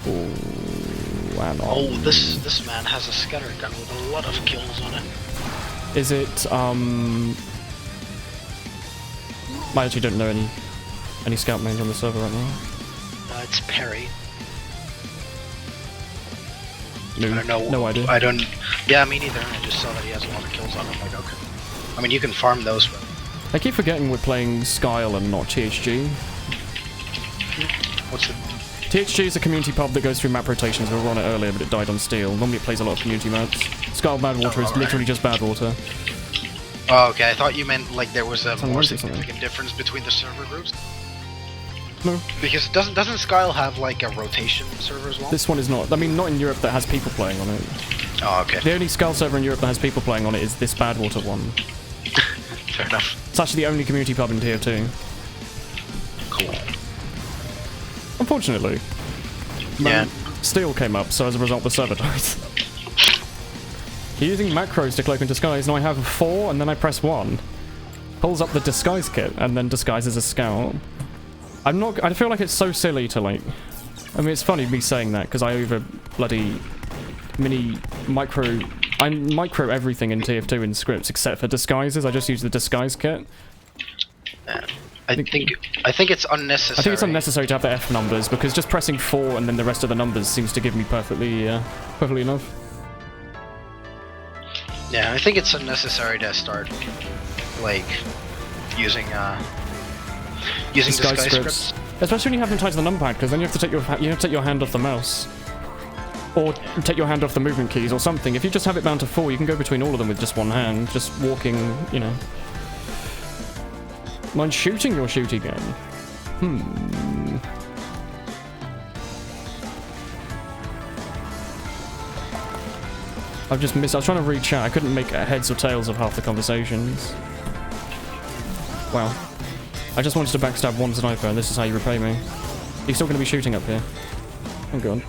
Speaker 1: Ooh, and
Speaker 2: oh, this man has a scatter gun with a lot of kills on it.
Speaker 1: Is it I actually don't know any scout mains on the server right now.
Speaker 2: It's Perry.
Speaker 1: No idea.
Speaker 2: I don't. Yeah, me neither. I just saw that he has a lot of kills on him. Like, okay. I mean, you can farm those, but
Speaker 1: I keep forgetting we're playing Skyle and not THG.
Speaker 2: What's it?
Speaker 1: THG is a community pub that goes through map rotations. We were on it earlier, but it died on Steel. Normally it plays a lot of community maps. Skyle Badwater is literally just Badwater.
Speaker 2: Oh, okay. I thought you meant like there was a more significant difference between the server groups.
Speaker 1: No.
Speaker 2: Because doesn't Skyle have like a rotation server as well?
Speaker 1: This one is not. I mean, not in Europe that has people playing on it.
Speaker 2: Oh, okay.
Speaker 1: The only Skyle server in Europe that has people playing on it is this Badwater one.
Speaker 2: Fair enough.
Speaker 1: It's actually the only community pub in Tier 2.
Speaker 2: Cool.
Speaker 1: Unfortunately.
Speaker 2: Yeah.
Speaker 1: Steel came up, so as a result the server died. You're using macros to cloak and disguise. Now I have 4 and then I press 1. Pulls up the disguise kit and then disguises as Scout. I feel like it's so silly to like... I mean, it's funny me saying that because I over bloody I micro everything in TF2 in scripts except for disguises. I just use the disguise kit.
Speaker 2: I think it's unnecessary.
Speaker 1: I think it's unnecessary to have the F numbers because just pressing 4 and then the rest of the numbers seems to give me perfectly enough.
Speaker 2: Yeah, I think it's unnecessary to start like using disguise scripts.
Speaker 1: Especially when you have them tied to the numpad, because then you have to take your hand off the mouse. Or take your hand off the movement keys or something. If you just have it bound to 4, you can go between all of them with just one hand, just walking, you know. Mind shooting your shoot again? I've just missed. I was trying to read chat. I couldn't make heads or tails of half the conversations. Wow. I just wanted to backstab one sniper, and this is how you repay me. He's still going to be shooting up here. Oh god.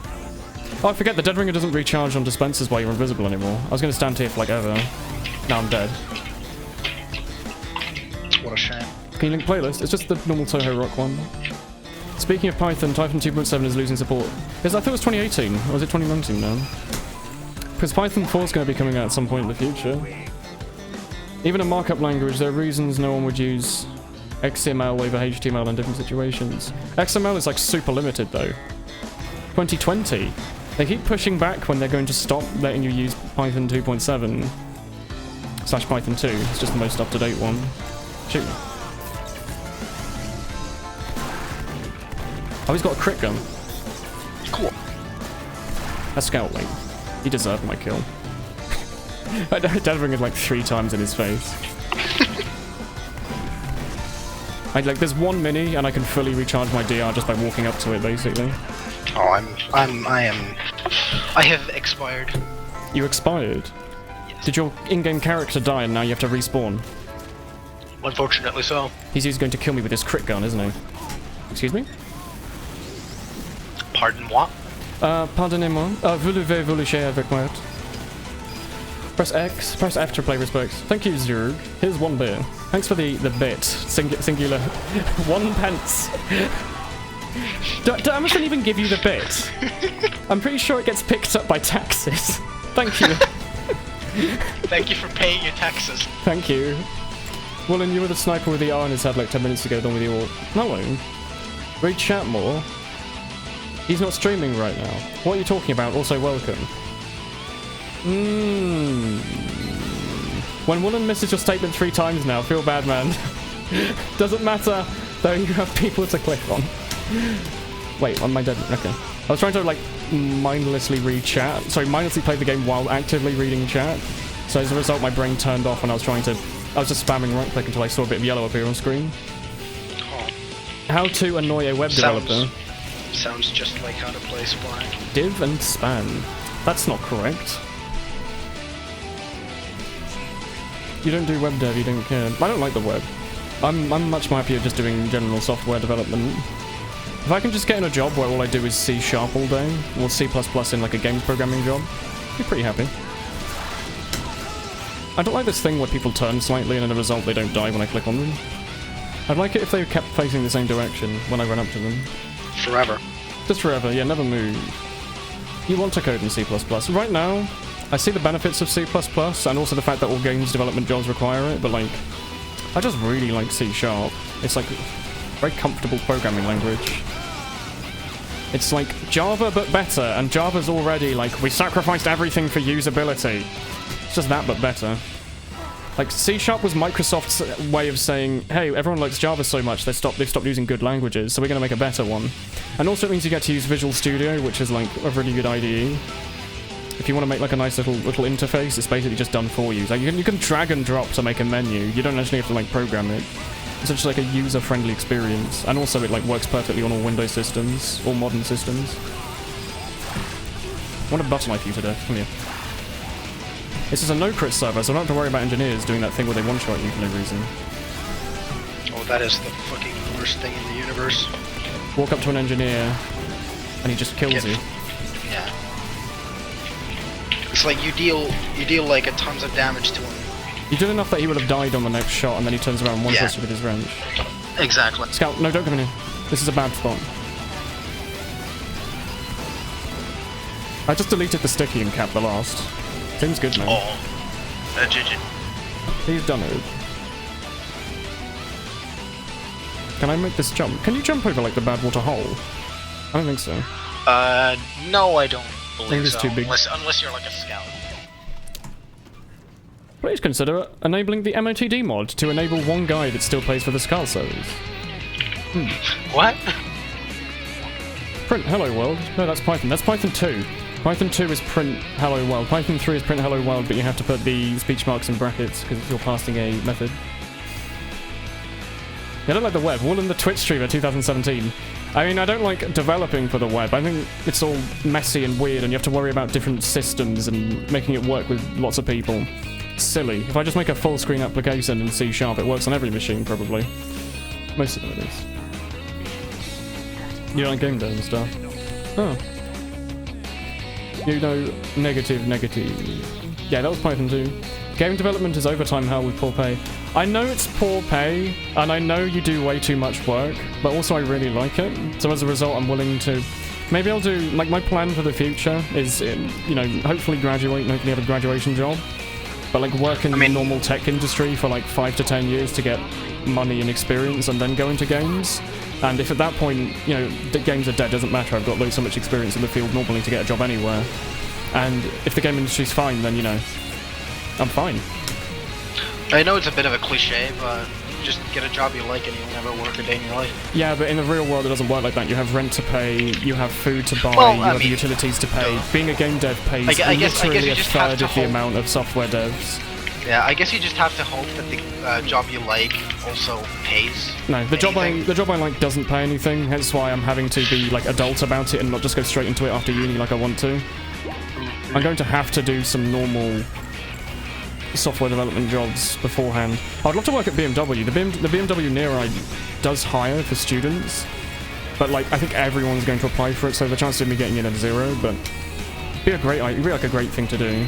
Speaker 1: Oh, I forget the Dead Ringer doesn't recharge on dispensers while you're invisible anymore. I was going to stand here for like ever. Now I'm dead.
Speaker 2: What a shame.
Speaker 1: Can you link playlist? It's just the normal Toho Rock one. Speaking of Python 2.7 is losing support. Because I thought it was 2018, or was it 2019 now? Because Python 4 is going to be coming out at some point in the future. Even a markup language, there are reasons no one would use XML over HTML in different situations. XML is like super limited though. 2020. They keep pushing back when they're going to stop letting you use Python 2.7 / Python 2. It's just the most up-to-date one. Shoot. Oh, he's got a crit gun.
Speaker 2: Cool.
Speaker 1: A scout link. He deserved my kill. I Dead it like 3 times in his face. There's one mini and I can fully recharge my DR just by walking up to it, basically.
Speaker 2: Oh, I have expired.
Speaker 1: You expired?
Speaker 2: Yes.
Speaker 1: Did your in-game character die and now you have to respawn?
Speaker 2: Unfortunately so.
Speaker 1: He's going to kill me with his crit gun, isn't he? Excuse me?
Speaker 2: Pardon what?
Speaker 1: Pardonnez-moi. Voulez-vous lécher avec moi? Press X, press F to play respects. Thank you, Zerg. Here's 1 beer. Thanks for the bit. Singular. 1 pence. Do Amazon even give you the bit? I'm pretty sure it gets picked up by taxes. Thank you.
Speaker 2: Thank you for paying your taxes.
Speaker 1: Thank you. Woolen, you were the sniper with the R in his head like 10 minutes ago, done with your... Hello. Read chat more. He's not streaming right now. What are you talking about? Also welcome. When Woolen misses your statement 3 times now, feel bad, man. Doesn't matter, though you have people to click on. Wait, am I dead? Okay. I was trying to, like, mindlessly read chat. Sorry, mindlessly play the game while actively reading chat. So as a result, my brain turned off when I was trying to... I was just spamming right click until I saw a bit of yellow appear on screen.
Speaker 2: Oh.
Speaker 1: How to annoy a web developer.
Speaker 2: Sounds just like how to play Spline.
Speaker 1: Div and span. That's not correct. You don't do web dev, you don't care. I don't like the web. I'm much more happier just doing general software development. If I can just get in a job where all I do is C# all day, or C++ in like a games programming job, I'd be pretty happy. I don't like this thing where people turn slightly and as a result they don't die when I click on them. I'd like it if they kept facing the same direction when I run up to them.
Speaker 2: Forever.
Speaker 1: Just forever, yeah, never move. You want to code in C++. Right now, I see the benefits of C++ and also the fact that all games development jobs require it, but like, I just really like C#. It's like a very comfortable programming language. It's like Java but better, and Java's already like, we sacrificed everything for usability. It's just that but better. Like, C# was Microsoft's way of saying, hey, everyone likes Java so much, they've stopped using good languages, so we're going to make a better one. And also it means you get to use Visual Studio, which is, like, a really good IDE. If you want to make, like, a nice little interface, it's basically just done for you. Like, you can drag and drop to make a menu. You don't actually have to, like, program it. It's just, like, a user-friendly experience. And also it, like, works perfectly on all Windows systems, all modern systems. I want to butter knife you to death. Come here. This is a no-crit server, so I don't have to worry about engineers doing that thing where they one-shot you for no reason.
Speaker 2: Oh, that is the fucking worst thing in the universe.
Speaker 1: Walk up to an engineer, and he just kills you.
Speaker 2: Yeah. It's like you deal like a tons of damage to him.
Speaker 1: You did enough that he would have died on the next shot, and then he turns around and one-shots you with his wrench.
Speaker 2: Exactly.
Speaker 1: Scout, no, don't come in here. This is a bad spot. I just deleted the sticky and capped the last. Seems good, man.
Speaker 2: Oh. GG.
Speaker 1: He's done it. Can I make this jump? Can you jump over, like, the Badwater hole? I don't think so.
Speaker 2: No, I don't believe
Speaker 1: it's
Speaker 2: so.
Speaker 1: Too big.
Speaker 2: Unless you're like a scout.
Speaker 1: Please consider enabling the MOTD mod to enable one guy that still plays for the Skull servers.
Speaker 2: What?
Speaker 1: Print hello world. No, that's Python. That's Python 2. Python 2 is print hello world. Python 3 is print hello world, but you have to put the speech marks in brackets because you're passing a method. I don't like the web. Woolen the Twitch streamer 2017. I mean, I don't like developing for the web. I think it's all messy and weird, and you have to worry about different systems and making it work with lots of people. It's silly. If I just make a full screen application in C#, it works on every machine, probably. Most of them it is. You don't like game dev and stuff? Oh. You know, negative. Yeah, that was Python 2. Game development is overtime hell with poor pay. I know it's poor pay, and I know you do way too much work, but also I really like it. So as a result, I'm willing to... Maybe I'll do... Like, my plan for the future is, you know, hopefully graduate and hopefully have a graduation job. But, like, work in the normal tech industry for, like, 5 to 10 years to get money and experience and then go into games. And if at that point, you know, the games are dead, doesn't matter, I've got so much experience in the field normally to get a job anywhere. And if the game industry's fine, then, you know, I'm fine.
Speaker 2: I know it's a bit of a cliche, but just get a job you like and you'll never work a day in your life.
Speaker 1: Yeah, but in the real world it doesn't work like that. You have rent to pay, you have food to buy, you have utilities to pay. Being a game dev pays literally a third of the amount of software devs.
Speaker 2: Yeah, I guess you just have to hope that the job you like also pays.
Speaker 1: No, the job I like doesn't pay anything, hence why I'm having to be like adult about it and not just go straight into it after uni like I want to. I'm going to have to do some normal software development jobs beforehand. I'd love to work at BMW. The BMW near I does hire for students, but like I think everyone's going to apply for it, so the chance of me getting in at 0, but it'd be like a great thing to do.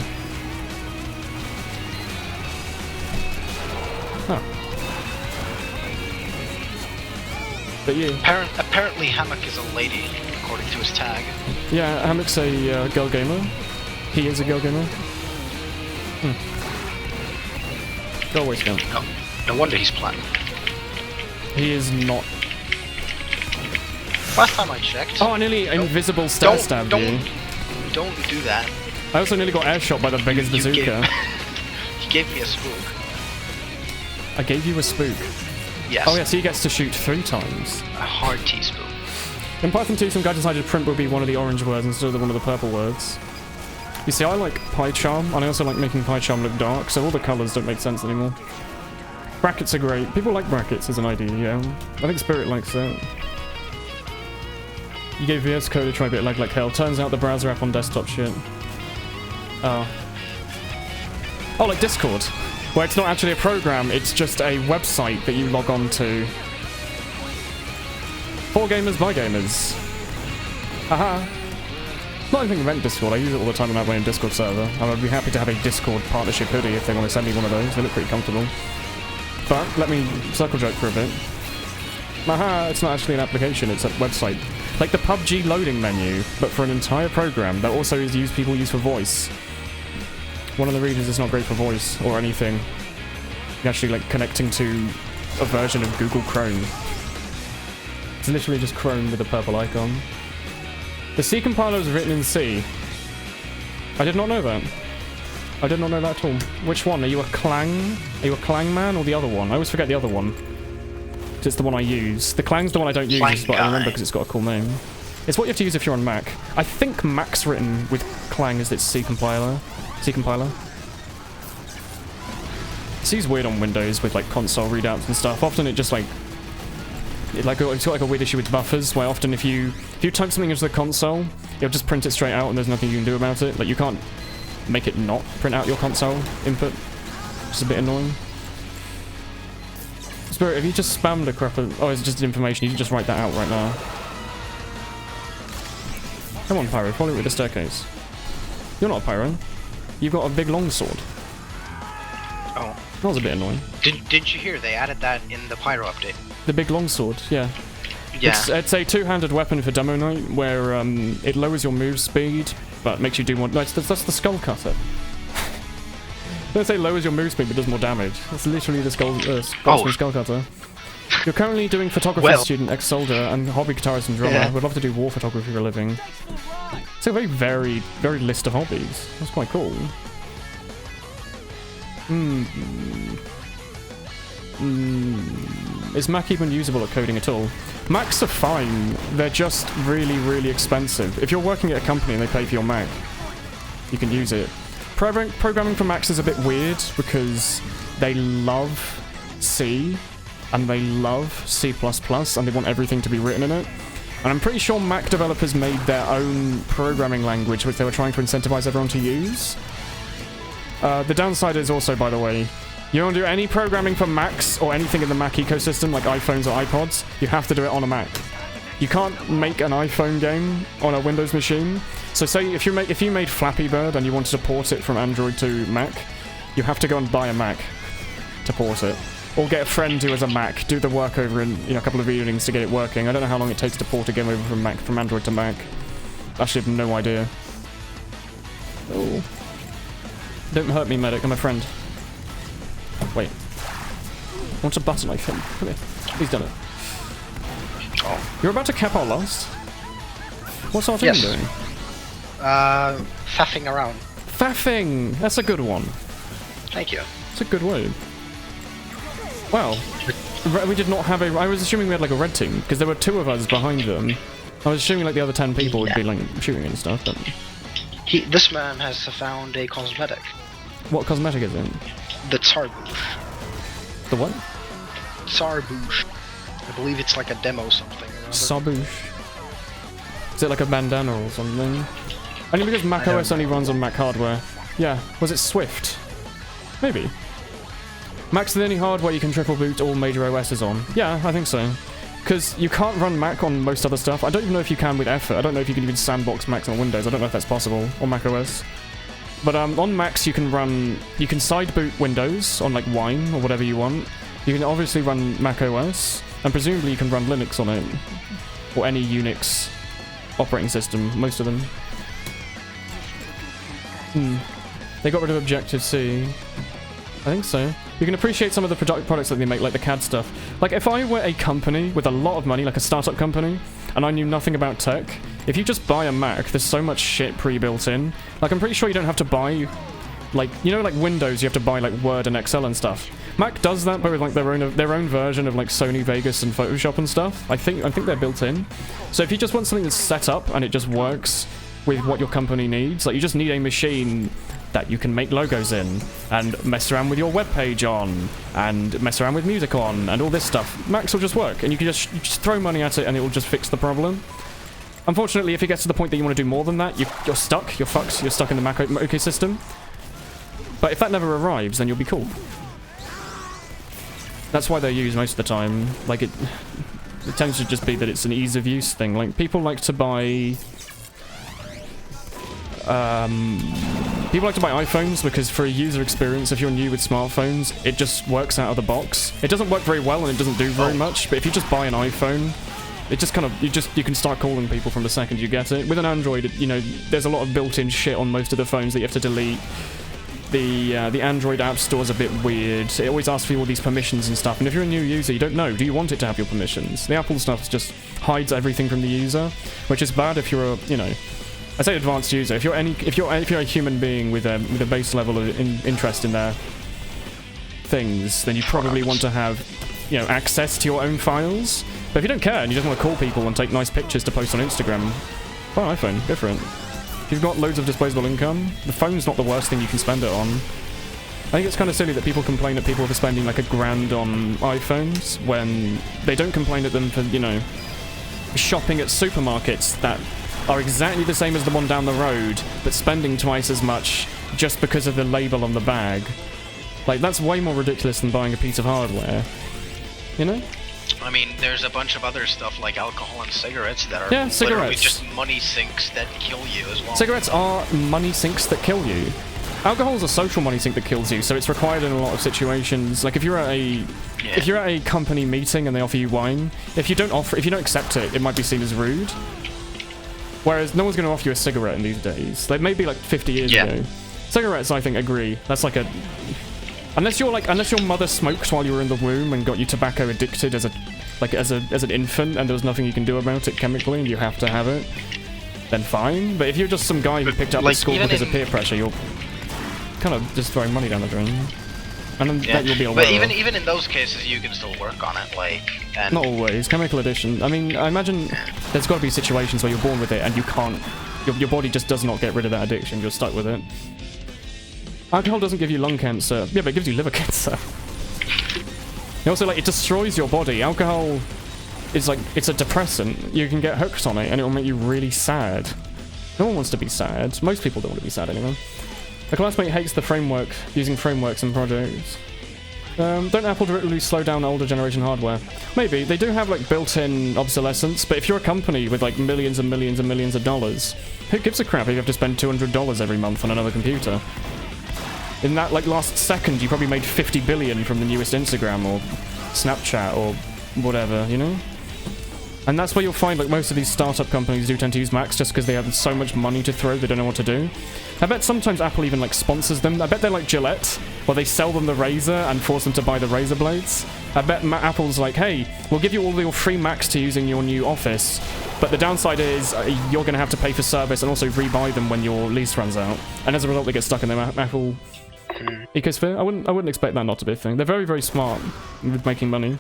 Speaker 1: Huh. But yeah.
Speaker 2: Apparently Hammock is a lady, according to his tag.
Speaker 1: Yeah, Hammock's a girl gamer. He is a girl gamer. Go away, Scum.
Speaker 2: No wonder he's platinum.
Speaker 1: He is not.
Speaker 2: Last time I checked.
Speaker 1: Oh, I nearly invisible stabbed you.
Speaker 2: Don't do that.
Speaker 1: I also nearly got airshot by the biggest bazooka.
Speaker 2: He gave me a spook.
Speaker 1: I gave you a spook?
Speaker 2: Yes.
Speaker 1: Oh yeah, so he gets to shoot 3 times.
Speaker 2: A hard T-spook.
Speaker 1: In Python 2, some guy decided print would be one of the orange words instead of one of the purple words. You see, I like PyCharm, and I also like making PyCharm look dark, so all the colours don't make sense anymore. Brackets are great. People like brackets as an idea, yeah. I think Spirit likes that. You gave VS Code a try, bit lag like hell. Turns out the browser app on desktop shit. Oh, like Discord, where it's not actually a program, it's just a website that you log on to. For gamers, by gamers. Haha. Not anything about Discord, I use it all the time on my own Discord server. I would be happy to have a Discord partnership hoodie if they want to send me one of those, they look pretty comfortable. But, let me circle jerk for a bit. Aha, it's not actually an application, it's a website. Like the PUBG loading menu, but for an entire program that also is people use for voice. One of the reasons it's not great for voice or anything. You're actually like connecting to a version of Google Chrome. It's literally just Chrome with a purple icon. The C compiler is written in C. I did not know that. I did not know that at all. Which one? Are you a Clang? Are you a Clang man or the other one? I always forget the other one. It's the one I use. The Clang's the one I don't use, but I remember because it's got a cool name. It's what you have to use if you're on Mac. I think Mac's written with Clang as its C compiler. C's weird on Windows with like console readouts and stuff. Often it just like it's got like a weird issue with buffers, where often if you type something into the console, it'll just print it straight out and there's nothing you can do about it. Like you can't make it not print out your console input, which is a bit annoying. Spirit, if you just spammed a crap of... Oh, it's just information. You can just write that out right now. Come on, Pyro. Follow me with the staircase. You're not a Pyro. You've got a big long sword.
Speaker 2: Oh.
Speaker 1: That was a bit annoying.
Speaker 2: Didn't you hear? They added that in the Pyro update. The
Speaker 1: big long sword, yeah.
Speaker 2: Yeah.
Speaker 1: It's a two-handed weapon for Demo Night, where it lowers your move speed, but makes you do more... No, that's the skull cutter. Don't say lowers your move speed, but does more damage. That's literally the skull cutter. You're currently doing photography student, ex-soldier, and hobby guitarist and drummer. Would love to do war photography for a living. It's a very varied list of hobbies. That's quite cool. Is Mac even usable at coding at all? Macs are fine. They're just really, really expensive. If you're working at a company and they pay for your Mac, you can use it. Programming for Macs is a bit weird because they love C and they love C++ and they want everything to be written in it. And I'm pretty sure Mac developers made their own programming language which they were trying to incentivize everyone to use. The downside is also, by the way, you don't do any programming for Macs or anything in the Mac ecosystem like iPhones or iPods, you have to do it on a Mac. You can't make an iPhone game on a Windows machine. So say if you made Flappy Bird and you wanted to port it from Android to Mac, you have to go and buy a Mac to port it. Or get a friend who has a Mac, do the work over in a couple of evenings to get it working. I don't know how long it takes to port a game over from Android to Mac. Actually, I have no idea. Oh. Don't hurt me, medic, I'm a friend. Wait. What's a button I think? Come here. He's done it. Oh. You're about to cap our last? What's our team doing?
Speaker 2: Faffing around.
Speaker 1: Faffing! That's a good one.
Speaker 2: Thank you.
Speaker 1: It's a good word. Wow. We did not have a... I was assuming we had like a red team, because there were 2 of us behind them. I was assuming like the other 10 people would be like shooting and stuff, but...
Speaker 2: This man has found a cosmetic.
Speaker 1: What cosmetic is it?
Speaker 2: The Tsarboosh.
Speaker 1: The what?
Speaker 2: Tsarboosh. I believe it's like a demo something.
Speaker 1: Tsarboosh. Is it like a bandana or something? Only because Mac OS only runs on Mac hardware. Yeah, was it Swift? Maybe. Mac's the only hardware you can triple boot all major OSs on. Yeah, I think so. Because you can't run Mac on most other stuff. I don't even know if you can with effort. I don't know if you can even sandbox Macs on Windows. I don't know if that's possible on Mac OS. But on Macs you can side boot Windows on like Wine or whatever you want. You can obviously run Mac OS, and presumably you can run Linux on it. Or any Unix operating system, most of them. They got rid of Objective-C. I think so. You can appreciate some of the products that they make, like the CAD stuff. Like, if I were a company with a lot of money, like a startup company, and I knew nothing about tech, if you just buy a Mac, there's so much shit pre-built in. Like, I'm pretty sure you don't have to buy... Like, you know, like Windows, you have to buy, like, Word and Excel and stuff. Mac does that, but with, like, their own version of, like, Sony Vegas and Photoshop and stuff. I think they're built in. So if you just want something that's set up and it just works with what your company needs, like, you just need a machine that you can make logos in, and mess around with your web page on, and mess around with music on, and all this stuff. Macs will just work, and you can just throw money at it and it will just fix the problem. Unfortunately, if it gets to the point that you want to do more than that, you're stuck, you're fucked, you're stuck in the Mac ecosystem. But if that never arrives, then you'll be cool. That's why they're used most of the time. Like, it tends to just be that it's an ease of use thing. Like, people like to buy... people like to buy iPhones because for a user experience, if you're new with smartphones, it just works out of the box. It doesn't work very well and it doesn't do very much, but if you just buy an iPhone, it just kind of, you can start calling people from the second you get it. With an Android, you know, there's a lot of built-in shit on most of the phones that you have to delete. The Android App Store's a bit weird. It always asks for all these permissions and stuff, and if you're a new user, you don't know. Do you want it to have your permissions? The Apple stuff just hides everything from the user, which is bad if you're a, you know, I say advanced user. If you're a human being with a base level of interest in their things, then you probably want to have, you know, access to your own files. But if you don't care and you just want to call people and take nice pictures to post on Instagram, buy an iPhone. Go for it. If you've got loads of disposable income, the phone's not the worst thing you can spend it on. I think it's kind of silly that people complain at people for spending like $1,000 on iPhones when they don't complain at them for, you know, shopping at supermarkets that are exactly the same as the one down the road, but spending twice as much just because of the label on the bag. Like, that's way more ridiculous than buying a piece of hardware. You know?
Speaker 2: I mean, there's a bunch of other stuff like alcohol and cigarettes that are
Speaker 1: cigarettes.
Speaker 2: literally just money sinks that kill you as well.
Speaker 1: Cigarettes are money sinks that kill you. Alcohol is a social money sink that kills you, so it's required in a lot of situations. Like if you're at a company meeting and they offer you wine, if you don't accept it, it might be seen as rude. Whereas no one's going to offer you a cigarette in these days. Like maybe like 50 years ago. Cigarettes, I think, agree. That's like a unless your mother smoked while you were in the womb and got you tobacco addicted as an infant and there was nothing you can do about it chemically and you have to have it, then fine. But if you're just some guy who picked up at school because of peer pressure, you're kind of just throwing money down the drain. And then that you'll be aware.
Speaker 2: But even in those cases, you can still work on it, like. And
Speaker 1: not always. Chemical addiction. I mean, I imagine there's got to be situations where you're born with it and you can't. Your body just does not get rid of that addiction. You're stuck with it. Alcohol doesn't give you lung cancer. Yeah, but it gives you liver cancer. And also, like, it destroys your body. Alcohol is like, it's a depressant. You can get hooked on it and it will make you really sad. No one wants to be sad. Most people don't want to be sad anyway. A classmate hates the framework, using frameworks in projects. Don't Apple directly slow down older generation hardware? Maybe. They do have like built-in obsolescence, but if you're a company with like millions and millions and millions of dollars, who gives a crap if you have to spend $200 every month on another computer? In that like last second, you probably made 50 billion from the newest Instagram or Snapchat or whatever, you know? And that's where you'll find like most of these startup companies do tend to use Macs just because they have so much money to throw, they don't know what to do. I bet sometimes Apple even like sponsors them. I bet they're like Gillette, where they sell them the razor and force them to buy the razor blades. I bet Apple's like, hey, we'll give you all your free Macs to use in your new office, but the downside is you're going to have to pay for service and also rebuy them when your lease runs out. And as a result, they get stuck in their Apple ecosphere. I wouldn't expect that not to be a thing. They're very, very smart with making money.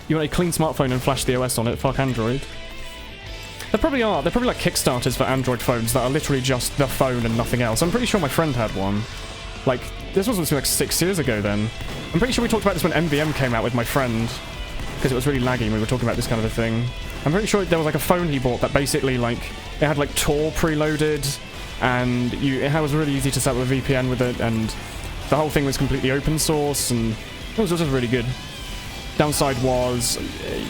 Speaker 1: You want a clean smartphone and flash the OS on it, fuck Android. There probably are. They're probably like Kickstarters for Android phones that are literally just the phone and nothing else. I'm pretty sure my friend had one. Like, this wasn't like 6 years ago then. I'm pretty sure we talked about this when MVM came out with my friend, because it was really laggy and we were talking about this kind of a thing. I'm pretty sure there was like a phone he bought that basically like, it had like Tor preloaded, and it was really easy to set up a VPN with it, and the whole thing was completely open source, and it was just really good. Downside was,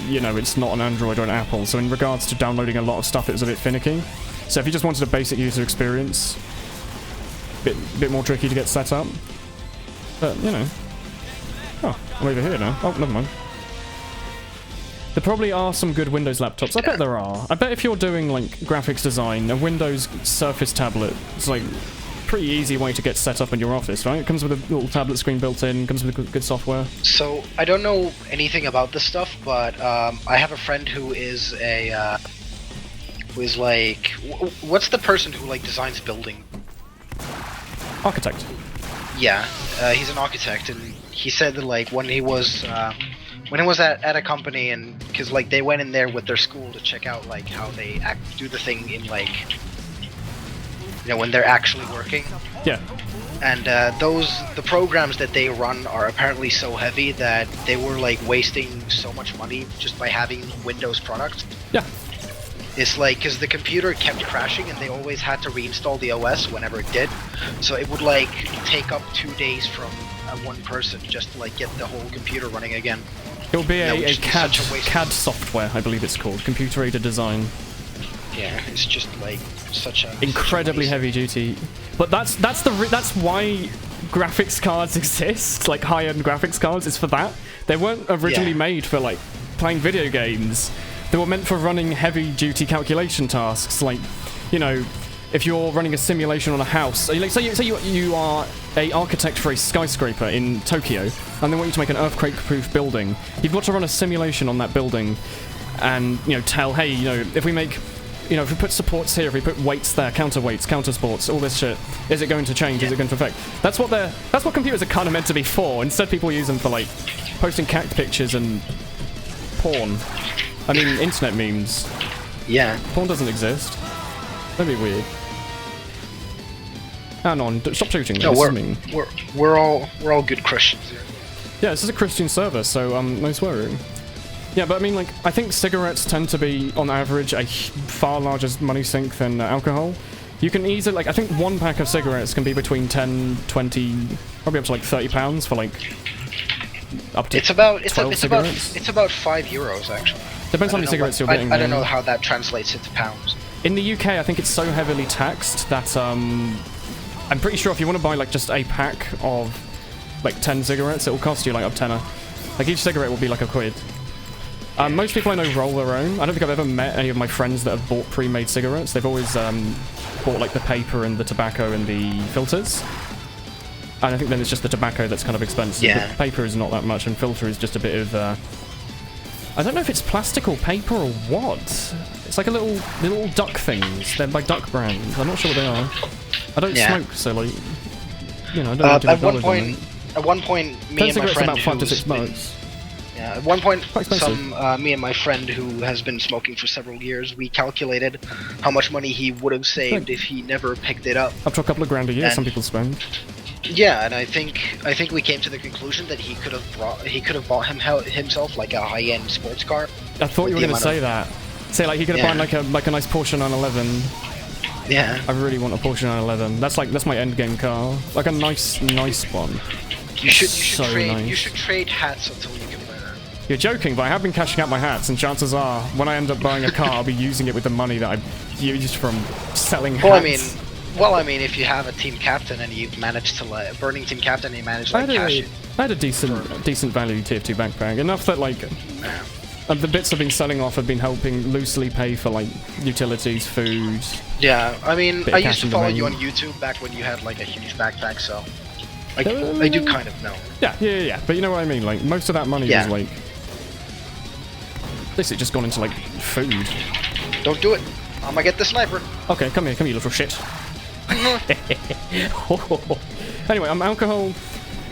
Speaker 1: you know, it's not an Android or an Apple, so in regards to downloading a lot of stuff, it was a bit finicky. So if you just wanted a basic user experience, bit more tricky to get set up. But, you know. Oh, I'm over here now. Oh, never mind. There probably are some good Windows laptops. I bet there are. I bet if you're doing, like, graphics design, a Windows Surface tablet is, like, pretty easy way to get set up in your office, right? It comes with a little tablet screen built in, comes with good software.
Speaker 2: So, I don't know anything about this stuff, but I have a friend who is like, what's the person who like designs building?
Speaker 1: Architect.
Speaker 2: Yeah, he's an architect, and he said that like when he was at a company, and because like they went in there with their school to check out like how they do the thing in like, you know, when they're actually working.
Speaker 1: Yeah.
Speaker 2: And the programs that they run are apparently so heavy that they were like wasting so much money just by having Windows products.
Speaker 1: Yeah.
Speaker 2: It's like, because the computer kept crashing and they always had to reinstall the OS whenever it did. So it would like take up 2 days from one person just to like get the whole computer running again.
Speaker 1: It will be a CAD software, I believe it's called, computer-aided design.
Speaker 2: Yeah, it's just like such a
Speaker 1: incredibly heavy duty. But that's why graphics cards exist, like high-end graphics cards. It's for that. They weren't originally made for like playing video games. They were meant for running heavy-duty calculation tasks, like, you know, if you're running a simulation on a house. Like, say you are an architect for a skyscraper in Tokyo, and they want you to make an earthquake-proof building. You've got to run a simulation on that building, and, you know, tell, hey, you know, if we make you know, if we put supports here, if we put weights there, counterweights, counter sports, all this shit, is it going to change? Is it going to affect? That's what computers are kind of meant to be for. Instead, people use them for like posting cat pictures and porn. I mean, internet memes.
Speaker 2: Yeah.
Speaker 1: Porn doesn't exist. That'd be weird. Hang on, stop shooting.
Speaker 2: No, we're all good Christians here.
Speaker 1: Yeah, this is a Christian server, so no swearing. Yeah, but I mean, like, I think cigarettes tend to be, on average, a far larger money sink than alcohol. You can easily, like, I think one pack of cigarettes can be between 10, 20, probably up to like £30 for like up to 12 cigarettes.
Speaker 2: It's about €5 actually.
Speaker 1: Depends how many cigarettes you're getting.
Speaker 2: I don't know how that translates into pounds.
Speaker 1: In the UK, I think it's so heavily taxed that I'm pretty sure if you want to buy like just a pack of like 10 cigarettes, it will cost you like a tenner. Like each cigarette will be like £1. Most people I know roll their own. I don't think I've ever met any of my friends that have bought pre-made cigarettes. They've always bought like the paper and the tobacco and the filters. And I think then it's just the tobacco that's kind of expensive.
Speaker 2: Yeah.
Speaker 1: The paper is not that much, and filter is just a bit of I don't know if it's plastic or paper or what. It's like little duck things. They're by Duck brand. I'm not sure what they are. I don't smoke, so like, you know, I don't know.
Speaker 2: At one point, me and my friend
Speaker 1: about $5 to $6.
Speaker 2: Yeah, at one point, me and my friend who has been smoking for several years, we calculated how much money he would have saved if he never picked it up.
Speaker 1: Up to a couple of grand a year, some people spend.
Speaker 2: Yeah, and I think we came to the conclusion that he could have bought himself like a high-end sports car.
Speaker 1: I thought you were going to say that. Say like he could have bought like a nice Porsche 911.
Speaker 2: Yeah.
Speaker 1: I really want a Porsche 911. That's my end game car. Like a nice one.
Speaker 2: You should trade hats until you can buy that.
Speaker 1: You're joking, but I have been cashing out my hats, and chances are, when I end up buying a car, I'll be using it with the money that I used from selling hats.
Speaker 2: Well, I mean, if you have a team captain and you've managed to burning team captain, and you managed to cash it.
Speaker 1: I had a decent value tier 2 backpack, enough that like the bits I've been selling off have been helping loosely pay for like utilities, food.
Speaker 2: Yeah, I mean, I used to follow you on YouTube back when you had like a huge backpack, so I do kind of know.
Speaker 1: Yeah. But you know what I mean? Like most of that money was like basically just gone into like food.
Speaker 2: Don't do it. I'm gonna get the sniper.
Speaker 1: Okay, come here, you little shit. Anyway, alcohol.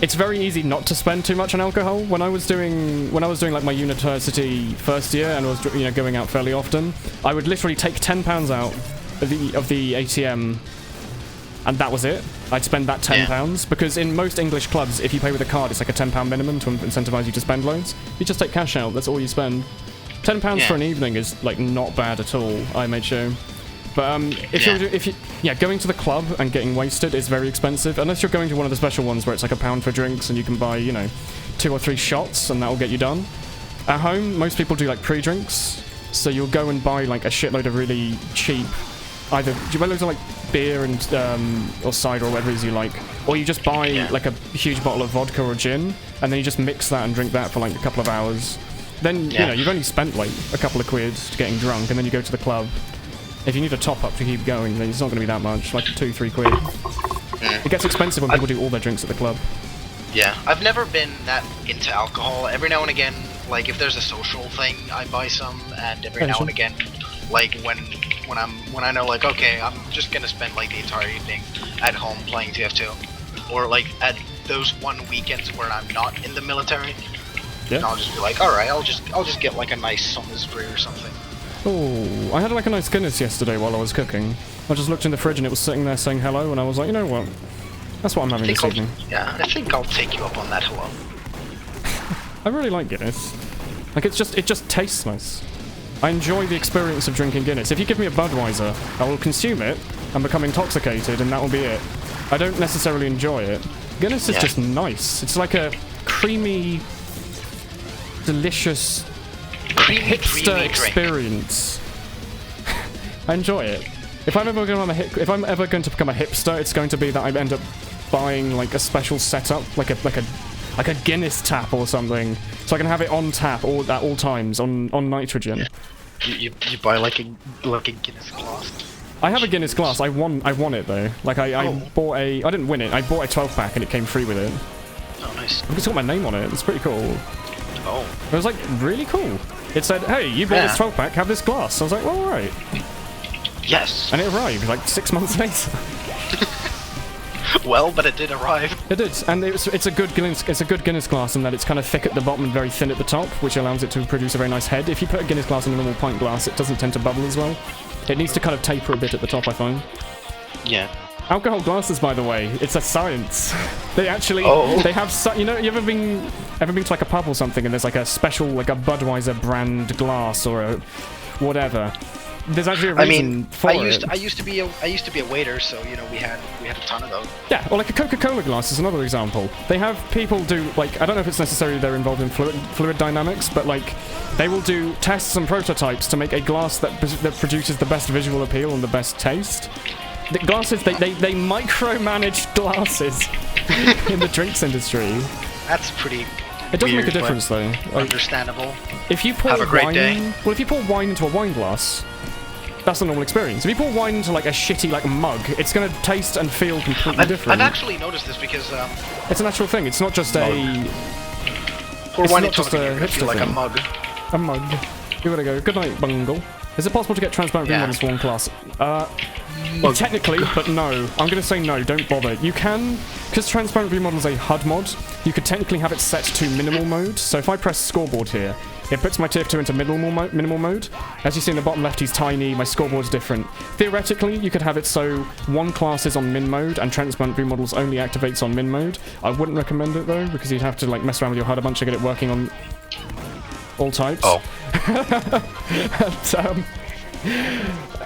Speaker 1: It's very easy not to spend too much on alcohol. When I was doing like my university first year and was going out fairly often, I would literally take £10 out of the ATM, and that was it. I'd spend that £10 because in most English clubs, if you pay with a card, it's like a £10 minimum to incentivize you to spend loads. You just take cash out. That's all you spend. £10 for an evening is like not bad at all. I made sure. But if you going to the club and getting wasted is very expensive, unless you're going to one of the special ones where it's like £1 for drinks and you can buy 2 or 3 shots and that will get you done. At home, most people do like pre-drinks, so you'll go and buy like a shitload of really cheap, either you buy loads of like beer and or cider or whatever it is you like, or you just buy like a huge bottle of vodka or gin and then you just mix that and drink that for like a couple of hours. Then you've only spent like a couple of quid getting drunk, and then you go to the club. If you need a top-up to keep going, then it's not going to be that much, like 2-3 quid. It gets expensive when people do all their drinks at the club.
Speaker 2: Yeah, I've never been that into alcohol. Every now and again, like if there's a social thing, I buy some, and every now and again, like when I know like okay, I'm just gonna spend like the entire evening at home playing TF2, or like at those one weekends where I'm not in the military, and I'll just be like, all right, I'll just get like a nice Somersbury or something.
Speaker 1: Oh, I had like a nice Guinness yesterday while I was cooking. I just looked in the fridge and it was sitting there saying hello, and I was like, you know what? That's what I'm having this evening.
Speaker 2: Yeah, I think I'll take you up on that hello.
Speaker 1: I really like Guinness. Like it just tastes nice. I enjoy the experience of drinking Guinness. If you give me a Budweiser, I will consume it and become intoxicated, and that will be it. I don't necessarily enjoy it. Guinness is just nice. It's like a creamy, delicious hipster experience. I enjoy it. If I'm ever going to become a hipster, it's going to be that I end up buying like a special setup, like a Guinness tap or something, so I can have it on tap at all times on nitrogen.
Speaker 2: You buy like a Guinness glass.
Speaker 1: I have a Guinness glass. I won it though. Like I bought I didn't win it. I bought a 12-pack and it came free with it.
Speaker 2: Oh, nice.
Speaker 1: It's got my name on it. It's pretty cool.
Speaker 2: Oh.
Speaker 1: It was like really cool. It said, "Hey, you bought this 12-pack. Have this glass." I was like, "Well, all right."
Speaker 2: Yes.
Speaker 1: And it arrived like 6 months later.
Speaker 2: Well, but it did arrive.
Speaker 1: It did, and it's a good Guinness glass in that it's kind of thick at the bottom and very thin at the top, which allows it to produce a very nice head. If you put a Guinness glass in a normal pint glass, it doesn't tend to bubble as well. It needs to kind of taper a bit at the top, I find.
Speaker 2: Yeah.
Speaker 1: Alcohol glasses, by the way, it's a science. They actually, they have, you know, you ever been to like a pub or something, and there's like a special, like a Budweiser brand glass or a whatever. There's actually a reason for it.
Speaker 2: I used to be a waiter, so you know we had a ton of those.
Speaker 1: Yeah, or like a Coca-Cola glass is another example. They have people do like, I don't know if it's necessarily they're involved in fluid dynamics, but like they will do tests and prototypes to make a glass that produces the best visual appeal and the best taste. The glasses, they micromanage glasses in the drinks industry.
Speaker 2: That's pretty.
Speaker 1: It does
Speaker 2: weird,
Speaker 1: make a difference though. Like,
Speaker 2: understandable.
Speaker 1: If you pour
Speaker 2: Have a great
Speaker 1: wine,
Speaker 2: day.
Speaker 1: well, if you pour wine into a wine glass, that's the normal experience. If you pour wine into like a shitty like mug, it's going to taste and feel completely different.
Speaker 2: I've actually noticed this because
Speaker 1: it's a natural thing. It's not just
Speaker 2: pour wine into
Speaker 1: hipster
Speaker 2: like
Speaker 1: thing.
Speaker 2: a mug.
Speaker 1: A mug. Give it a go. Good night, Bungle. Is it possible to get transparent green models for one class? Technically, but no. I'm going to say no, don't bother. You can, because transparent view model is a HUD mod, you could technically have it set to minimal mode. So if I press scoreboard here, it puts my TF2 into minimal mode. As you see in the bottom left, he's tiny, my scoreboard's different. Theoretically, you could have it so one class is on min mode and transparent view models only activates on min mode. I wouldn't recommend it though, because you'd have to like mess around with your HUD a bunch to get it working on all types.
Speaker 2: Oh.
Speaker 1: And,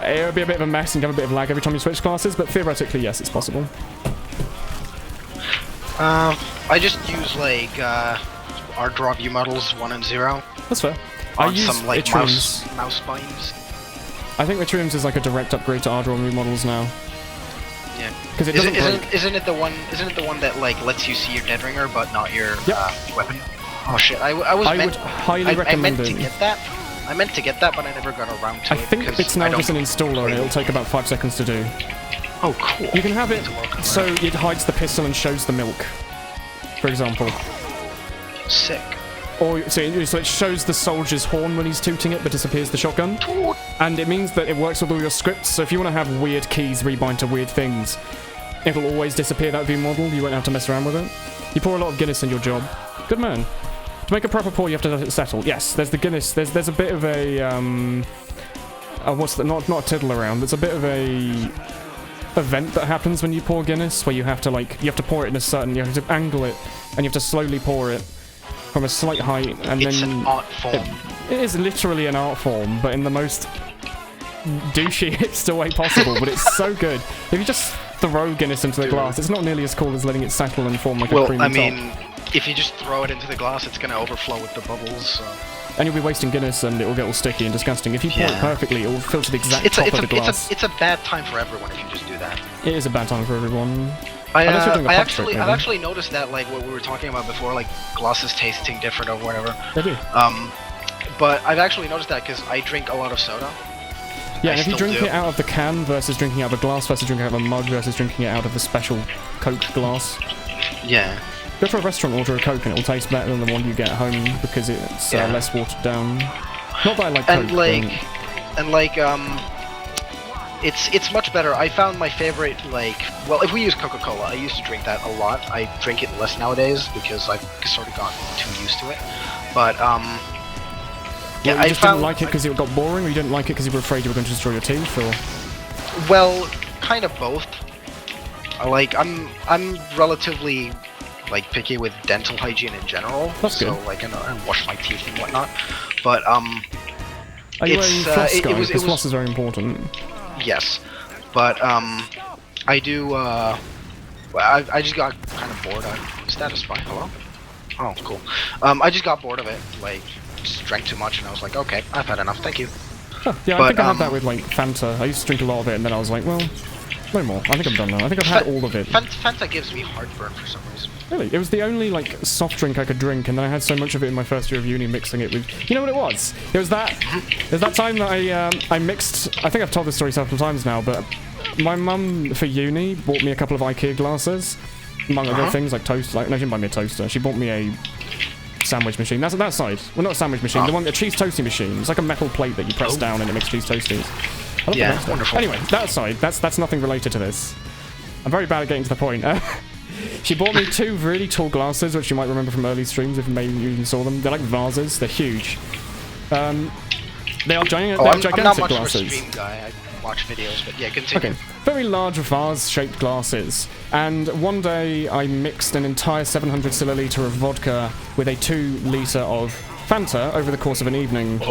Speaker 1: it would be a bit of a mess and have a bit of lag every time you switch classes, but theoretically, yes, it's possible.
Speaker 2: I just use like our draw view models 1 and 0.
Speaker 1: That's fair.
Speaker 2: I
Speaker 1: use
Speaker 2: some like mouse spines.
Speaker 1: I think Itrium's is like a direct upgrade to our draw view models now.
Speaker 2: Yeah.
Speaker 1: Because it doesn't
Speaker 2: isn't it the one that like lets you see your dead ringer but not your weapon? Oh shit! I would
Speaker 1: highly recommend it.
Speaker 2: I meant to get that, but I never got around to it.
Speaker 1: I think it's now just an installer, and it'll take about 5 seconds to do.
Speaker 2: Oh, cool.
Speaker 1: You can have it so it hides the pistol and shows the milk, for example.
Speaker 2: Sick.
Speaker 1: Or so it shows the soldier's horn when he's tooting it, but disappears the shotgun. And it means that it works with all your scripts. So if you want to have weird keys rebind to weird things, it'll always disappear that view model. You won't have to mess around with it. You pour a lot of Guinness in your job. Good man. To make a proper pour, you have to let it settle. Yes, there's the Guinness. There's a bit of a what's that? Not a tiddle around. There's a bit of a event that happens when you pour Guinness, where you have to pour it in a certain. You have to angle it, and you have to slowly pour it from a slight height, and
Speaker 2: it's
Speaker 1: then
Speaker 2: an art form.
Speaker 1: It is literally an art form, but in the most douchey hipster way possible. But it's so good. If you just throw Guinness into the glass, it's not nearly as cool as letting it settle and form like a creamy top.
Speaker 2: If you just throw it into the glass, it's going to overflow with the bubbles. So.
Speaker 1: And you'll be wasting Guinness, and it will get all sticky and disgusting. If you pour it perfectly, it will filter the exact top of the glass.
Speaker 2: It's a bad time for everyone if you just do that.
Speaker 1: It is a bad time for everyone.
Speaker 2: I've actually noticed that, like what we were talking about before, like glasses tasting different or whatever.
Speaker 1: They do.
Speaker 2: But I've actually noticed that because I drink a lot of soda.
Speaker 1: Yeah, and if you drink it out of the can versus drinking out of a glass versus drinking out of a mug versus drinking it out of the special Coke glass.
Speaker 2: Yeah.
Speaker 1: Go to a restaurant, order a Coke, and it'll taste better than the one you get at home because it's less watered down. Not that I like Coke,
Speaker 2: it's much better. I found my favorite, well, if we use Coca-Cola, I used to drink that a lot. I drink it less nowadays because I've sort of gotten too used to it. But
Speaker 1: yeah, you just didn't like it because it got boring, or you didn't like it because you were afraid you were going to destroy your teeth, or?
Speaker 2: Well, kind of both. I'm relatively picky with dental hygiene in general.
Speaker 1: That's good.
Speaker 2: So I wash my teeth and whatnot. But
Speaker 1: Are you a floss guy? Because floss is very important.
Speaker 2: Yes, but I do. Well, I just got kind of bored. Status spy. Hello. Oh, cool. I just got bored of it. Just drank too much, and I was like, okay, I've had enough. Thank you.
Speaker 1: Huh, yeah, I think I had that with Fanta. I used to drink a lot of it, and then I was like, well, no more. I think I'm done now. I think I've had all of it.
Speaker 2: Fanta gives me heartburn for some reason.
Speaker 1: Really? It was the only soft drink I could drink, and then I had so much of it in my first year of uni, mixing it with. You know what it was? It was that time that I mixed. I think I've told this story several times now, but my mum for uni bought me a couple of IKEA glasses, among other things like toast. No, she didn't buy me a toaster. She bought me a sandwich machine. That's that side. Well, not a sandwich machine. The one, a cheese toasting machine. It's like a metal plate that you press down and it makes cheese toasties.
Speaker 2: Yeah, wonderful.
Speaker 1: Anyway, that aside, that's nothing related to this. I'm very bad at getting to the point. She bought me 2 really tall glasses, which you might remember from early streams if maybe you even saw them. They're like vases. They're huge. They are gigantic
Speaker 2: I'm not much
Speaker 1: glasses.
Speaker 2: of a stream guy. I watch videos, but yeah, continue.
Speaker 1: Okay, very large vase-shaped glasses. And one day I mixed an entire 700 milliliter of vodka with a 2 liter of Fanta over the course of an evening,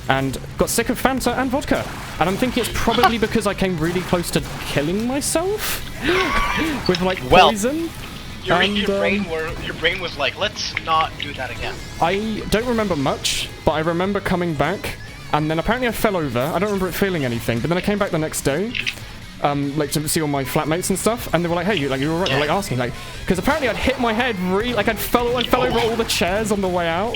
Speaker 1: and got sick of Fanta and vodka. And I'm thinking it's probably because I came really close to killing myself with like poison.
Speaker 2: Your brain was like, let's not do that again.
Speaker 1: I don't remember much, but I remember coming back, and then apparently I fell over. I don't remember it feeling anything, but then I came back the next day, like to see all my flatmates and stuff, and they were like, "Hey, you were right?" They were like asking, like, because apparently I'd hit my head like I fell over all the chairs on the way out.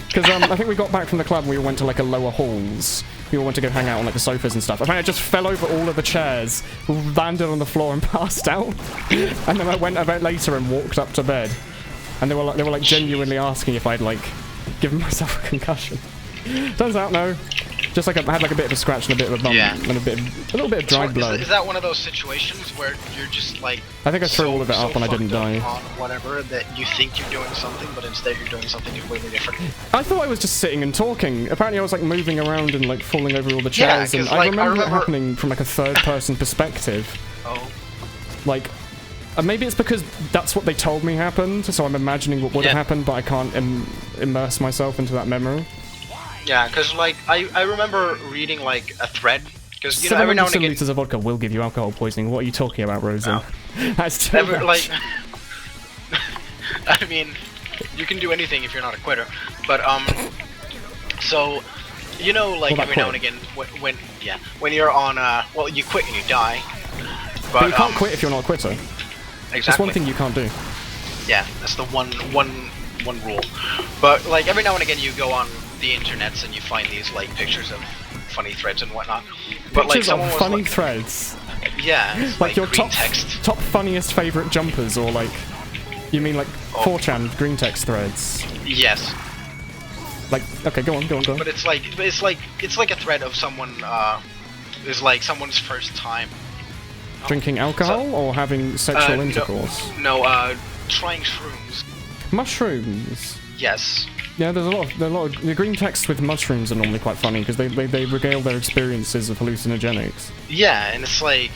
Speaker 1: Because I think we got back from the club and we went to like a lower halls. We all went to go hang out on like the sofas and stuff. Apparently I just fell over all of the chairs, landed on the floor and passed out. And then I went a bit later and walked up to bed. And they were like genuinely asking if I'd like given myself a concussion. Turns out no. Just like I had like a bit of a scratch and a bit of a bump and a little bit of dried blood.
Speaker 2: Is that one of those situations where you're just like?
Speaker 1: I think I threw all of it up and I didn't die.
Speaker 2: On whatever that you think you're doing something, but instead you're doing something completely different.
Speaker 1: I thought I was just sitting and talking. Apparently I was like moving around and like falling over all the chairs, and
Speaker 2: like,
Speaker 1: I remember it happening from like a third-person perspective.
Speaker 2: Oh.
Speaker 1: Like. Maybe it's because that's what they told me happened, so I'm imagining what would have happened, but I can't immerse myself into that memory.
Speaker 2: Yeah, because like I remember reading like a thread, because you know every now and again
Speaker 1: liters of vodka will give you alcohol poisoning. What are you talking about, Rosie?
Speaker 2: No.
Speaker 1: That's too much.
Speaker 2: Like, I mean, you can do anything if you're not a quitter, but so you know, like every now and again when you're on well, you quit and you die, but you
Speaker 1: can't quit if you're not a quitter.
Speaker 2: Exactly.
Speaker 1: That's one thing you can't do.
Speaker 2: Yeah, that's the one rule. But like every now and again you go on the internets and you find these like pictures of funny threads and whatnot. But
Speaker 1: pictures
Speaker 2: like
Speaker 1: of funny threads.
Speaker 2: Yeah,
Speaker 1: like your
Speaker 2: top
Speaker 1: funniest favorite jumpers, or like you mean like 4chan green text threads?
Speaker 2: Yes.
Speaker 1: Like okay, go on.
Speaker 2: But it's like a thread of someone is like someone's first time.
Speaker 1: Drinking alcohol or having sexual intercourse?
Speaker 2: No, trying shrooms.
Speaker 1: Mushrooms?
Speaker 2: Yes.
Speaker 1: Yeah, there's a lot of the green texts with mushrooms are normally quite funny because they regale their experiences of hallucinogenics.
Speaker 2: Yeah, and it's like,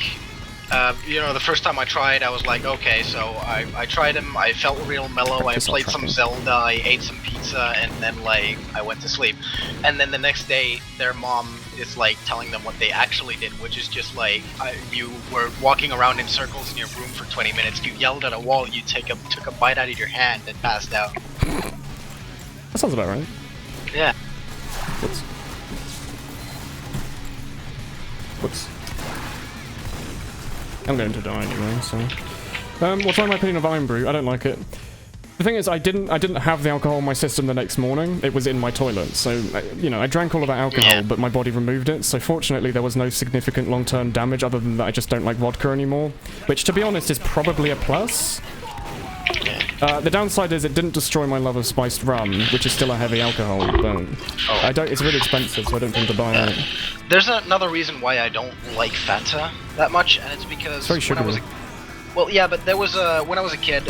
Speaker 2: you know, the first time I tried, I was like, okay, so I tried them, I felt real mellow, I played some Zelda, I ate some pizza, and then like I went to sleep. And then the next day, their mom is like telling them what they actually did, which is just like you were walking around in circles in your room for 20 minutes, you yelled at a wall, you took a bite out of your hand and passed out.
Speaker 1: That sounds about right.
Speaker 2: Yeah.
Speaker 1: Whoops. I'm going to die anyway, so... what's my opinion of Iron Brew? I don't like it. The thing is, I didn't have the alcohol in my system the next morning. It was in my toilet, so, you know, I drank all of that alcohol, but my body removed it, so fortunately there was no significant long-term damage other than that I just don't like vodka anymore, which, to be honest, is probably a plus. The downside is it didn't destroy my love of spiced rum, which is still a heavy alcohol, but it's really expensive, so I don't tend to buy it.
Speaker 2: There's another reason why I don't like Fanta that much, and it's because
Speaker 1: it's very sugary.
Speaker 2: Well, yeah, but there was when I was a kid,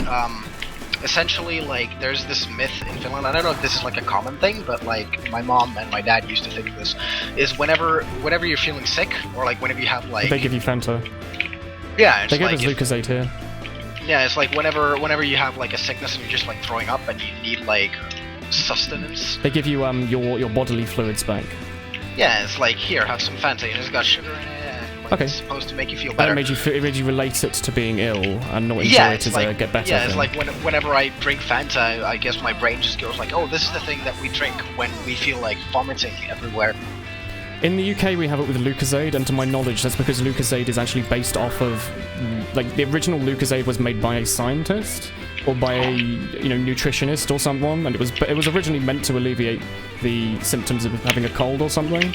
Speaker 2: essentially, like, there's this myth in Finland, I don't know if this is like a common thing, but like my mom and my dad used to think of this, is whenever you're feeling sick, or like whenever you have like...
Speaker 1: They give you Fanta.
Speaker 2: Yeah, it's
Speaker 1: they give
Speaker 2: like
Speaker 1: us Lucozade here.
Speaker 2: Yeah, it's like whenever you have like a sickness and you're just like throwing up and you need like sustenance.
Speaker 1: They give you your bodily fluids back.
Speaker 2: Yeah, it's like, here, have some Fanta, it's got sugar in it, and like, it's supposed to make you feel better.
Speaker 1: It made you relate it to being ill and not enjoy it as a get better.
Speaker 2: Yeah, it's like whenever I drink Fanta, I guess my brain just goes like, oh, this is the thing that we drink when we feel like vomiting everywhere.
Speaker 1: In the UK, we have it with Lucozade, and to my knowledge, that's because Lucozade is actually based off of, like, the original Lucozade was made by a scientist or by a, you know, nutritionist or someone, and it was originally meant to alleviate the symptoms of having a cold or something.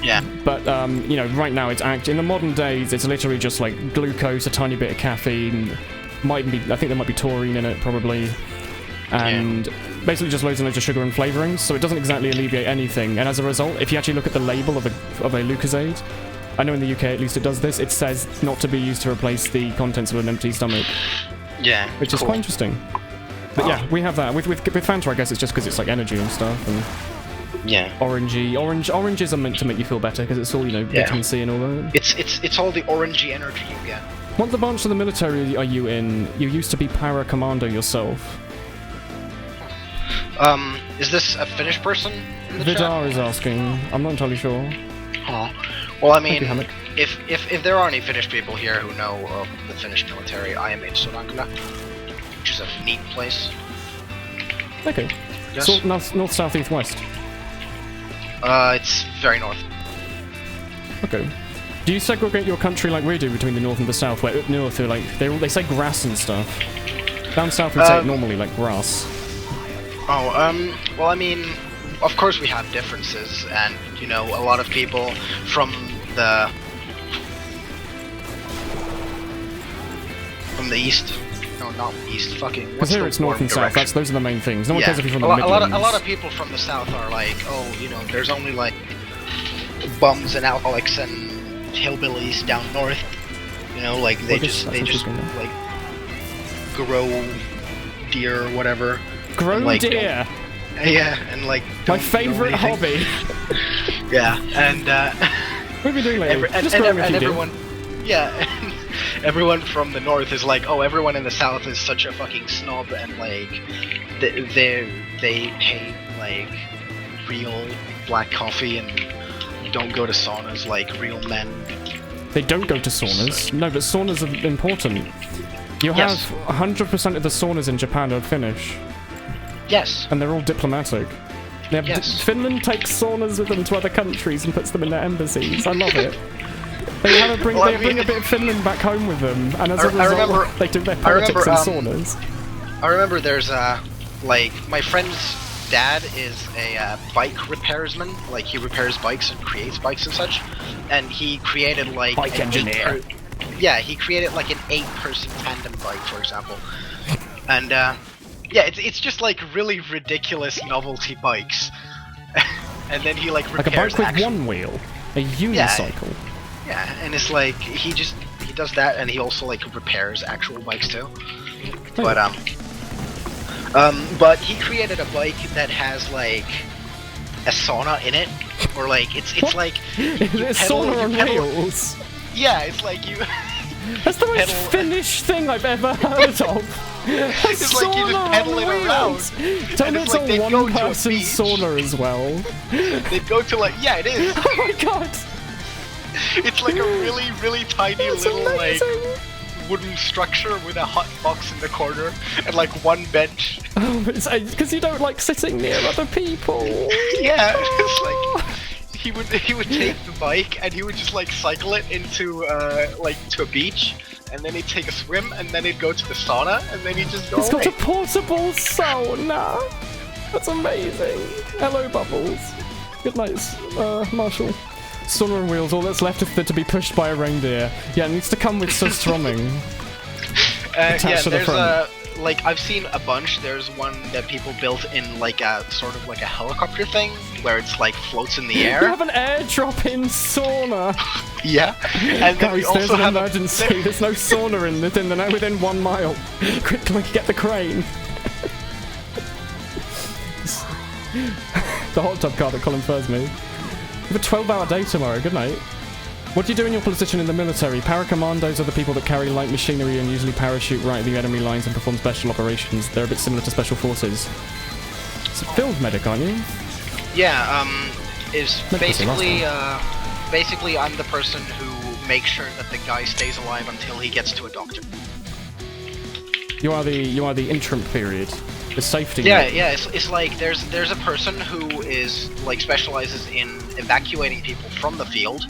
Speaker 2: Yeah.
Speaker 1: But you know, right now in the modern days, it's literally just like glucose, a tiny bit of caffeine, I think there might be taurine in it probably. And basically just loads and loads of sugar and flavourings, so it doesn't exactly alleviate anything. And as a result, if you actually look at the label of a Lucozade, I know in the UK at least it does this. It says not to be used to replace the contents of an empty stomach.
Speaker 2: Yeah.
Speaker 1: Which is quite interesting. But yeah, we have that. With Fanta, I guess it's just because it's like energy and stuff. And
Speaker 2: yeah.
Speaker 1: Oranges are meant to make you feel better because it's all, you know, vitamin C and all that.
Speaker 2: It's all the orangey energy you get.
Speaker 1: What branch of the military are you in? You used to be para commando yourself.
Speaker 2: Is this a Finnish person in the
Speaker 1: Vidar
Speaker 2: chat?
Speaker 1: is asking. I'm not entirely sure.
Speaker 2: Oh. Well, I mean, if there are any Finnish people here who know of the Finnish military, I am in Sodankylä, which is a neat place.
Speaker 1: Okay.
Speaker 2: Yes.
Speaker 1: So, north, south, east, west?
Speaker 2: It's very north.
Speaker 1: Okay. Do you segregate your country like we do between the north and the south? Where up north, they're like they say grass and stuff. Down south, we say it normally like grass.
Speaker 2: Oh, well, I mean, of course we have differences, and you know, a lot of people from the east. No, not east. Fucking.
Speaker 1: Because here it's north and south. Those are the main things. No one cares if you're from the Midlands.
Speaker 2: A lot of people from the south are like, oh, you know, there's only like bums and alcoholics and hillbillies down north. You know, like they just like grow deer or whatever.
Speaker 1: Grow
Speaker 2: like,
Speaker 1: deer.
Speaker 2: Yeah, and like
Speaker 1: my favorite hobby.
Speaker 2: Yeah, and
Speaker 1: what are you doing lately?
Speaker 2: and everyone, yeah. Everyone from the north is like, oh, everyone in the south is such a fucking snob, and like, they hate like real black coffee and don't go to saunas like real men.
Speaker 1: They don't go to saunas? No, but saunas are important. You have 100% of the saunas in Japan are Finnish.
Speaker 2: Yes.
Speaker 1: And they're all diplomatic. They have Finland takes saunas with them to other countries and puts them in their embassies. I love it. They bring a bit of Finland back home with them, and as a result, they do their politics in saunas.
Speaker 2: I remember there's like, my friend's dad is a bike repairman. Like, he repairs bikes and creates bikes and such. And he created like
Speaker 1: bike engineer.
Speaker 2: He created like an 8-person tandem bike, for example. And yeah, it's just like really ridiculous novelty bikes. And then he like repairs
Speaker 1: a bike with one wheel, a unicycle.
Speaker 2: Yeah, and it's like he does that, and he also like repairs actual bikes too. But but he created a bike that has like a sauna in it, or like it's like
Speaker 1: sauna on wheels.
Speaker 2: Yeah, it's like you.
Speaker 1: That's the most Finnish thing I've ever heard of.
Speaker 2: It's like you just pedal it around.
Speaker 1: Tell me it's a one-person sauna as well.
Speaker 2: They'd go to like, yeah, it is.
Speaker 1: Oh my god.
Speaker 2: It's like a really, really tiny little like wooden structure with a hot box in the corner and like one bench.
Speaker 1: Oh, because you don't like sitting near other people.
Speaker 2: Yeah, it's like he would take the bike and he would just like cycle it into like to a beach, and then he'd take a swim, and then he'd go to the sauna, and then he'd just go.
Speaker 1: It's got a portable sauna. That's amazing. Hello, Bubbles. Good night, Marshall. Sauna on wheels, all that's left is to be pushed by a reindeer. Yeah, it needs to come with strumming.
Speaker 2: Yeah, there's like, I've seen a bunch. There's one that people built in like a sort of like a helicopter thing, where it's like floats in the air.
Speaker 1: You have an airdrop-in sauna!
Speaker 2: Yeah. And then
Speaker 1: guys, there's an emergency. There's no sauna within 1 mile. Quickly, get the crane. The hot tub car that Colin first made. You have a 12-hour day tomorrow, good night. What do you do in your position in the military? Paracommandos are the people that carry light machinery and usually parachute right at the enemy lines and perform special operations. They're a bit similar to special forces. It's a field medic, aren't you?
Speaker 2: Yeah, basically I'm the person who makes sure that the guy stays alive until he gets to a doctor.
Speaker 1: You are the interim period. The safety.
Speaker 2: Yeah, it's like there's a person who is like specializes in evacuating people from the field,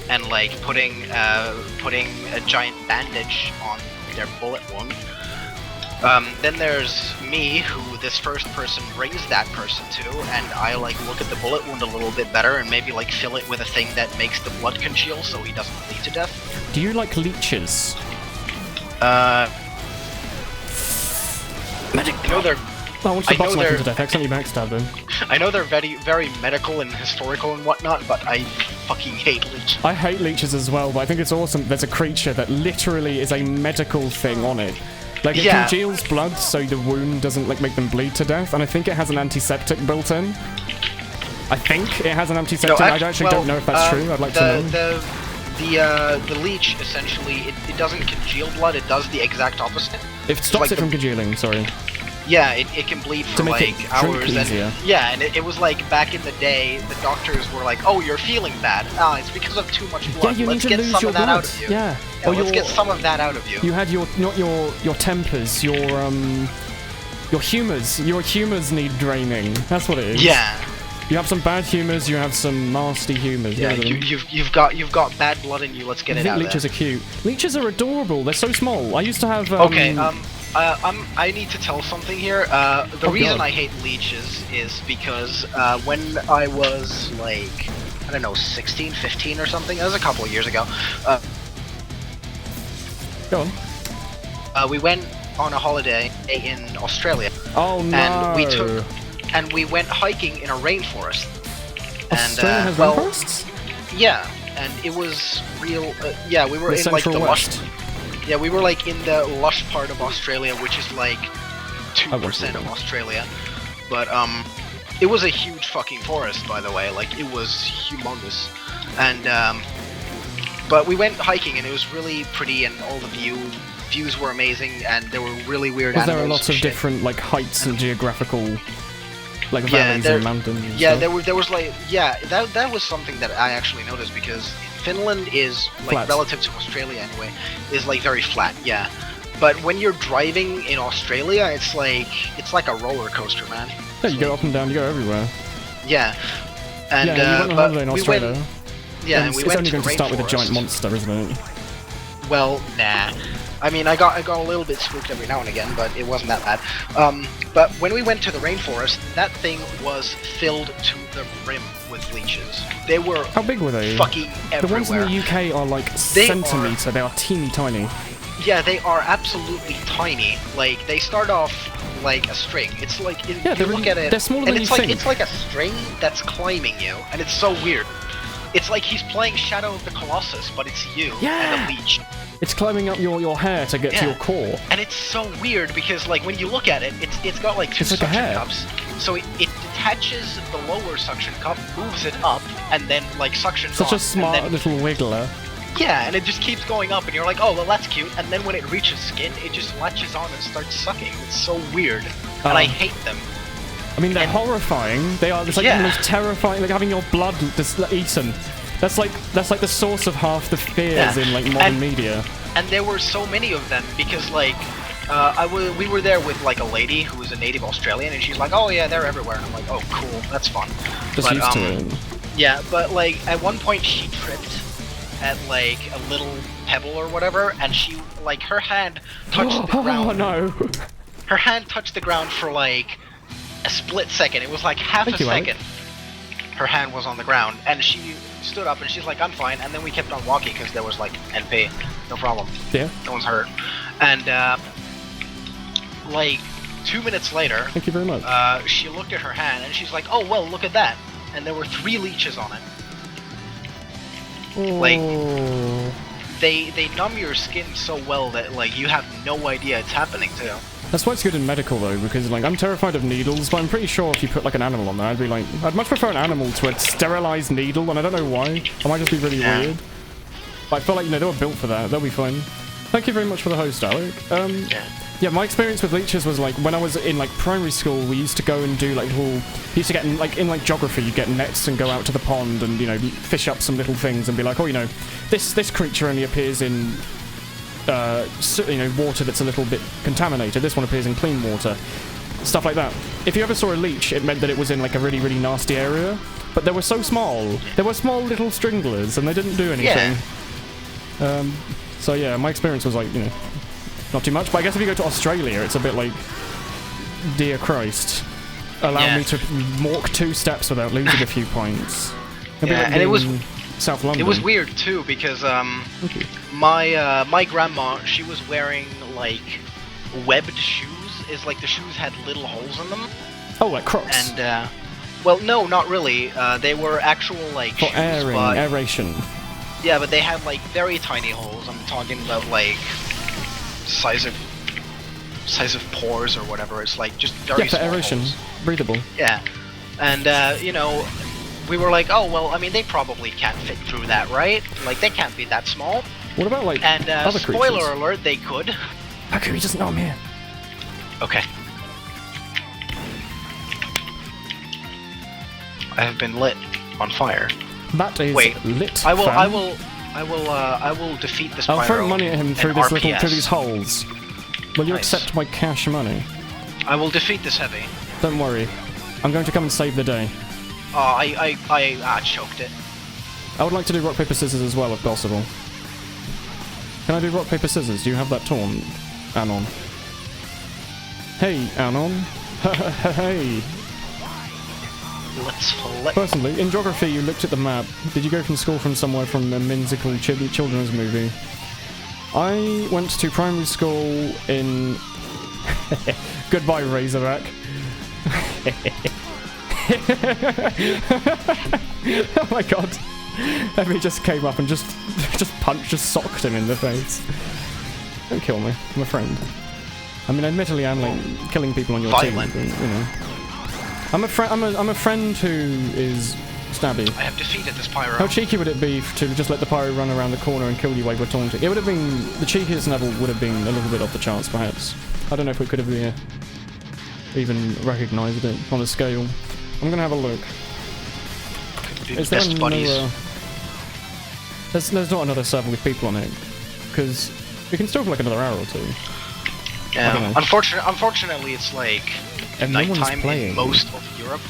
Speaker 2: and like putting a giant bandage on their bullet wound. Then there's me, who this first person brings that person to, and I like look at the bullet wound a little bit better and maybe like fill it with a thing that makes the blood congeal so he doesn't bleed to death.
Speaker 1: Do you like leeches?
Speaker 2: Medic. I know they're.
Speaker 1: I want to box him to death. Accidentally backstabbed him.
Speaker 2: I know they're very, very medical and historical and whatnot, but I fucking hate leeches.
Speaker 1: I hate leeches as well, but I think it's awesome. There's a creature that literally is a medical thing on it. Like, it congeals blood so the wound doesn't, like, make them bleed to death, and I think it has an antiseptic built in. I think it has an antiseptic. I actually don't know if that's true. I'd like to know.
Speaker 2: The leech, essentially, it doesn't congeal blood, it does the exact opposite.
Speaker 1: It stops it from congealing, sorry.
Speaker 2: Yeah, it can bleed for like hours. And it was like back in the day, the doctors were like, "Oh, you're feeling bad. Ah, it's because of too much blood.
Speaker 1: Yeah, you
Speaker 2: let's
Speaker 1: need to
Speaker 2: get
Speaker 1: lose
Speaker 2: some
Speaker 1: your
Speaker 2: of that
Speaker 1: blood.
Speaker 2: out of you.
Speaker 1: Yeah.
Speaker 2: Let's get some of that out of you."
Speaker 1: You had your tempers, your humors. Your humors need draining. That's what it is.
Speaker 2: Yeah.
Speaker 1: You have some bad humors. You have some nasty humors.
Speaker 2: Yeah, you've got bad blood in you. Let's get it out.
Speaker 1: I think leeches are cute. Leeches are adorable. They're so small. I used to have.
Speaker 2: I need to tell something here. The reason I hate leeches is because when I was like, I don't know, 16, 15 or something. That was a couple of years ago.
Speaker 1: Go on.
Speaker 2: We went on a holiday in Australia.
Speaker 1: Oh no!
Speaker 2: And we went hiking in a rainforest.
Speaker 1: Australia has rainforests?
Speaker 2: Yeah, and it was real. Yeah, we were in like the lush. Yeah, we were like in the lush part of Australia, which is like 2% of Australia. But it was a huge fucking forest, by the way. Like, it was humongous. And but we went hiking, and it was really pretty, and all the views were amazing, and there were really weird animals.
Speaker 1: There were lots of different like heights and geographical. Like valleys and mountains. And
Speaker 2: yeah,
Speaker 1: stuff.
Speaker 2: there was like that was something that I actually noticed, because Finland is like
Speaker 1: flat.
Speaker 2: Relative to Australia anyway, is like very flat. Yeah, but when you're driving in Australia, it's like a roller coaster, man.
Speaker 1: Yeah, you go up and down, you go everywhere.
Speaker 2: Yeah, and
Speaker 1: you went on holiday in Australia.
Speaker 2: And we
Speaker 1: it's
Speaker 2: went
Speaker 1: only
Speaker 2: to
Speaker 1: going to start with a giant monster, isn't it?
Speaker 2: Well, nah. I mean, I got a little bit spooked every now and again, but it wasn't that bad. But when we went to the rainforest, that thing was filled to the brim with leeches. They were
Speaker 1: how big were they?
Speaker 2: Fucking everywhere.
Speaker 1: The ones in the UK are like centimetre. They are teeny tiny.
Speaker 2: Yeah, they are absolutely tiny. Like, they start off like a string. It's like if you look at it,
Speaker 1: they're smaller than you think.
Speaker 2: It's like a string that's climbing you, and it's so weird. It's like he's playing Shadow of the Colossus, but it's you and a leech.
Speaker 1: It's climbing up your hair to get to your core.
Speaker 2: And it's so weird because, like, when you look at it, it's got like two suction cups. So it detaches the lower suction cup, moves it up, and then like suctions on.
Speaker 1: Such a smart little wiggler.
Speaker 2: Yeah, and it just keeps going up, and you're like, oh, well, that's cute. And then when it reaches skin, it just latches on and starts sucking. It's so weird, and I hate them.
Speaker 1: I mean, they're horrifying. They are. It's like the most terrifying, like having your blood just eaten. That's like the source of half the fears in like modern media.
Speaker 2: And there were so many of them because like we were there with like a lady who was a native Australian, and she's like, oh yeah, they're everywhere. And I'm like, oh cool, that's fun.
Speaker 1: Just used to it.
Speaker 2: Yeah, but like at one point she tripped at like a little pebble or whatever, and she like her hand touched the ground.
Speaker 1: Oh no!
Speaker 2: Her hand touched the ground for like a split second. It was like half a second. Her hand was on the ground, and she stood up and she's like, I'm fine. And then we kept on walking because there was like NP, no problem.
Speaker 1: Yeah.
Speaker 2: No one's hurt. And like 2 minutes later,
Speaker 1: thank you very much.
Speaker 2: She looked at her hand and she's like, oh well, look at that. And there were 3 leeches on it.
Speaker 1: Oh.
Speaker 2: Like they numb your skin so well that like you have no idea it's happening too.
Speaker 1: That's why it's good in medical though, because like I'm terrified of needles, but I'm pretty sure if you put like an animal on there, I'd be like, I'd much prefer an animal to a sterilized needle, and I don't know why. I might just be really weird. But I feel like, you know, they were built for that. They'll be fine. Thank you very much for the host, Alec. Yeah, my experience with leeches was like when I was in like primary school, we used to go and do like little. We used to get in like geography, you get nets and go out to the pond and, you know, fish up some little things and be like, oh, you know, this creature only appears in you know, water that's a little bit contaminated. This one appears in clean water. Stuff like that. If you ever saw a leech, it meant that it was in like a really, really nasty area. But they were so small. They were small little stringlers, and they didn't do anything. Yeah. So yeah, my experience was like, you know, not too much. But I guess if you go to Australia, it's a bit like, dear Christ, allow me to walk 2 steps without losing a few points. Like
Speaker 2: and it was
Speaker 1: South London.
Speaker 2: It was weird too because my grandma, she was wearing like webbed shoes. Is like the shoes had little holes in them.
Speaker 1: Oh, like Crocs.
Speaker 2: And Well, no, not really. They were actual, like,
Speaker 1: for
Speaker 2: shoes,
Speaker 1: airing,
Speaker 2: but...
Speaker 1: aeration.
Speaker 2: Yeah, but they had, like, very tiny holes. I'm talking about, like, size of pores or whatever. It's, like, just very small
Speaker 1: aeration.
Speaker 2: holes.
Speaker 1: Breathable.
Speaker 2: Yeah. And, you know, we were like, oh, well, I mean, they probably can't fit through that, right? Like, they can't be that small.
Speaker 1: What about, like,
Speaker 2: and,
Speaker 1: other creatures?
Speaker 2: Spoiler alert, they could.
Speaker 1: Okay, he doesn't know I'm here.
Speaker 2: Okay. I have been lit on fire.
Speaker 1: That is lit.
Speaker 2: I will defeat this pyro.
Speaker 1: I'll throw money at him through this
Speaker 2: RPS.
Speaker 1: through these holes. Will you accept my cash money?
Speaker 2: I will defeat this heavy.
Speaker 1: Don't worry. I'm going to come and save the day.
Speaker 2: Oh, I choked it.
Speaker 1: I would like to do rock, paper, scissors as well, if possible. Can I do rock, paper, scissors? Do you have that torn, Anon? Hey, Anon. Hey.
Speaker 2: Let's flip.
Speaker 1: Personally, in geography, you looked at the map. Did you go from school from somewhere from a whimsical children's movie? I went to primary school in... Goodbye, Razorback. Oh my god. Heavy just came up and just socked him in the face. Don't kill me. I'm a friend. I mean, admittedly, I'm like killing people on your team, but, you know. I'm a friend who is stabby.
Speaker 2: I have defeated this pyro.
Speaker 1: How cheeky would it be to just let the pyro run around the corner and kill you while we're taunting? It would have been... The cheekiest level would have been a little bit off the charts, perhaps. I don't know if we could have even recognised it on a scale. I'm gonna have a look. Is there
Speaker 2: best buddies.
Speaker 1: There's not another server with people on it, because we can still for like another hour or two.
Speaker 2: Yeah. Unfortunately, it's like nighttime in most of Europe.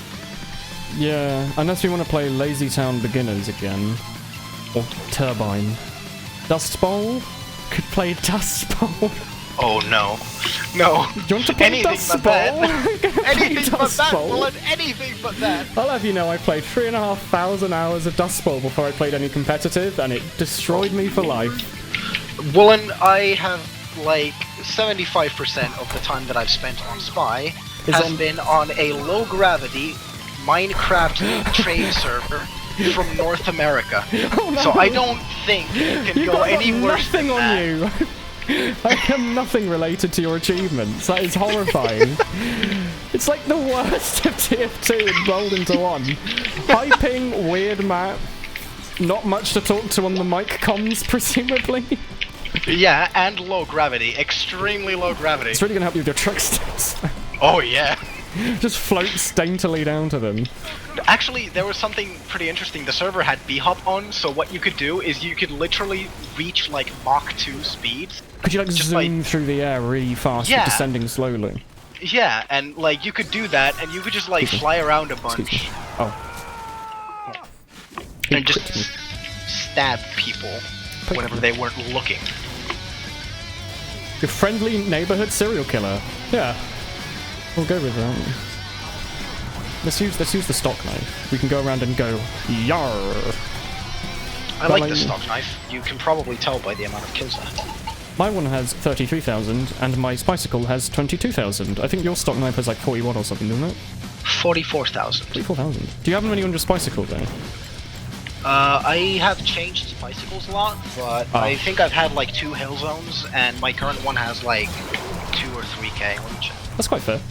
Speaker 1: Yeah, unless we want to play Lazy Town Beginners again, or Turbine. Dust Bowl? Could play Dust Bowl.
Speaker 2: Oh no. No.
Speaker 1: Do you want to play
Speaker 2: anything
Speaker 1: Dust
Speaker 2: but
Speaker 1: Bowl?
Speaker 2: That. Anything but
Speaker 1: Dust
Speaker 2: that,
Speaker 1: Bowl.
Speaker 2: Woolen, anything but that.
Speaker 1: I'll have you know I played 3,500 hours of Dust Bowl before I played any competitive, and it destroyed me for life.
Speaker 2: Woolen, I have like 75% of the time that I've spent on Spy has been on a low gravity Minecraft trade server from North America.
Speaker 1: Oh, no.
Speaker 2: So I don't think you can go any worse than that.
Speaker 1: You. I am nothing related to your achievements. That is horrifying. It's like the worst of TF2 rolled into one. High ping, weird map, not much to talk to on the mic comms, presumably.
Speaker 2: Yeah, and low gravity. Extremely low gravity.
Speaker 1: It's really gonna help you with your truck stats.
Speaker 2: Oh yeah.
Speaker 1: Just floats daintily down to them.
Speaker 2: Actually, there was something pretty interesting. The server had B-hop on, so what you could do is you could literally reach like Mach 2 speeds.
Speaker 1: Could you like just zoom through the air really fast, but descending slowly?
Speaker 2: Yeah, and like you could do that, and you could just like fly around a bunch.
Speaker 1: Oh.
Speaker 2: And just stab people whenever they weren't looking.
Speaker 1: Your friendly neighborhood serial killer. Yeah. We'll go with that. Let's use the stock knife. We can go around and go yar.
Speaker 2: I like the stock knife. You can probably tell by the amount of kills I have.
Speaker 1: My one has 33,000 and my Spicicle has 22,000. I think your stock knife has like 41 or something, doesn't it?
Speaker 2: 44,000.
Speaker 1: 44,000. Do you have many on your Spicicle though?
Speaker 2: I have changed Spicicles a lot, but I think I've had like 2 hill zones, and my current one has like 2 or 3k on each.
Speaker 1: That's quite fair.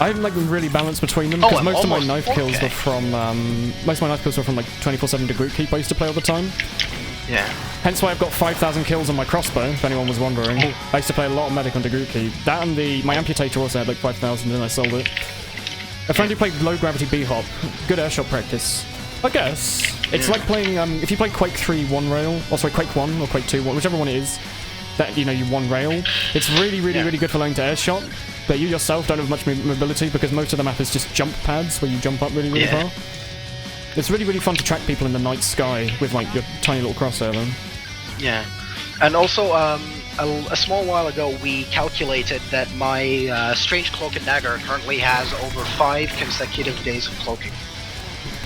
Speaker 1: I haven't like really balanced between them because most of my knife kills were from like 24/7 to group keep I used to play all the time.
Speaker 2: Yeah.
Speaker 1: Hence why I've got 5,000 kills on my crossbow, if anyone was wondering. I used to play a lot of medic on the group keep. That and my amputator also had like 5,000 and I sold it. A friend who played low gravity B-hop, good airshot practice. I guess. It's like playing, if you play Quake 3 one rail, or sorry, Quake 1 or Quake 2, whichever one it is, that, you know, you one rail. It's really good for learning to airshot, but you yourself don't have much mobility because most of the map is just jump pads where you jump up really far. It's really fun to track people in the night sky with like your tiny little crosshair then.
Speaker 2: Yeah. And also, a small while ago we calculated that my Strange Cloak and Dagger currently has over 5 consecutive days of cloaking.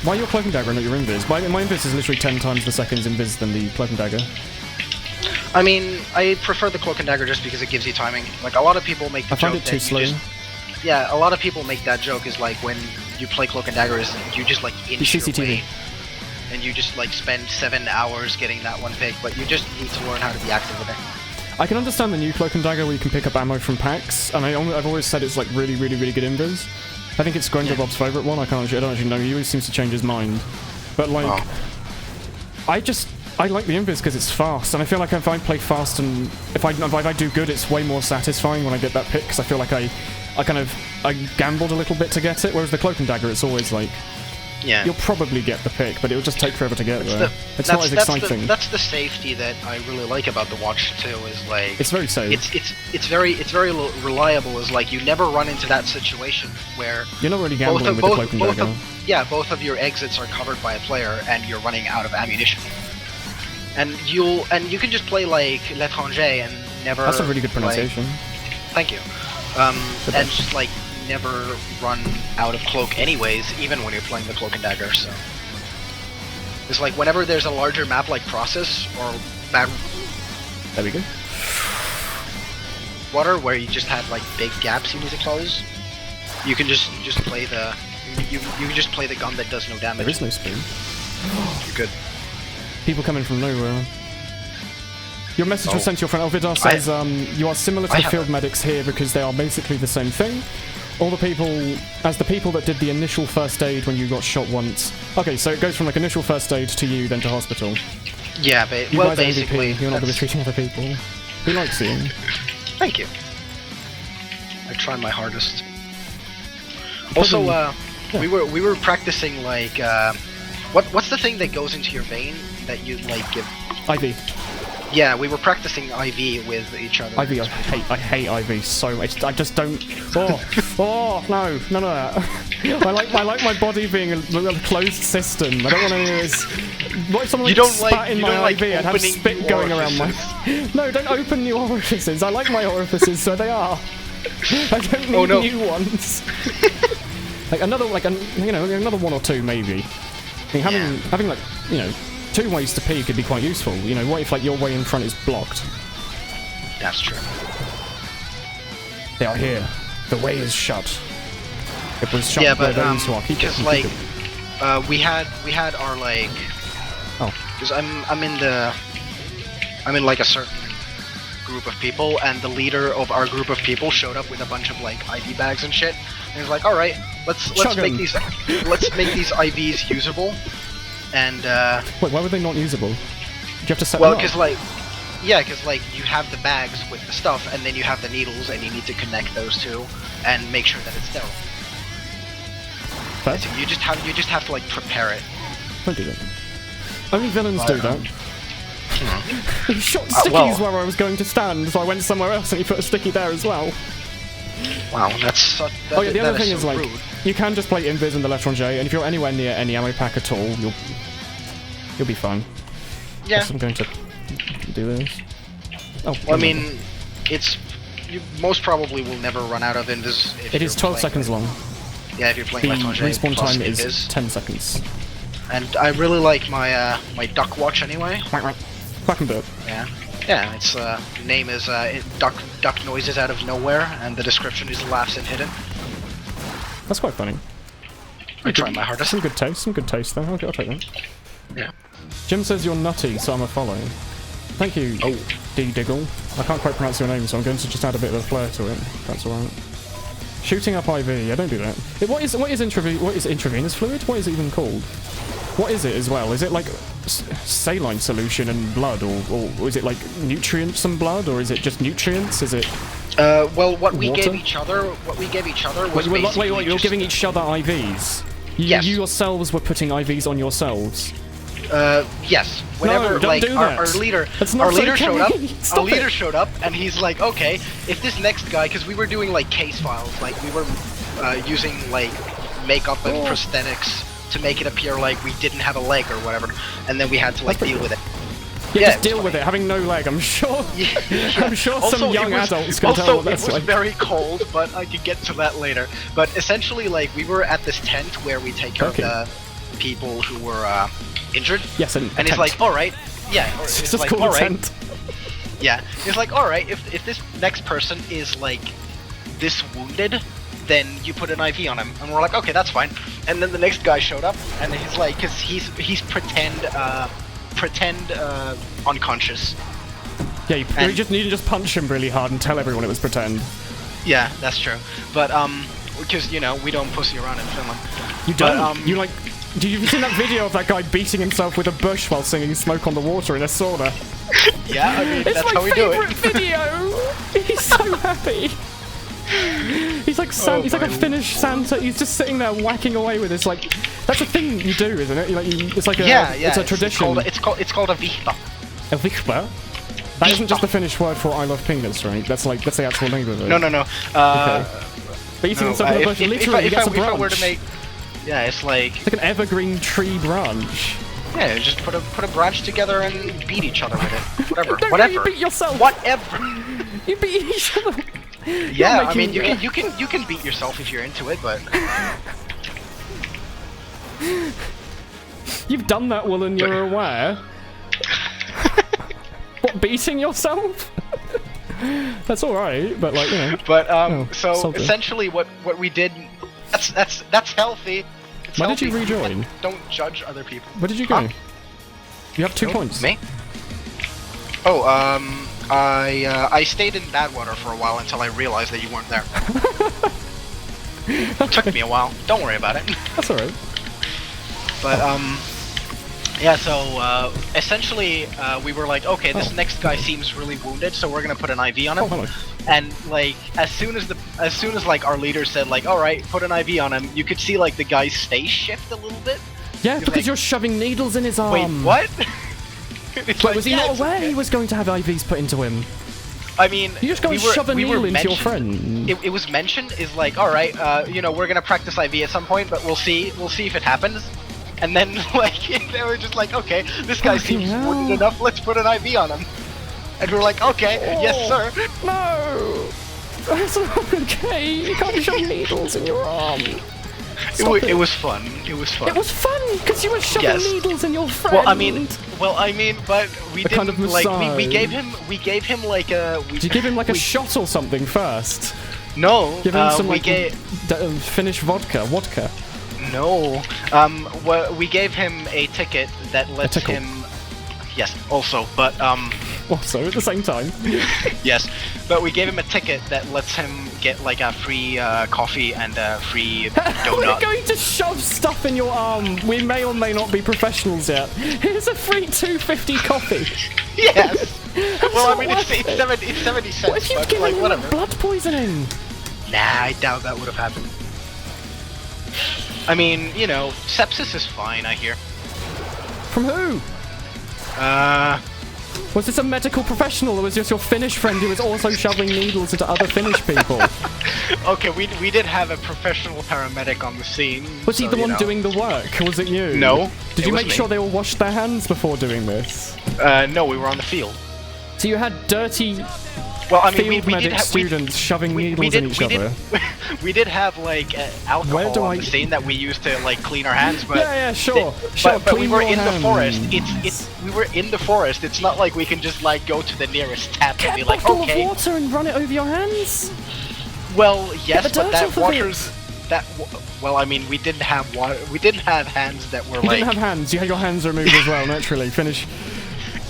Speaker 1: Why your Cloak and Dagger and not your Invis? My Invis is literally 10 times the seconds Invis than the Cloak and Dagger.
Speaker 2: I mean, I prefer the Cloak and Dagger just because it gives you timing. Like, a lot of people make the joke
Speaker 1: I find it too slow.
Speaker 2: Yeah, a lot of people make that joke is like when you play Cloak and Dagger is you just like inch your way, and you just like spend 7 hours getting that one pick, but you just need to learn how to be active with it.
Speaker 1: I can understand the new Cloak and Dagger where you can pick up ammo from packs, and I've always said it's like really good invis. I think it's Granger Bob's favourite one. I don't actually know. He always seems to change his mind, but like, I like the invis because it's fast, and I feel like if I play fast and if I do good, it's way more satisfying when I get that pick because I feel like I gambled a little bit to get it. Whereas the Cloak and Dagger, it's always like, you'll probably get the pick, but it'll just take forever to get there. It's not as exciting.
Speaker 2: That's the safety that I really like about the watch too. Is like
Speaker 1: it's very safe.
Speaker 2: It's very reliable. Is like you never run into that situation where
Speaker 1: you're not really gambling with the Cloak and Dagger.
Speaker 2: Both of your exits are covered by a player, and you're running out of ammunition. And you can just play like L'Étranger and never.
Speaker 1: That's a really good pronunciation.
Speaker 2: Thank you. And just like never run out of cloak anyways, even when you're playing the Cloak and Dagger. So it's like whenever there's a larger map like Process or Bad.
Speaker 1: There we go.
Speaker 2: Water, where you just have like big gaps you need to close, you can just play the you can just play the gun that does no damage.
Speaker 1: There is no spoon.
Speaker 2: You're good.
Speaker 1: People coming from nowhere. Your message was sent to your friend. Vidar says, you are similar to the field medics here because they are basically the same thing. All the people that did the initial first aid when you got shot once. Okay, so it goes from like initial first aid to you, then to hospital.
Speaker 2: Yeah, well, basically,
Speaker 1: you're not going to be treating other people. We like seeing.
Speaker 2: Thank you. I try my hardest. Also, we were practicing like what's the thing that goes into your vein that you like give?
Speaker 1: IV.
Speaker 2: Yeah, we were practicing IV with each other.
Speaker 1: IV, I hate IV so much. I just don't. Oh no, none of that. I like my body being a closed system. I don't want to hear this. What if someone spat in my IV? I'd have spit going around my. No, don't open new orifices. I like my orifices, so they are. I don't need new ones. another one or two maybe. I mean, having like, 2 ways to pee could be quite useful. What if like your way in front is blocked?
Speaker 2: That's true.
Speaker 1: They are here. The way is shut. It was shut by those who are keeping it.
Speaker 2: Because like, we had our like. Oh. Because I'm in like a certain group of people, and the leader of our group of people showed up with a bunch of like IV bags and shit. And he was like, "All right, let's make these IVs usable." And
Speaker 1: wait, why were they not usable? Did you have to set
Speaker 2: them
Speaker 1: up?
Speaker 2: because like you have the bags with the stuff, and then you have the needles, and you need to connect those two and make sure that it's sterile. So you just have to like prepare it.
Speaker 1: Don't do that. Only villains do that. He shot stickies where I was going to stand, so I went somewhere else, and he put a sticky there as well.
Speaker 2: Wow, that's so.
Speaker 1: The other thing is like, you can just play invis in the L'Étranger, and if you're anywhere near any ammo pack at all, you'll be fine.
Speaker 2: Yeah.
Speaker 1: Guess I'm going to do this. Oh.
Speaker 2: Well, I mean, you most probably will never run out of invis.
Speaker 1: It is 12 seconds long.
Speaker 2: Yeah, if you're playing L'Étranger.
Speaker 1: The respawn time is 10 seconds.
Speaker 2: And I really like my my duck watch anyway.
Speaker 1: Quack and burp.
Speaker 2: Yeah. Yeah, its name is duck noises out of nowhere, and the description is laughs and hidden.
Speaker 1: That's quite funny.
Speaker 2: I try my hardest.
Speaker 1: Some good taste there. Okay, I'll take that.
Speaker 2: Yeah.
Speaker 1: Jim says you're nutty, so I'm a follow. Thank you, D Diggle. I can't quite pronounce your name, so I'm going to just add a bit of a flair to it. That's alright. Shooting up IV, yeah, don't do that. What is intravenous fluid? What is it even called? What is it as well? Is it like saline solution and blood, or is it like nutrients and blood, or is it just nutrients? Is it?
Speaker 2: Well, what we gave each other was basically
Speaker 1: wait, you're giving each other IVs.
Speaker 2: Yes.
Speaker 1: You yourselves were putting IVs on yourselves.
Speaker 2: Yes. Whenever our leader showed up, and he's like, okay, if this next guy, because we were doing like case files, like we were using like makeup and prosthetics to make it appear like we didn't have a leg or whatever, and then we had to like deal with it.
Speaker 1: Yeah, just deal with it. Having no leg, I'm sure. I'm sure some young adults can tell what that's like.
Speaker 2: Also, it was very cold, but I could get to that later. But essentially, like, we were at this tent where we take care of the people who were injured.
Speaker 1: Yes, and
Speaker 2: he's like, all right, yeah. Or,
Speaker 1: it's like, all right. Tent.
Speaker 2: Yeah, he's like, all right. If this next person is like this wounded, then you put an IV on him. And we're like, okay, that's fine. And then the next guy showed up, and he's like, cause he's pretend unconscious.
Speaker 1: Yeah, you need to just punch him really hard and tell everyone it was pretend.
Speaker 2: Yeah, that's true. But because you know we don't pussy around in Finland.
Speaker 1: You don't. But, you like. Have you seen that video of that guy beating himself with a bush while singing "Smoke on the Water" in a sauna?
Speaker 2: Yeah, I mean that's how we do it.
Speaker 1: It's my favourite video. He's so happy. He's like he's like a Finnish Santa. He's just sitting there whacking away with this like. That's a thing you do, isn't it? It's like it's a tradition.
Speaker 2: It's called a vihpa.
Speaker 1: A vihpa. That isn't just the Finnish word for "I love penis," right? That's the actual name of it.
Speaker 2: No.
Speaker 1: Okay. Beating himself with a bush. Literally, he gets a branch. If I were to make,
Speaker 2: yeah, it's like
Speaker 1: an evergreen tree branch.
Speaker 2: Yeah, just put a branch together and beat each other with it. Whatever.
Speaker 1: Whatever. You beat yourself.
Speaker 2: Whatever.
Speaker 1: You beat each other.
Speaker 2: Yeah, I mean you can beat yourself if you're into it, but
Speaker 1: you've done that, Woolen. You're aware. What, beating yourself? That's all right, but like, you know.
Speaker 2: But so
Speaker 1: salty.
Speaker 2: essentially, what we did, that's healthy. It's
Speaker 1: Why
Speaker 2: healthy.
Speaker 1: did you rejoin?
Speaker 2: Don't judge other people.
Speaker 1: Where did you go? You have 2 points.
Speaker 2: Me? Oh, I stayed in Badwater for a while until I realized that you weren't there. It took me a while. Don't worry about it.
Speaker 1: That's all right.
Speaker 2: But yeah, so essentially we were like, okay, this next guy seems really wounded, so we're gonna put an IV on him.
Speaker 1: Hello.
Speaker 2: And like as soon as like our leader said like, all right, put an IV on him, you could see like the guy's face shift a little bit.
Speaker 1: Yeah, because like, you're shoving needles in his arm.
Speaker 2: Wait, what?
Speaker 1: Wait, like, was he not aware he was going to have IVs put into him?
Speaker 2: I mean,
Speaker 1: you just go and shove a needle into your friend.
Speaker 2: It was mentioned is like, all right, you know, we're gonna practice IV at some point, but we'll see if it happens. And then, like, they were just like, okay, this guy seems wounded enough, let's put an IV on him. And we were like, okay, yes, sir.
Speaker 1: No! That's not okay. You can't shove needles in your arm.
Speaker 2: It was fun. It was fun.
Speaker 1: It was fun, because you were shoving needles in your friend.
Speaker 2: Well, I mean, but we didn't,
Speaker 1: kind of
Speaker 2: like, we gave him like a...
Speaker 1: Did you give him, like, a shot or something first?
Speaker 2: No.
Speaker 1: Give him some, like, Finnish vodka.
Speaker 2: No. Well, we gave him a ticket that lets him... Yes, also, but,
Speaker 1: Also, at the same time.
Speaker 2: Yes, but we gave him a ticket that lets him get, like, a free coffee and a free donut.
Speaker 1: We're going to shove stuff in your arm. We may or may not be professionals yet. Here's a free $2.50 coffee.
Speaker 2: Yes. Well, I mean, it's 70 cents.
Speaker 1: What if you've given him blood poisoning?
Speaker 2: Nah, I doubt that would have happened. I mean, you know, sepsis is fine, I hear.
Speaker 1: From who? Was this a medical professional, or was this your Finnish friend who was also shoving needles into other Finnish people?
Speaker 2: Okay, we did have a professional paramedic on the scene.
Speaker 1: Was he the one doing the work, or was it you?
Speaker 2: No.
Speaker 1: Did you make sure they all washed their hands before doing this?
Speaker 2: No, we were on the field.
Speaker 1: So you had dirty field medic students shoving needles in each other?
Speaker 2: We did have, like, alcohol on the scene that we used to, like, clean our hands, but...
Speaker 1: Yeah, sure.
Speaker 2: But we were in the forest. We were in the forest. It's not like we can just, like, go to the nearest tap and be like, okay...
Speaker 1: Get a bottle of water and run it over your hands?
Speaker 2: Well, yes, but that water's... Well, I mean, we didn't have water. We didn't have hands that were, like...
Speaker 1: You didn't have hands. You had your hands removed as well, naturally. Finish...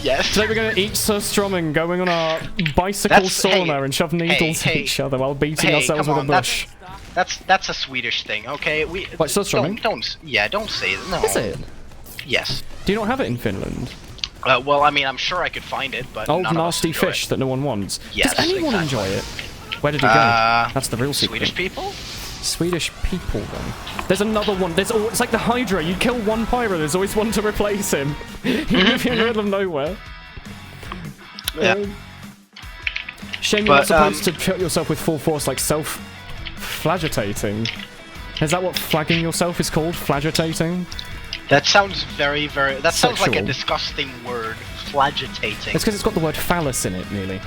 Speaker 2: Yes.
Speaker 1: Today we're going to eat Sir Strumming, going on our bicycle sauna and shove needles at each other while beating ourselves with a bush.
Speaker 2: That's a Swedish thing, okay?
Speaker 1: What, Sir Strumming?
Speaker 2: Don't say it. No.
Speaker 1: Is it?
Speaker 2: Yes.
Speaker 1: Do you not have it in Finland?
Speaker 2: Well, I mean, I'm sure I could find it, but
Speaker 1: old nasty fish that no one wants.
Speaker 2: Yes,
Speaker 1: Does anyone enjoy it? Where did he go? That's the real secret.
Speaker 2: Swedish people?
Speaker 1: Swedish people, then. There's another one. It's like the Hydra. You kill one pirate, there's always one to replace him. You live in the middle of nowhere.
Speaker 2: Yeah.
Speaker 1: Shame you're not supposed to kill yourself with full force, like self-flagitating. Is that what flagging yourself is called? Flagitating?
Speaker 2: That sounds very... That sounds
Speaker 1: sexual.
Speaker 2: like a disgusting word. Flagitating.
Speaker 1: It's because it's got the word phallus in it, nearly.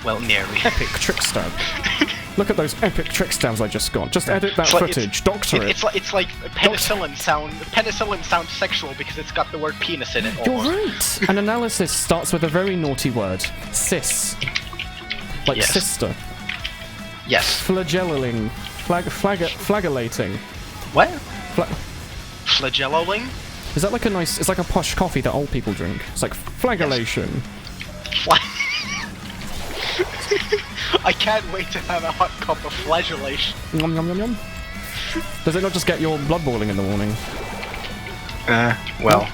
Speaker 2: Well, nearly.
Speaker 1: Epic trick stab. Look at those epic trick stabs I just got. Just edit that footage. Doctor it.
Speaker 2: It's like penicillin sounds sexual because it's got the word penis in it. Almost.
Speaker 1: You're right. An analysis starts with a very naughty word. Cis. Like sister.
Speaker 2: Yes.
Speaker 1: Flagellating. flagellating.
Speaker 2: What? Flagelloing?
Speaker 1: Is that like a nice... It's like a posh coffee that old people drink. It's like flagellation.
Speaker 2: Yes. I can't wait to have a hot cup of flagellation.
Speaker 1: Yum, yum, yum, yum. Does it not just get your blood boiling in the morning?
Speaker 2: Well.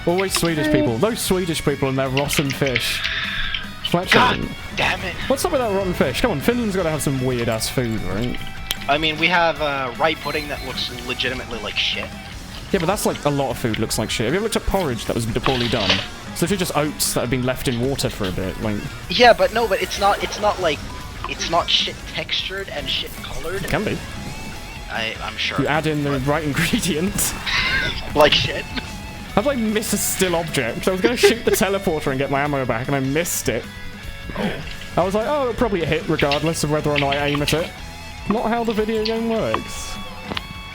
Speaker 1: Always Swedish people. Those Swedish people and their rotten fish.
Speaker 2: God damn it.
Speaker 1: What's up with that rotten fish? Come on, Finland's got to have some weird-ass food, right?
Speaker 2: I mean, we have rye pudding that looks legitimately like shit.
Speaker 1: Yeah, but that's like a lot of food looks like shit. Have you ever looked at porridge that was poorly done? So if you're just oats that have been left in water for a bit, like...
Speaker 2: Yeah, but no, but it's not like... It's not shit textured and shit colored.
Speaker 1: It can be.
Speaker 2: I'm sure.
Speaker 1: You add in the right ingredients.
Speaker 2: Like shit.
Speaker 1: I've like missed a still object. I was going to shoot the teleporter and get my ammo back and I missed it.
Speaker 2: Oh.
Speaker 1: I was like, oh, it'll probably hit regardless of whether or not I aim at it. Not how the video game works.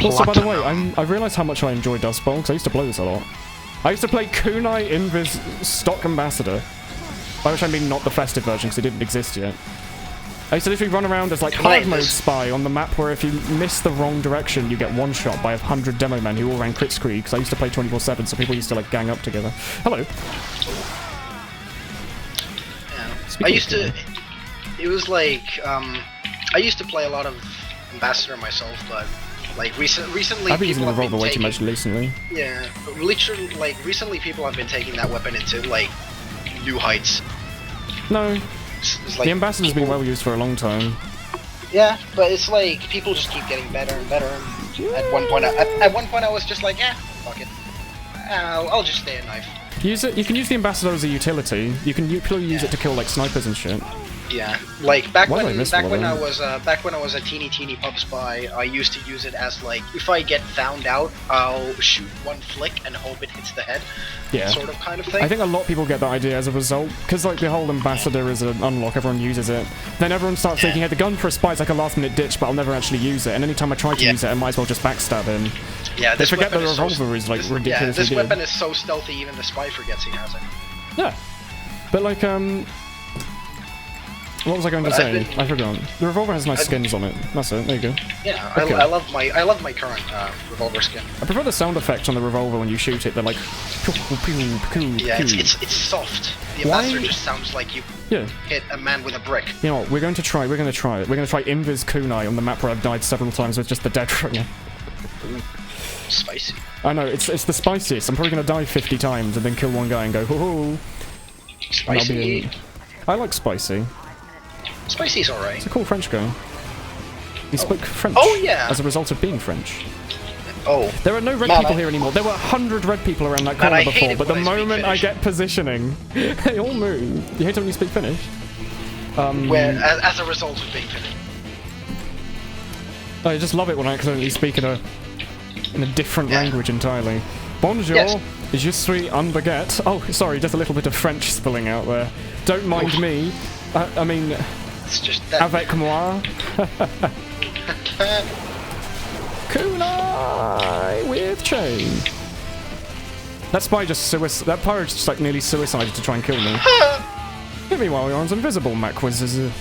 Speaker 1: Also, by the way, I realised how much I enjoy Dust Bowl, because I used to play this a lot. I used to play Kunai Invis Stock Ambassador. By which I mean not the festive version, because it didn't exist yet. I used to literally run around as like hard mode spy on the map where if you miss the wrong direction, you get one shot by 100 demo men who all ran crit screen, because I used to play 24/7, so people used to like gang up together. Hello.
Speaker 2: I used to... It was like... I used to play a lot of Ambassador myself, but... Like, recently
Speaker 1: I've been using the
Speaker 2: people
Speaker 1: revolver way too much recently.
Speaker 2: Yeah, but literally, like, recently people have been taking that weapon into, like, new heights.
Speaker 1: No.
Speaker 2: It's like
Speaker 1: the Ambassador's been well used for a long time.
Speaker 2: Yeah, but it's like, people just keep getting better and better. And at one point I was just like, yeah, fuck it. I'll just stay a knife.
Speaker 1: Use it. You can use the Ambassador as a utility. You can purely use it to kill, like, snipers and shit.
Speaker 2: Yeah, like back when I was a teeny pub spy, I used to use it as like, if I get found out, I'll shoot one flick and hope it hits the head.
Speaker 1: Yeah.
Speaker 2: Sort of kind of thing.
Speaker 1: I think a lot of people get that idea as a result, because like the whole Ambassador is an unlock, everyone uses it. Then everyone starts thinking, hey, the gun for a spy is like a last minute ditch, but I'll never actually use it. And anytime I try to use it, I might as well just backstab him.
Speaker 2: Yeah,
Speaker 1: they forget that the revolver is like ridiculously
Speaker 2: good. Yeah, this
Speaker 1: good.
Speaker 2: weapon is so stealthy, even the spy forgets he has it.
Speaker 1: Yeah, but like what was I going to say? I forgot. The revolver has nice skins on it. That's it. There you go.
Speaker 2: Yeah,
Speaker 1: okay.
Speaker 2: I love my current revolver skin.
Speaker 1: I prefer the sound effect on the revolver when you shoot it. They're like,
Speaker 2: yeah, it's soft. The Ambassador just sounds like you hit a man with a brick.
Speaker 1: You know what? We're going to try it. We're going to try Invis Kunai on the map where I've died several times with just the dead ringer.
Speaker 2: Spicy.
Speaker 1: I know, it's the spiciest. I'm probably going to die 50 times and then kill one guy and go, hoo-hoo.
Speaker 2: Spicy.
Speaker 1: I like spicy.
Speaker 2: Spicy's alright.
Speaker 1: It's a cool French guy. He spoke French.
Speaker 2: Oh, yeah.
Speaker 1: As a result of being French.
Speaker 2: Oh.
Speaker 1: There are no red people here anymore. There were 100 red people around that corner before, but the moment I get positioning, they all move. You hate it when you speak Finnish?
Speaker 2: As a result of being Finnish.
Speaker 1: I just love it when I accidentally speak in a different language entirely. Bonjour, je suis un baguette. Oh, sorry, just a little bit of French spilling out there. Don't mind me. I mean,
Speaker 2: it's just that.
Speaker 1: Avec moi. Kunai with chain. That spy just that pirate just like nearly suicided to try and kill me. Hit me while your arm's invisible, Macquiz is a...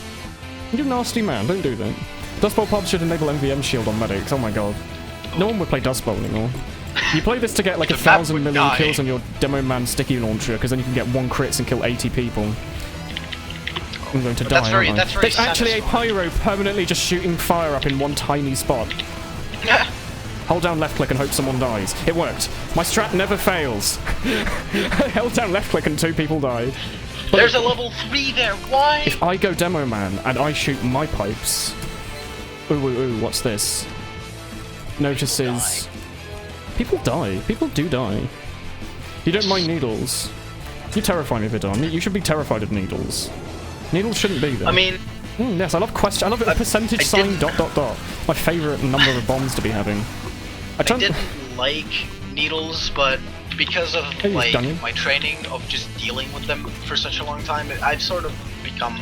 Speaker 1: You nasty man, don't do that. Dust Bowl pubs should enable MVM shield on medics, oh my god. No one would play Dust Bowl anymore. You play this to get like 1,000 million kills on your Demo Man sticky launcher, because then you can get 1 crits and kill 80 people. I'm going to die, aren't I? There's actually a pyro permanently just shooting fire up in one tiny spot. Hold down left click and hope someone dies. It worked. My strat never fails. I held down left click and 2 people died. But
Speaker 2: there's a level 3 there, why?
Speaker 1: If I go Demo Man and I shoot my pipes... Ooh, what's this? Notices... People die. People do die. You don't mind needles. You terrify me, Vidon. You should be terrified of needles. Needles shouldn't be there.
Speaker 2: I mean...
Speaker 1: yes, I love question. I love it. Percentage sign ... My favourite number of bombs to be having. I didn't
Speaker 2: like needles, but because of like my training of just dealing with them for such a long time, I've sort of become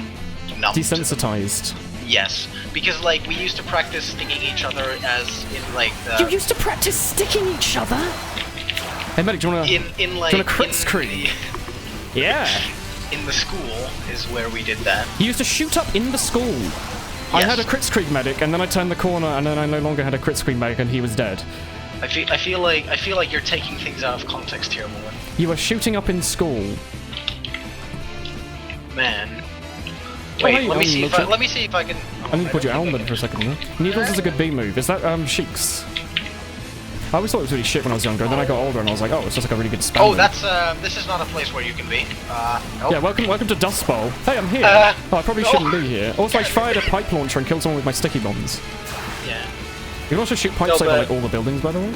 Speaker 2: numb.
Speaker 1: Desensitized.
Speaker 2: Yes, because like we used to practice sticking each other as in like the...
Speaker 1: You used to practice sticking each other? Hey medic, do you wanna...
Speaker 2: in like...
Speaker 1: Do you wanna crit screen? Yeah!
Speaker 2: In the school is where we did that.
Speaker 1: You used to shoot up in the school? I had a Kritzkrieg medic, and then I turned the corner, and then I no longer had a Kritzkrieg medic, and he was dead.
Speaker 2: I feel like you're taking things out of context here, Woolen.
Speaker 1: You were shooting up in school.
Speaker 2: Man. Wait, let me see if I can.
Speaker 1: I need to put your helmet for a second. Yeah? Needles is a good B move. Is that Sheik's? I always thought it was really shit when I was younger, and then I got older and I was like, oh, it's just like a really good spam.
Speaker 2: Oh, that's this is not a place where you can be. Nope.
Speaker 1: Yeah, welcome to Dust Bowl. Hey, I'm here. Oh, I probably shouldn't be here. Also, I fired a pipe launcher and killed someone with my sticky bombs.
Speaker 2: Yeah.
Speaker 1: You can also shoot pipes over like all the buildings, by the way.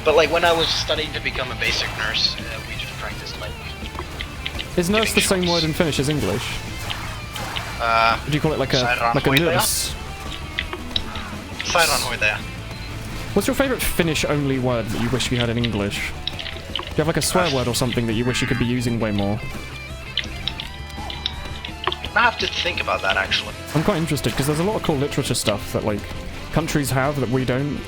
Speaker 2: But like when I was studying to become a basic nurse, we just practiced like.
Speaker 1: Is nurse the same word in Finnish as English? Would you call it like a nurse?
Speaker 2: Sairaanhoitaja.
Speaker 1: What's your favourite Finnish-only word that you wish you had in English? Do you have like a swear word or something that you wish you could be using way more?
Speaker 2: I have to think about that actually.
Speaker 1: I'm quite interested because there's a lot of cool literature stuff that like countries have that we don't,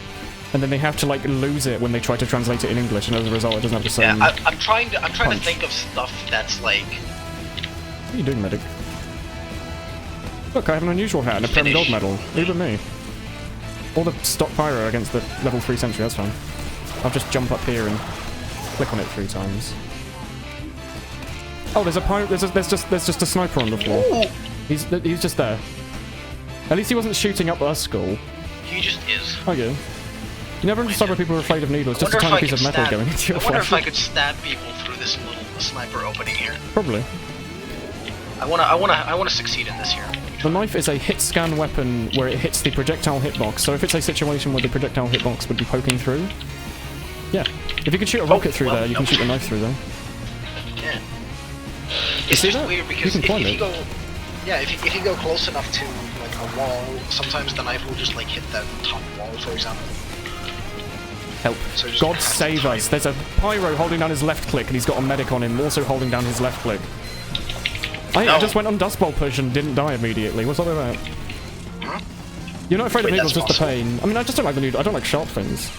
Speaker 1: and then they have to like lose it when they try to translate it in English, and as a result, it doesn't have the same.
Speaker 2: Yeah, I'm trying to think of stuff that's like.
Speaker 1: What are you doing, medic? Look, I have an unusual hat and a Prem Gold medal. Leave it me. Or the stock pyro against the level 3 sentry, that's fine. I'll just jump up here and click on it 3 times. Oh, there's a pyro. There's just a sniper on the floor.
Speaker 2: Ooh.
Speaker 1: He's just there. At least he wasn't shooting up our skull.
Speaker 2: He just is.
Speaker 1: Okay. You never understand why people are afraid of needles. Just a tiny piece of metal going into your flesh.
Speaker 2: I wonder if I could stab people through this little sniper opening here.
Speaker 1: Probably.
Speaker 2: I wanna succeed in this here.
Speaker 1: The knife is a hit scan weapon where it hits the projectile hitbox. So if it's a situation where the projectile hitbox would be poking through, yeah. If you can shoot a rocket through there, you can shoot a knife through there.
Speaker 2: Yeah. It's just weird because if you go, yeah, if you go close enough to like a wall, sometimes the knife will just like hit that top wall, for example.
Speaker 1: Help. So God save us. There's a pyro holding down his left click and he's got a medic on him also holding down his left click. I just went on Dust Bowl push and didn't die immediately. What's that about?
Speaker 2: Huh?
Speaker 1: You're not afraid of needles, just the pain. I mean, I just don't like the needle. I don't like sharp things.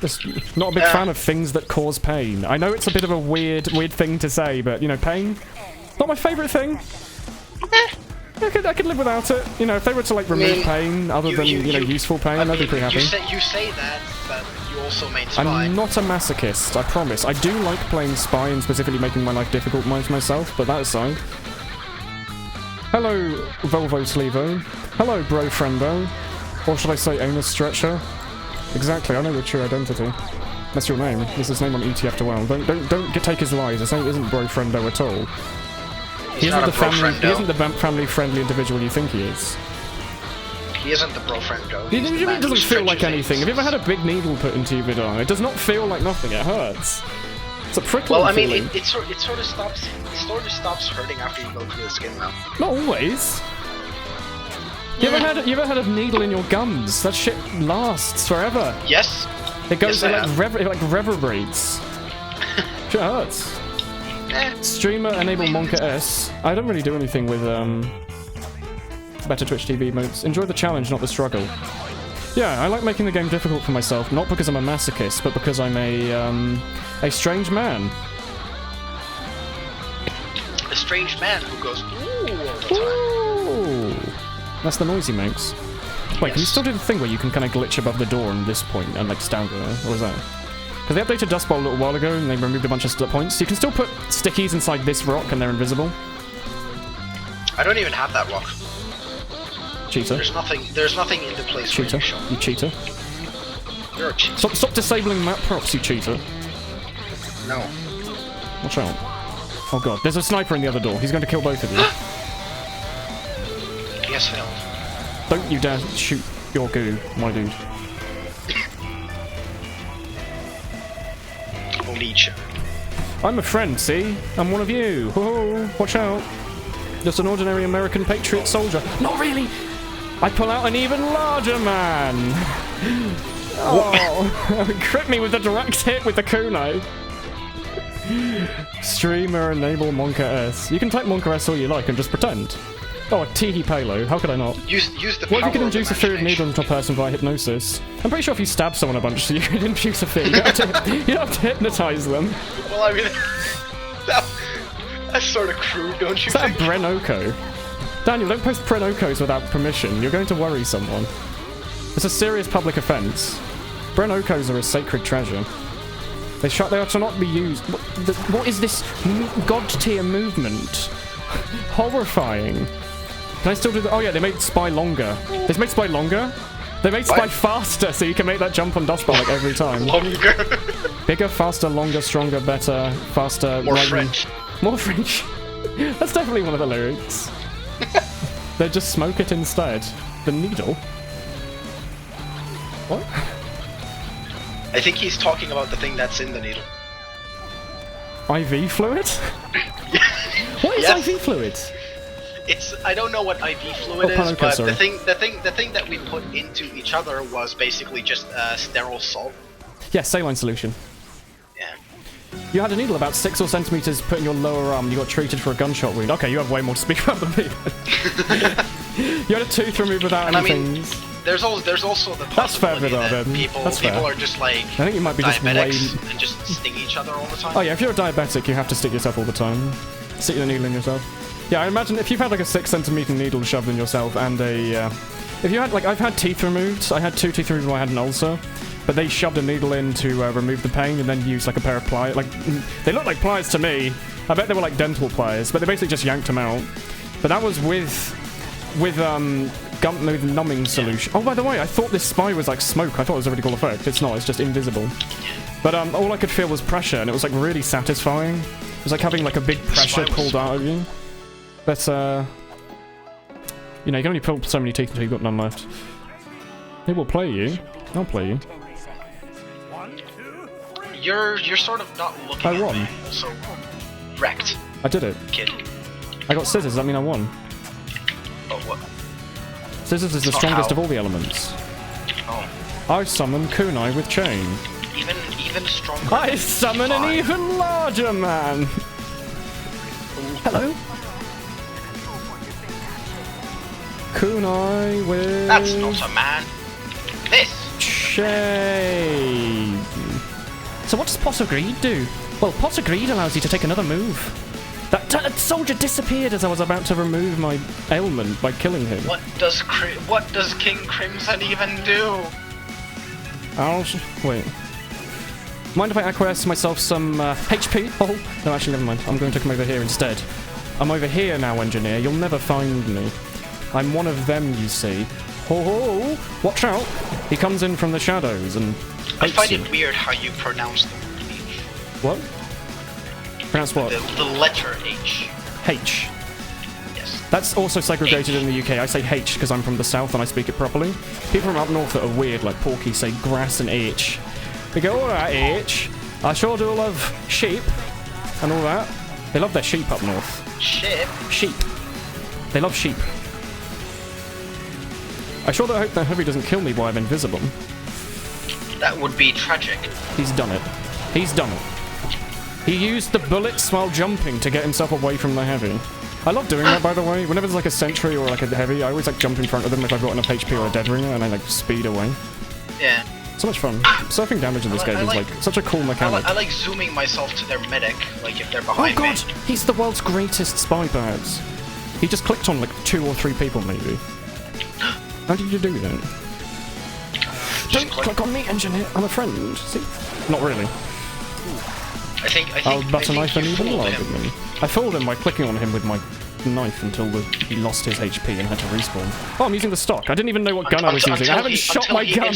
Speaker 1: Just not a big fan of things that cause pain. I know it's a bit of a weird thing to say, but, you know, pain? Not my favourite thing. I could live without it. You know, if they were to, like, remove pain other than, you know, useful pain, I'd be pretty happy.
Speaker 2: You say that, but you also main Spy.
Speaker 1: I'm not a masochist, I promise. I do like playing Spy and specifically making my life difficult myself, but that aside. Hello, Volvo Sleevo. Hello, Bro Friendo. Or should I say Anus Stretcher? Exactly, I know your true identity. That's your name. This is his name on ETF to well. Don't take his lies. This isn't Bro Friendo at all. He isn't the family-friendly individual you think he is.
Speaker 2: He isn't the bro friendo.
Speaker 1: It doesn't feel like anything. Have you ever had a big needle put into your vidar? It does not feel like nothing. It hurts. It's a prickling feeling.
Speaker 2: It sort of stops hurting after you go through the skin now.
Speaker 1: Not always. You ever had a needle in your gums? That shit lasts forever.
Speaker 2: Yes.
Speaker 1: It goes it reverberates. Shit hurts. Streamer enable Monka S. I don't really do anything with better Twitch TV modes. Enjoy the challenge, not the struggle. Yeah, I like making the game difficult for myself, not because I'm a masochist, but because I'm a strange man.
Speaker 2: A strange man who goes ooh all the time.
Speaker 1: Ooh. That's the noise he makes. Wait, can you still do the thing where you can kind of glitch above the door on this point and like stand there? Or is that? Because they updated Dust Bowl a little while ago and they removed a bunch of points. You can still put stickies inside this rock and they're invisible.
Speaker 2: I don't even have that rock.
Speaker 1: Cheater.
Speaker 2: There's nothing in the place
Speaker 1: cheater.
Speaker 2: Where
Speaker 1: you cheater.
Speaker 2: You're a cheater.
Speaker 1: Stop disabling map props, you cheater.
Speaker 2: No.
Speaker 1: Watch out. Oh god, there's a sniper in the other door. He's going to kill both of you.
Speaker 2: He has failed.
Speaker 1: Don't you dare shoot your goo, my dude. I'm a friend, see? I'm one of you. Whoa, watch out. Just an ordinary American patriot soldier. Not really! I pull out an even larger man! Oh, crit me with the direct hit with the kunai. Streamer enable Monka S. You can type Monka S all you like and just pretend. Oh, a teehee payload. How could I not?
Speaker 2: Use the
Speaker 1: What if you could induce a fear of needle into a person via hypnosis? I'm pretty sure if you stab someone a bunch, you could induce a fear. You don't have to hypnotise them.
Speaker 2: Well, I mean, that's sort of crude, don't you think?
Speaker 1: Is that a Brenoko? Daniel, don't post Prenocos without permission. You're going to worry someone. It's a serious public offence. Prenocos are a sacred treasure. They are to not be used. What is this god-tier movement? Horrifying. Can I still do that? Oh yeah, they made Spy longer. They made Spy longer? They made Spy faster, so you can make that jump on Dustbowl like every time.
Speaker 2: Longer.
Speaker 1: Bigger, faster, longer, stronger, better, faster.
Speaker 2: More French.
Speaker 1: More French. That's definitely one of the lyrics. They just smoke it instead. The needle. What?
Speaker 2: I think he's talking about the thing that's in the needle.
Speaker 1: IV fluid? What is IV fluid?
Speaker 2: I don't know what IV fluid is, but the thing that we put into each other was basically just sterile salt.
Speaker 1: Yeah, saline solution.
Speaker 2: Yeah.
Speaker 1: You had a needle about 6 or centimeters put in your lower arm. You got treated for a gunshot wound. Okay, you have way more to speak about than me. You had a tooth removed without anything.
Speaker 2: I mean, there's also the
Speaker 1: that's fair
Speaker 2: possibility that people are just like
Speaker 1: I think you might be
Speaker 2: diabetics and just sting each other all the time.
Speaker 1: Oh yeah, if you're a diabetic, you have to stick yourself all the time. Stick the needle in yourself. Yeah, I imagine if you've had like a 6 centimeter needle shoved in yourself and a if you had like I've had teeth removed. I had 2 teeth removed when I had an ulcer, but they shoved a needle in to remove the pain and then used like a pair of pliers. Like they look like pliers to me. I bet they were like dental pliers, but they basically just yanked them out. But that was with numbing solution. Oh, by the way, I thought this Spy was like smoke. I thought it was a really cool effect. It's not. It's just invisible. But all I could feel was pressure, and it was like really satisfying. It was like having like a big pressure pulled out of you. But you know, you can only pull so many teeth until you've got none left. They will play you. I'll play you.
Speaker 2: You're sort of not looking.
Speaker 1: I won.
Speaker 2: So wrecked.
Speaker 1: I did it.
Speaker 2: Kid.
Speaker 1: I got scissors. Does that mean I won?
Speaker 2: Oh what?
Speaker 1: Scissors is the strongest of all the elements.
Speaker 2: Oh.
Speaker 1: I summon kunai with chain.
Speaker 2: Even stronger.
Speaker 1: I summon an even larger man. Hello. Kunai with.
Speaker 2: That's not a man. This.
Speaker 1: Chain. So what does Pot of Greed do? Well, Pot of Greed allows you to take another move. That soldier disappeared as I was about to remove my ailment by killing him.
Speaker 2: What does King Crimson even do?
Speaker 1: Wait. Mind if I acquiesce myself some HP? Oh, no, actually, never mind. I'm going to come over here instead. I'm over here now, engineer. You'll never find me. I'm one of them, you see. Ho ho! Watch out! He comes in from the shadows and.
Speaker 2: I find it weird how you pronounce the word H.
Speaker 1: What? Pronounce what?
Speaker 2: The letter H.
Speaker 1: H.
Speaker 2: Yes.
Speaker 1: That's also segregated in the UK. I say H because I'm from the south and I speak it properly. People from up north that are weird, like Porky, say grass and H. They go, alright, H. I sure do love sheep and all that. They love their sheep up north.
Speaker 2: Sheep?
Speaker 1: Sheep. They love sheep. I sure do hope that Hurray doesn't kill me while I'm invisible.
Speaker 2: That would be tragic.
Speaker 1: He's done it. He's done it. He used the bullets while jumping to get himself away from the heavy. I love doing that, by the way. Whenever there's like a sentry or like a heavy, I always like jump in front of them if I've got enough HP or a dead ringer, and I like speed away.
Speaker 2: Yeah.
Speaker 1: So much fun. Surfing damage in this game is like such a cool mechanic.
Speaker 2: I like zooming myself to their medic, like if they're behind me.
Speaker 1: Oh god! He's the world's greatest spy, perhaps. He just clicked on like 2 or 3 people, maybe. How did you do that? Don't click on me, engineer. I'm a friend. See? Not really.
Speaker 2: I think
Speaker 1: I'll butter knife and even larger than me. I fooled him by clicking on him with my knife until he lost his HP and had to respawn. Oh, I'm using the stock. I didn't even know what gun I was using. I haven't shot my gun.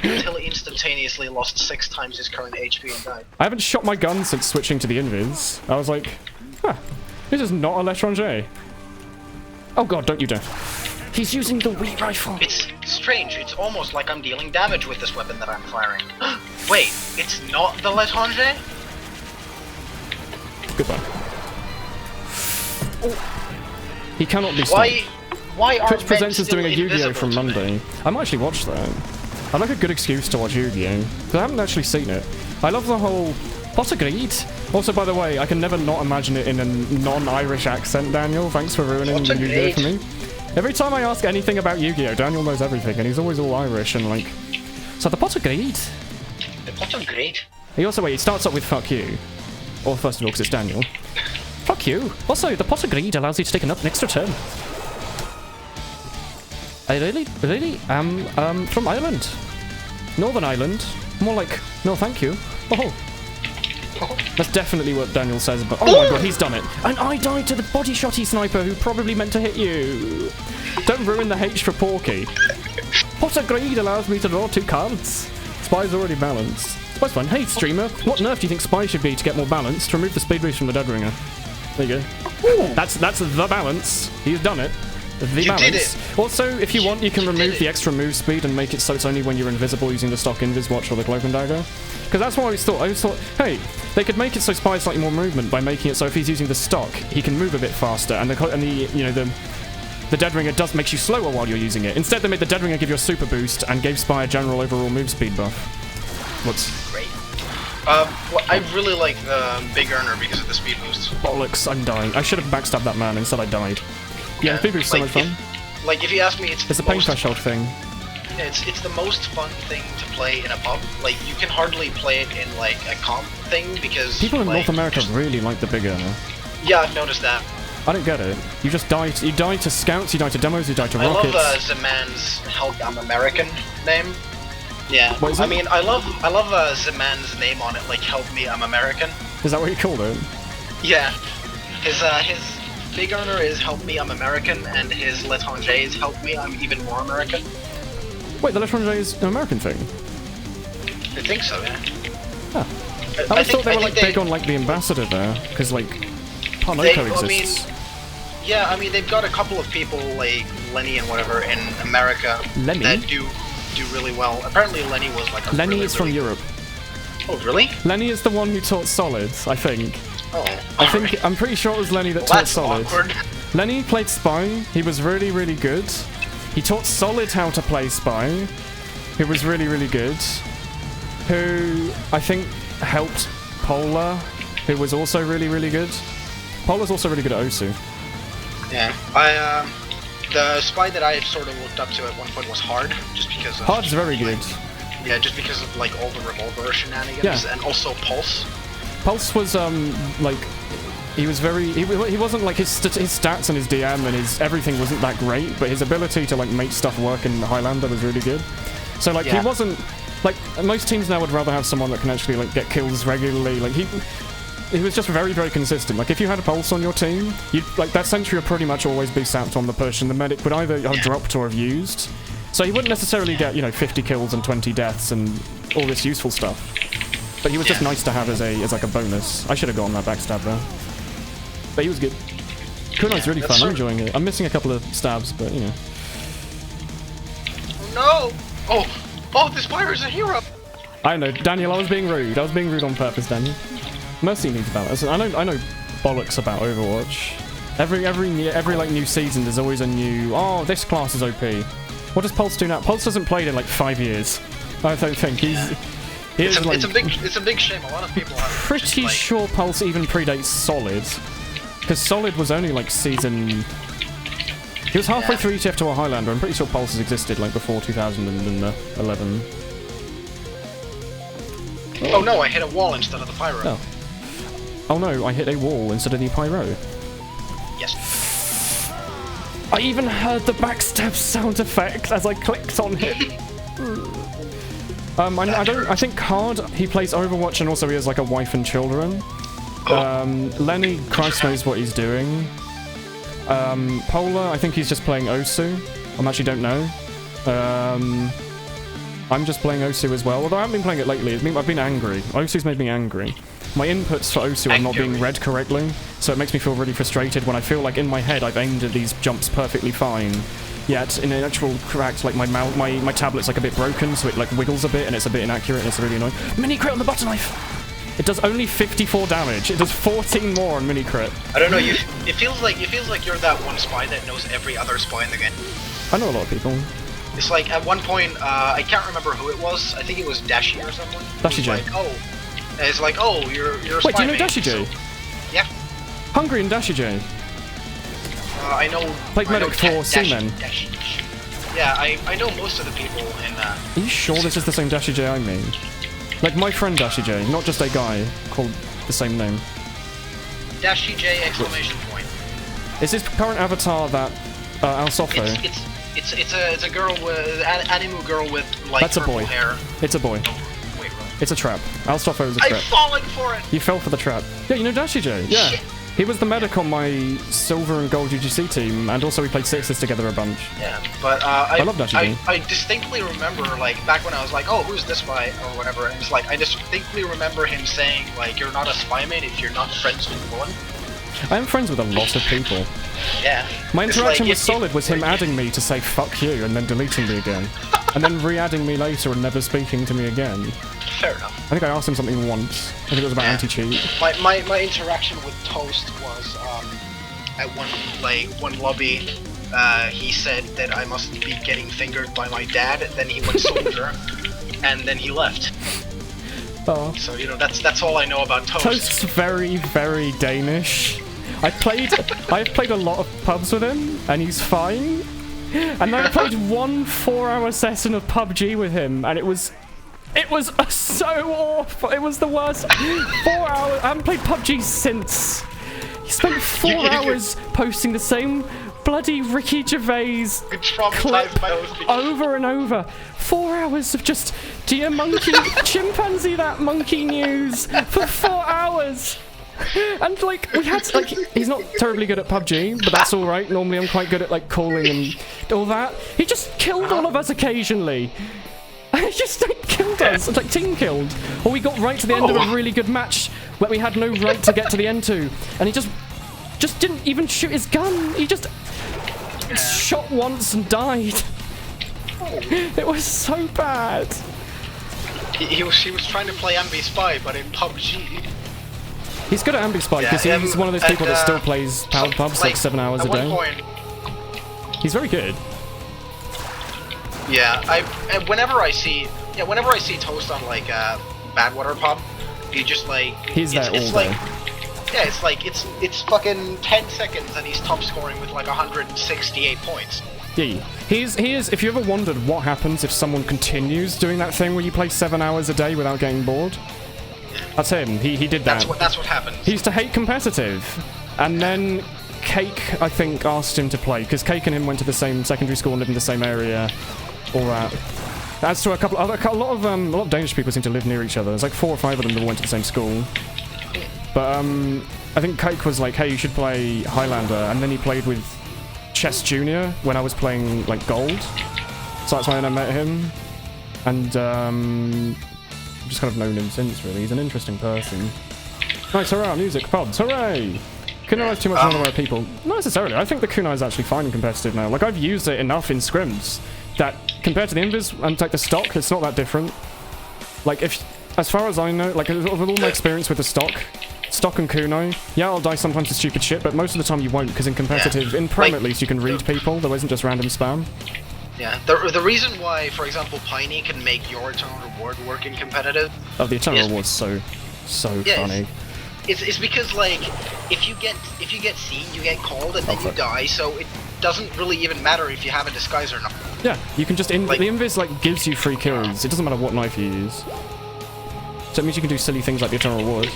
Speaker 2: Until he instantaneously lost 6 times his current HP and died.
Speaker 1: I haven't shot my gun since switching to the invis. I was like, huh, this is not a l'étranger. Oh god, don't you dare. He's using the Wii rifle.
Speaker 2: It's strange. It's almost like I'm dealing damage with this weapon that I'm firing. Wait, it's not the l'étranger?
Speaker 1: Goodbye. Oh. He cannot be stopped.
Speaker 2: Why are
Speaker 1: Twitch Presents doing a Yu-Gi-Oh from Monday. I might actually watch that. I'd like a good excuse to watch Yu-Gi-Oh, because I haven't actually seen it. I love the whole Pot of Greed. Also, by the way, I can never not imagine it in a non-Irish accent, Daniel. Thanks for ruining Yu-Gi-Oh for me. Every time I ask anything about Yu-Gi-Oh, Daniel knows everything, and he's always all Irish and like... So the Pot of Greed?
Speaker 2: The Pot of Greed?
Speaker 1: He also, wait, he starts up with fuck you. Or first of all, because it's Daniel. Fuck you. Also, the pot of greed allows you to take an extra turn. I really am from Ireland. Northern Ireland. More like, no thank you. Oh. That's definitely what Daniel says, but oh my god, he's done it. And I died to the body shotty sniper who probably meant to hit you. Don't ruin the H for Porky. Pot of greed allows me to draw 2 cards. Spy's already balanced. Spy's fine. Hey, streamer, what nerf do you think Spy should be to get more balance to remove the speed boost from the Dead Ringer? There you go. That's the balance. He's done it. The balance.
Speaker 2: Did it.
Speaker 1: Also, if you want, you can remove the extra move speed and make it so it's only when you're invisible using the stock Invis Watch or the Cloak and Dagger. Because that's what I always thought. I always thought, hey, they could make it so Spy has slightly more movement by making it so if he's using the stock, he can move a bit faster, and the Dead Ringer makes you slower while you're using it. Instead, they made the Dead Ringer give you a super boost and gave Spy a general overall move speed buff. What's
Speaker 2: great? Well, I really like the Big Earner because of the speed boost.
Speaker 1: Bollocks! I'm dying. I should have backstabbed that man. Instead, I died. Yeah, speed boost is so much fun.
Speaker 2: If you ask me, it's
Speaker 1: the pain threshold thing.
Speaker 2: Yeah, it's the most fun thing to play in a pub. Like, you can hardly play it in like a comp thing because
Speaker 1: people in North America really like the Big Earner.
Speaker 2: Yeah, I've noticed that.
Speaker 1: I don't get it. You just die. You die to scouts. You die to demos. You die to rockets.
Speaker 2: I love Zeman's "Help I'm American" name. Yeah,
Speaker 1: what is it?
Speaker 2: I mean, I love Zeman's name on it. Like, "Help me, I'm American."
Speaker 1: Is that what you called it?
Speaker 2: Yeah, his Big Earner is "Help me, I'm American," and his L'étranger is "Help me, I'm even more American."
Speaker 1: Wait, the L'étranger is an American thing?
Speaker 2: I think so, yeah.
Speaker 1: Huh. I thought they were like big on like the ambassador there, because like Parnoco exists.
Speaker 2: I mean, they've got a couple of people like Lenny and whatever in America that do really well. Apparently, Lenny was like a
Speaker 1: Lenny is from Europe.
Speaker 2: Oh, really?
Speaker 1: Lenny is the one who taught Solid, I think.
Speaker 2: Oh,
Speaker 1: I'm pretty sure it was Lenny that taught Solid.
Speaker 2: Awkward.
Speaker 1: Lenny played Spy. He was really, really good. He taught Solid how to play Spy. He was really, really good. Who I think helped Polar, who was also really, really good. Polar's also really good at Osu.
Speaker 2: Yeah, the Spy that I sort of looked up to at one point was Hard, just because of...
Speaker 1: Hard's very good.
Speaker 2: Yeah, just because of like all the revolver shenanigans, and also Pulse.
Speaker 1: Pulse was like he was very he wasn't like his stats and his DM and his everything wasn't that great, but his ability to like make stuff work in Highlander was really good. So like he wasn't like most teams now would rather have someone that can actually like get kills regularly. Like he was just very, very consistent. Like if you had a Pulse on your team, like that sentry would pretty much always be sapped on the push, and the medic would either have dropped or have used. So he wouldn't necessarily get 50 kills and 20 deaths and all this useful stuff. But he was just nice to have as like a bonus. I should have gone that backstab there. But he was good. Kunai's really fun. I'm enjoying it. I'm missing a couple of stabs, but you know.
Speaker 2: Oh no! Oh, this Spire's a hero!
Speaker 1: I know, Daniel, I was being rude. I was being rude on purpose, Daniel. Mercy needs balance. I know bollocks about Overwatch. Every like new season there's always a new, oh, this class is OP. What does Pulse do now? Pulse hasn't played in like 5 years. I don't think
Speaker 2: it's a big shame. A lot of people have.
Speaker 1: Pretty sure Pulse even predates Solid, because Solid was only like season. He was halfway through ETF to a Highlander. I'm pretty sure Pulse has existed like before 2011.
Speaker 2: Oh no! I hit a wall instead of the pyro.
Speaker 1: Oh no! I hit a wall instead of the pyro.
Speaker 2: Yes.
Speaker 1: I even heard the backstab sound effect as I clicked on him. I think Card, he plays Overwatch and also he has like a wife and children. Lenny, Christ knows what he's doing. Polar, I think he's just playing Osu. I actually don't know. I'm just playing Osu as well, although I haven't been playing it lately. I've been angry. Osu's made me angry. My inputs for Osu are not being read correctly, so it makes me feel really frustrated when I feel like in my head I've aimed at these jumps perfectly fine, yet in an actual fact, like my tablet's like a bit broken, so it like wiggles a bit and it's a bit inaccurate and it's really annoying. Mini crit on the butter knife! It does only 54 damage. It does 14 more on mini crit.
Speaker 2: I don't know. It feels like you're that one Spy that knows every other Spy in the game.
Speaker 1: I know a lot of people.
Speaker 2: It's like at one point, I can't remember who it was. I think it was Dashi or someone.
Speaker 1: Dashi J.
Speaker 2: It's like, oh, you're a Spy.
Speaker 1: Wait, do you know Dashi J?
Speaker 2: So, yeah.
Speaker 1: Hungry and Dashi J.
Speaker 2: I know.
Speaker 1: Played medic for Seamen.
Speaker 2: Yeah, I know most of the people in.
Speaker 1: Are you sure this is the same Dashi J I mean? Like my friend Dashi J, not just a guy called the same name.
Speaker 2: -J exclamation point.
Speaker 1: Is his current avatar that Alsofo?
Speaker 2: It's a girl with anime girl with like
Speaker 1: That's a
Speaker 2: purple
Speaker 1: boy.
Speaker 2: hair.
Speaker 1: It's a boy.
Speaker 2: Oh, wait, really?
Speaker 1: It's a trap. Alsofo is a trap.
Speaker 2: I'm falling for it.
Speaker 1: You fell for the trap. Yeah, you know -J. Yeah.
Speaker 2: Shit.
Speaker 1: He was the medic on my silver and gold UGC team, and also we played sixes together a bunch.
Speaker 2: Yeah, but
Speaker 1: I love -J.
Speaker 2: I distinctly remember, like, back when I was like, oh, who's this guy, or whatever, and it's like, I distinctly remember him saying, like, you're not a spy mate if you're not friends with Woolen.
Speaker 1: I am friends with a lot of people.
Speaker 2: Yeah.
Speaker 1: My interaction with Solid was him adding me to say fuck you and then deleting me again. And then re-adding me later and never speaking to me again.
Speaker 2: Fair enough.
Speaker 1: I think I asked him something once. I think it was about anti-cheat.
Speaker 2: My interaction with Toast was at one lobby. He said that I must be getting fingered by my dad. Then he went soldier, and then he left.
Speaker 1: Oh.
Speaker 2: So you know that's all I know about Toast.
Speaker 1: Toast's very, very Danish. I've played a lot of pubs with him, and he's fine. And then I played 1 4-hour session of PUBG with him, and it was so awful. It was the worst. 4 hours. I haven't played PUBG since. He spent 4 hours posting the same bloody Ricky Gervais clip over and over. 4 hours of just, dear monkey, chimpanzee that monkey news for 4 hours. And like we had like he's not terribly good at PUBG, but that's all right. Normally I'm quite good at like calling and all that. He just killed all of us occasionally. He just like, killed us, like team killed. Or we got right to the end of a really good match where we had no right to get to the end to, and he just didn't even shoot his gun. He just shot once and died. It was so bad.
Speaker 2: He was trying to play Ambi Spy, but in PUBG.
Speaker 1: He's good at Ambi Spy because he's one of those people that still plays powered pubs like 7 hours a day. He's very good.
Speaker 2: Yeah, whenever I see Toast on like Badwater pub, he just like
Speaker 1: he's there all day.
Speaker 2: Yeah, it's fucking 10 seconds and he's top scoring with like 168 points.
Speaker 1: Yeah, he is. If you ever wondered what happens if someone continues doing that thing where you play 7 hours a day without getting bored, that's him. He did that.
Speaker 2: That's what happens.
Speaker 1: He used to hate competitive, and then Cake I think asked him to play because Cake and him went to the same secondary school and lived in the same area. All that. As to a lot of Danish people seem to live near each other. There's like 4 or 5 of them that went to the same school. But I think Cake was like, hey, you should play Highlander, and then he played with Chess Junior when I was playing like Gold. So that's when I met him, and I've just kind of known him since. Really, he's an interesting person. Nice, hurrah! Music, pubs, hooray! Kunai is too much unaware of people. Not necessarily. I think the Kunai is actually fine and competitive now. Like I've used it enough in scrims that compared to the Invis and like the stock, it's not that different. Like as far as I know, like with all my experience with the stock and Kunai, yeah, I'll die sometimes to stupid shit, but most of the time you won't, because in competitive, in Prem at least, you can read people. There isn't just random spam.
Speaker 2: Yeah, the reason why, for example, Piney can make your Eternal Reward work in competitive.
Speaker 1: Oh, the Eternal Reward's so funny.
Speaker 2: It's because like if you get seen, you get called, and then you die. So it doesn't really even matter if you have a disguise or not.
Speaker 1: Yeah, you can just the Invis like gives you free kills. It doesn't matter what knife you use. So it means you can do silly things like the Eternal Reward.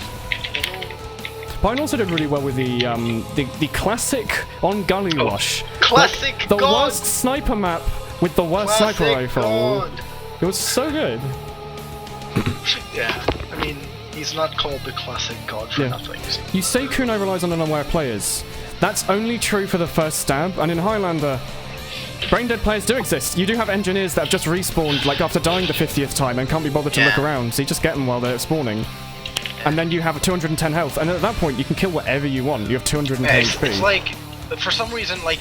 Speaker 1: Pine also did really well with the classic on Gully Rush.
Speaker 2: Classic
Speaker 1: like, the worst sniper map with the worst sniper rifle. God. It was so good.
Speaker 2: Yeah, I mean, he's not called the classic god for nothing.
Speaker 1: You say Kunai relies on unaware players. That's only true for the first stab, and in Highlander, brain-dead players do exist. You do have engineers that have just respawned like after dying the 50th time and can't be bothered to look around, so you just get them while they're spawning. And then you have 210 health, and at that point you can kill whatever you want. You have 210 HP.
Speaker 2: It's like, for some reason, like,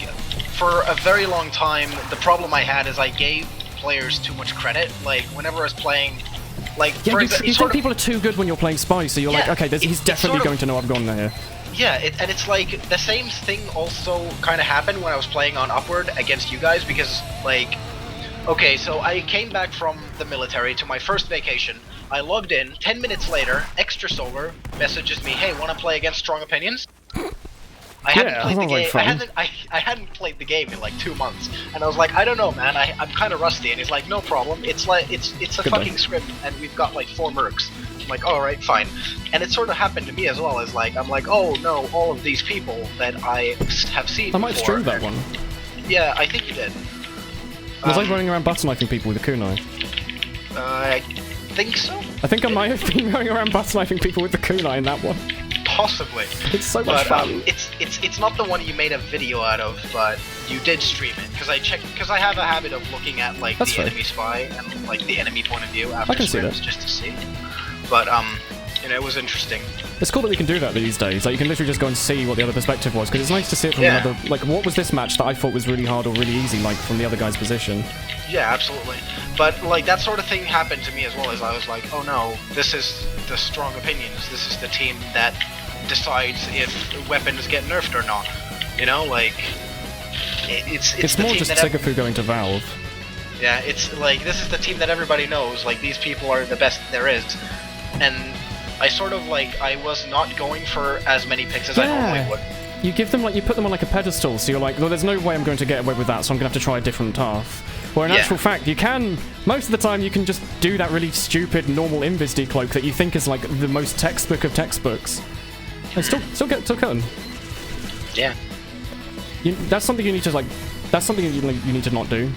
Speaker 2: for a very long time, the problem I had is I gave players too much credit. Like, whenever I was playing, like,
Speaker 1: yeah, you think people are too good when you're playing Spy, so you're like, okay, he's definitely going to know I've gone there.
Speaker 2: Yeah, and it's like, the same thing also kind of happened when I was playing on Upward against you guys, because, like, okay, so I came back from the military to my first vacation. I logged in, 10 minutes later, Extra Solar messages me, hey, wanna play against Strong Opinions? I hadn't played the game. I hadn't played the game in like 2 months, and I was like, I don't know, man. I'm kind of rusty. And he's like, no problem. It's like it's a fucking script, and we've got like 4 mercs. I'm like, all right, fine. And it sort of happened to me as well. As like, I'm like, oh no, all of these people that I have seen.
Speaker 1: I might have streamed that one.
Speaker 2: Yeah, I think you did.
Speaker 1: Was I running around butter knifing people with a kunai?
Speaker 2: I think so.
Speaker 1: I think I might have been going around butter knifing people with the kunai in that one.
Speaker 2: Possibly.
Speaker 1: It's so much fun.
Speaker 2: It's not the one you made a video out of, but you did stream it because I have a habit of looking at like the enemy spy and like the enemy point of view after scrims just to see. But you know, it was interesting.
Speaker 1: It's cool that we can do that these days. Like you can literally just go and see what the other perspective was, because it's nice to see it from another. Like, what was this match that I thought was really hard or really easy, like from the other guy's position?
Speaker 2: Yeah, absolutely. But like that sort of thing happened to me as well. As I was like, oh no, this is the strong opinions. This is the team that decides if weapons get nerfed or not. You know, like it's
Speaker 1: more just Sigafu going to Valve.
Speaker 2: Yeah, it's like this is the team that everybody knows. Like these people are the best there is, and I sort of like I was not going for as many picks as I normally would.
Speaker 1: You give them like you put them on like a pedestal, so you're like, well, there's no way I'm going to get away with that, so I'm gonna have to try a different path. Where in actual fact, you can most of the time you can just do that really stupid normal invis decloak that you think is like the most textbook of textbooks. And still cutting.
Speaker 2: Yeah.
Speaker 1: That's something you need to like. That's something you need to not do.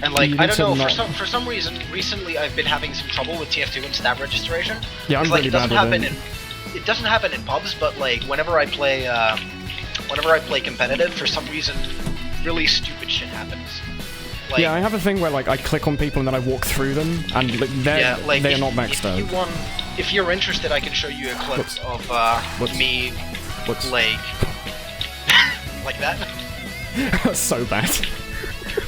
Speaker 2: And like I don't know, for some reason recently I've been having some trouble with TF2 and stab registration.
Speaker 1: Yeah, I'm really bad with it.
Speaker 2: It doesn't happen in pubs, but like whenever I play competitive, for some reason, really stupid shit happens. Like,
Speaker 1: yeah, I have a thing where like I click on people and then I walk through them, and like they're not backstabbed.
Speaker 2: If you're interested, I can show you a clip of me like like that.
Speaker 1: That's so bad.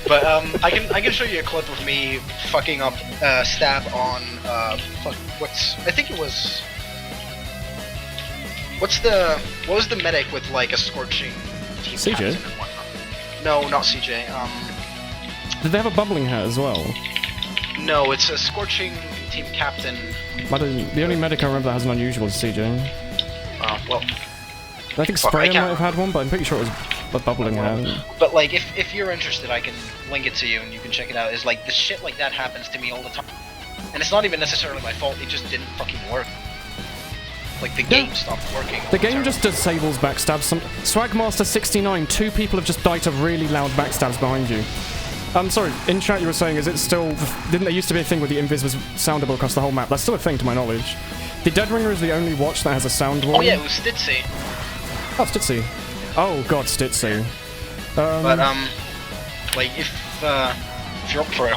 Speaker 2: But I can show you a clip of me fucking up stab on I think it was. What was the medic with like a scorching team
Speaker 1: CJ?
Speaker 2: Captain and whatnot? No, not CJ.
Speaker 1: Did they have a bubbling hat as well?
Speaker 2: No, it's a scorching team captain.
Speaker 1: The only medic I remember that has an unusual is CJ.
Speaker 2: Well.
Speaker 1: I think Sprayer might have had one, but I'm pretty sure it was a bubbling hat.
Speaker 2: But like, if you're interested, I can link it to you and you can check it out. It's like, the shit like that happens to me all the time. And it's not even necessarily my fault, it just didn't fucking work. Like, the game stopped working.
Speaker 1: The game just disables backstabs. Swagmaster69, 2 people have just died to really loud backstabs behind you. I'm sorry, in chat you were saying, is it still... Didn't there used to be a thing where the invis was soundable across the whole map? That's still a thing to my knowledge. The Deadringer is the only watch that has a sound wall.
Speaker 2: Oh yeah, it was Stitzy.
Speaker 1: Oh, Stitzy. Oh god, Stitzy.
Speaker 2: But, like, if you're up for it...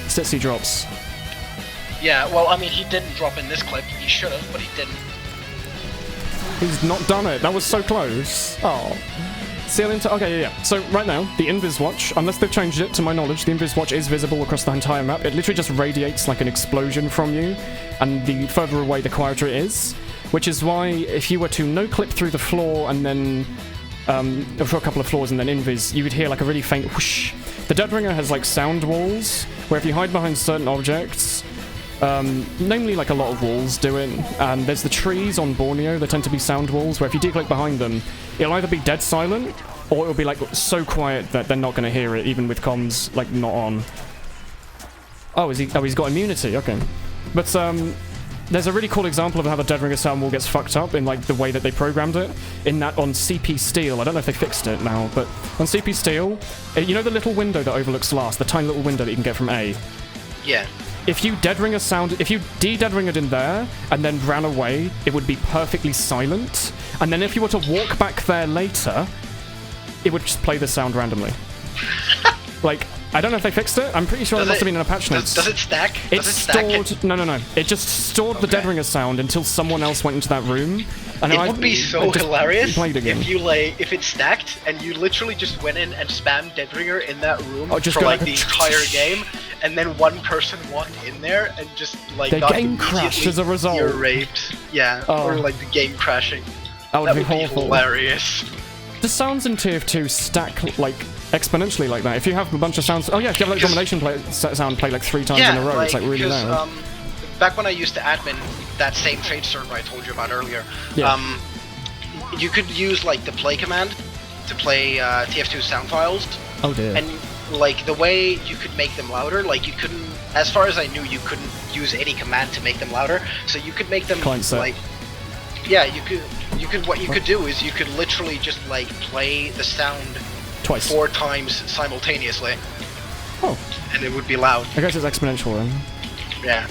Speaker 1: Stitzy drops.
Speaker 2: Yeah, well, I mean, he didn't drop in this clip. He should have, but he didn't.
Speaker 1: He's not done it. That was so close. Oh. Seal into... Okay, yeah. So, right now, the Invis Watch, unless they've changed it, to my knowledge, the Invis Watch is visible across the entire map. It literally just radiates like an explosion from you, and the further away, the quieter it is. Which is why, if you were to no-clip through the floor and then... for a couple of floors and then Invis, you would hear like a really faint whoosh. The Deadringer has like sound walls, where if you hide behind certain objects... namely like a lot of walls do it, and there's the trees on Borneo, they tend to be sound walls, where if you declick behind them, it'll either be dead silent, or it'll be like so quiet that they're not going to hear it, even with comms like not on. Oh, he's got immunity, okay. But there's a really cool example of how the Deadringer sound wall gets fucked up in like the way that they programmed it, in that on CP Steel, I don't know if they fixed it now, but on CP Steel, you know the little window that overlooks last, the tiny little window that you can get from A?
Speaker 2: Yeah.
Speaker 1: If you de-Deadringered in there and then ran away, it would be perfectly silent. And then if you were to walk back there later, it would just play the sound randomly. Like, I don't know if they fixed it. I'm pretty sure it must have been in a patch notes.
Speaker 2: Does it stack?
Speaker 1: No. It just stored the Deadringer sound until someone else went into that room. And
Speaker 2: it would be so hilarious
Speaker 1: if
Speaker 2: if it stacked and you literally just went in and spammed Deadringer in that room for like the entire game, and then one person walked in there and just like
Speaker 1: the game crashed as a result.
Speaker 2: You're raped. Yeah, or like the game crashing.
Speaker 1: That would be
Speaker 2: hilarious.
Speaker 1: The sounds in TF2 stack like exponentially like that. If you have a bunch of sounds, if you have like domination sound play like 3 times in a row, it's like really loud.
Speaker 2: Back when I used to admin that same trade server I told you about earlier, you could use like the play command to play TF2 sound files.
Speaker 1: Oh dear.
Speaker 2: And like the way you could make them louder, like you couldn't, as far as I knew, you couldn't use any command to make them louder. So you could make them like, yeah, you could. What you could do is you could literally just like play the sound
Speaker 1: twice,
Speaker 2: 4 times simultaneously.
Speaker 1: Oh.
Speaker 2: And it would be loud.
Speaker 1: I guess it's exponential then.
Speaker 2: Yeah.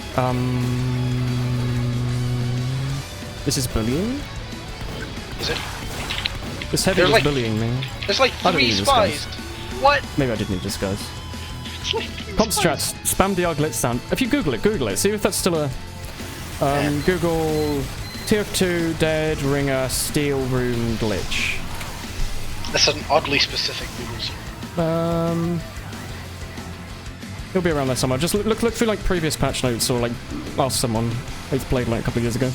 Speaker 1: This is bullying?
Speaker 2: Is it?
Speaker 1: This heavy is like, bullying me.
Speaker 2: There's like 3 spies. What?
Speaker 1: Maybe I did need disguise. Comp strats, spam the glitch sound. If you Google it. See if that's still a... Google TF2 Dead Ringer Steel Room glitch.
Speaker 2: That's an oddly specific Google search.
Speaker 1: It'll be around there somewhere. Just look through like previous patch notes or like ask someone who's played like a couple of years ago.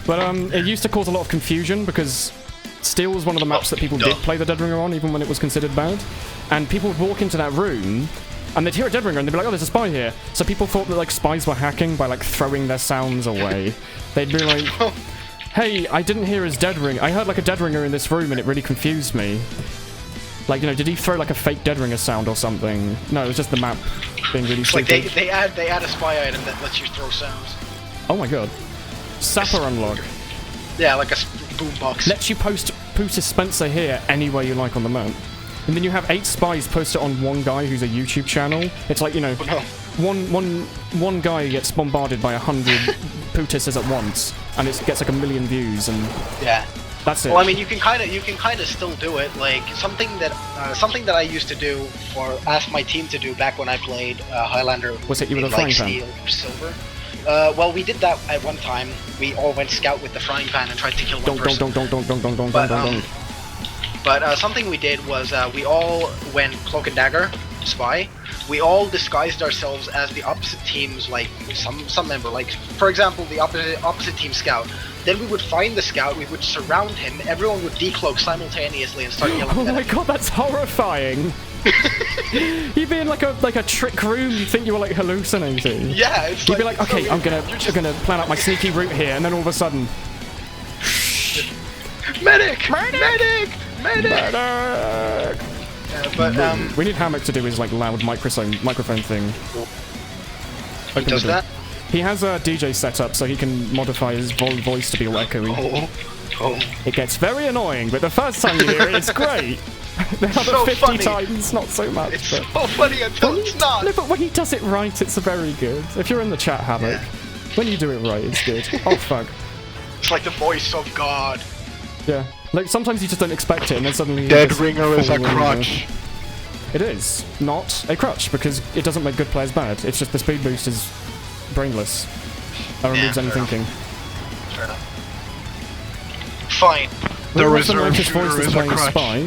Speaker 1: But it used to cause a lot of confusion because Steel was one of the maps that people did play the Dead Ringer on, even when it was considered bad. And people would walk into that room and they'd hear a Dead Ringer and they'd be like, oh, there's a spy here. So people thought that like spies were hacking by like throwing their sounds away. They'd be like, hey, I didn't hear his Dead Ringer. I heard like a Dead Ringer in this room and it really confused me. Like, you know, did he throw like a fake Dead Ringer sound or something? No, it was just the map being really stupid.
Speaker 2: Like they add a spy item that lets you throw sounds.
Speaker 1: Oh my god. Sapper unlock.
Speaker 2: Yeah, like a boombox.
Speaker 1: Lets you post Pooter Spencer here anywhere you like on the map. And then you have 8 spies posted on one guy who's a YouTube channel. It's like, you know, one guy gets bombarded by 100 Pootisses at once, and it gets like 1 million views, and
Speaker 2: yeah,
Speaker 1: that's it.
Speaker 2: Well, I mean, you can kind of still do it. Like something that I used to do, or asked my team to do back when I played Highlander.
Speaker 1: Was it you with a frying pan?
Speaker 2: Steel or silver. Well, we did that at one time. We all went scout with the frying pan and tried to kill one person. But something we did was we all went cloak and dagger spy. We all disguised ourselves as the opposite team's, like some member. Like for example, the opposite team scout. Then we would find the scout. We would surround him. Everyone would decloak simultaneously and start yelling.
Speaker 1: Oh my god, that's horrifying! You'd be in like a trick room. You'd think you were like hallucinating.
Speaker 2: Yeah, it's
Speaker 1: you'd be like, okay, I'm gonna plan out my sneaky route here, and then all of a sudden,
Speaker 2: medic!
Speaker 1: We need Hammock to do his like loud microphone thing.
Speaker 2: He does that?
Speaker 1: He has a DJ set up so he can modify his voice to be all echoey.
Speaker 2: Oh.
Speaker 1: It gets very annoying, but the first time you hear it, it's great. The other
Speaker 2: so
Speaker 1: 50
Speaker 2: funny.
Speaker 1: times, not so much.
Speaker 2: It's so funny until it's not.
Speaker 1: No, but when he does it right, it's very good. If you're in the chat, Hammock, when you do it right, it's good. Oh, fuck.
Speaker 2: It's like the voice of God.
Speaker 1: Yeah. Like, sometimes you just don't expect it, and then suddenly...
Speaker 2: Dead Ringer is a crutch.
Speaker 1: It is not a crutch, because it doesn't make good players bad. It's just the speed boost is brainless. It removes any thinking.
Speaker 2: Fair enough. Fine.
Speaker 1: The reserve shooter is a crutch. Spy.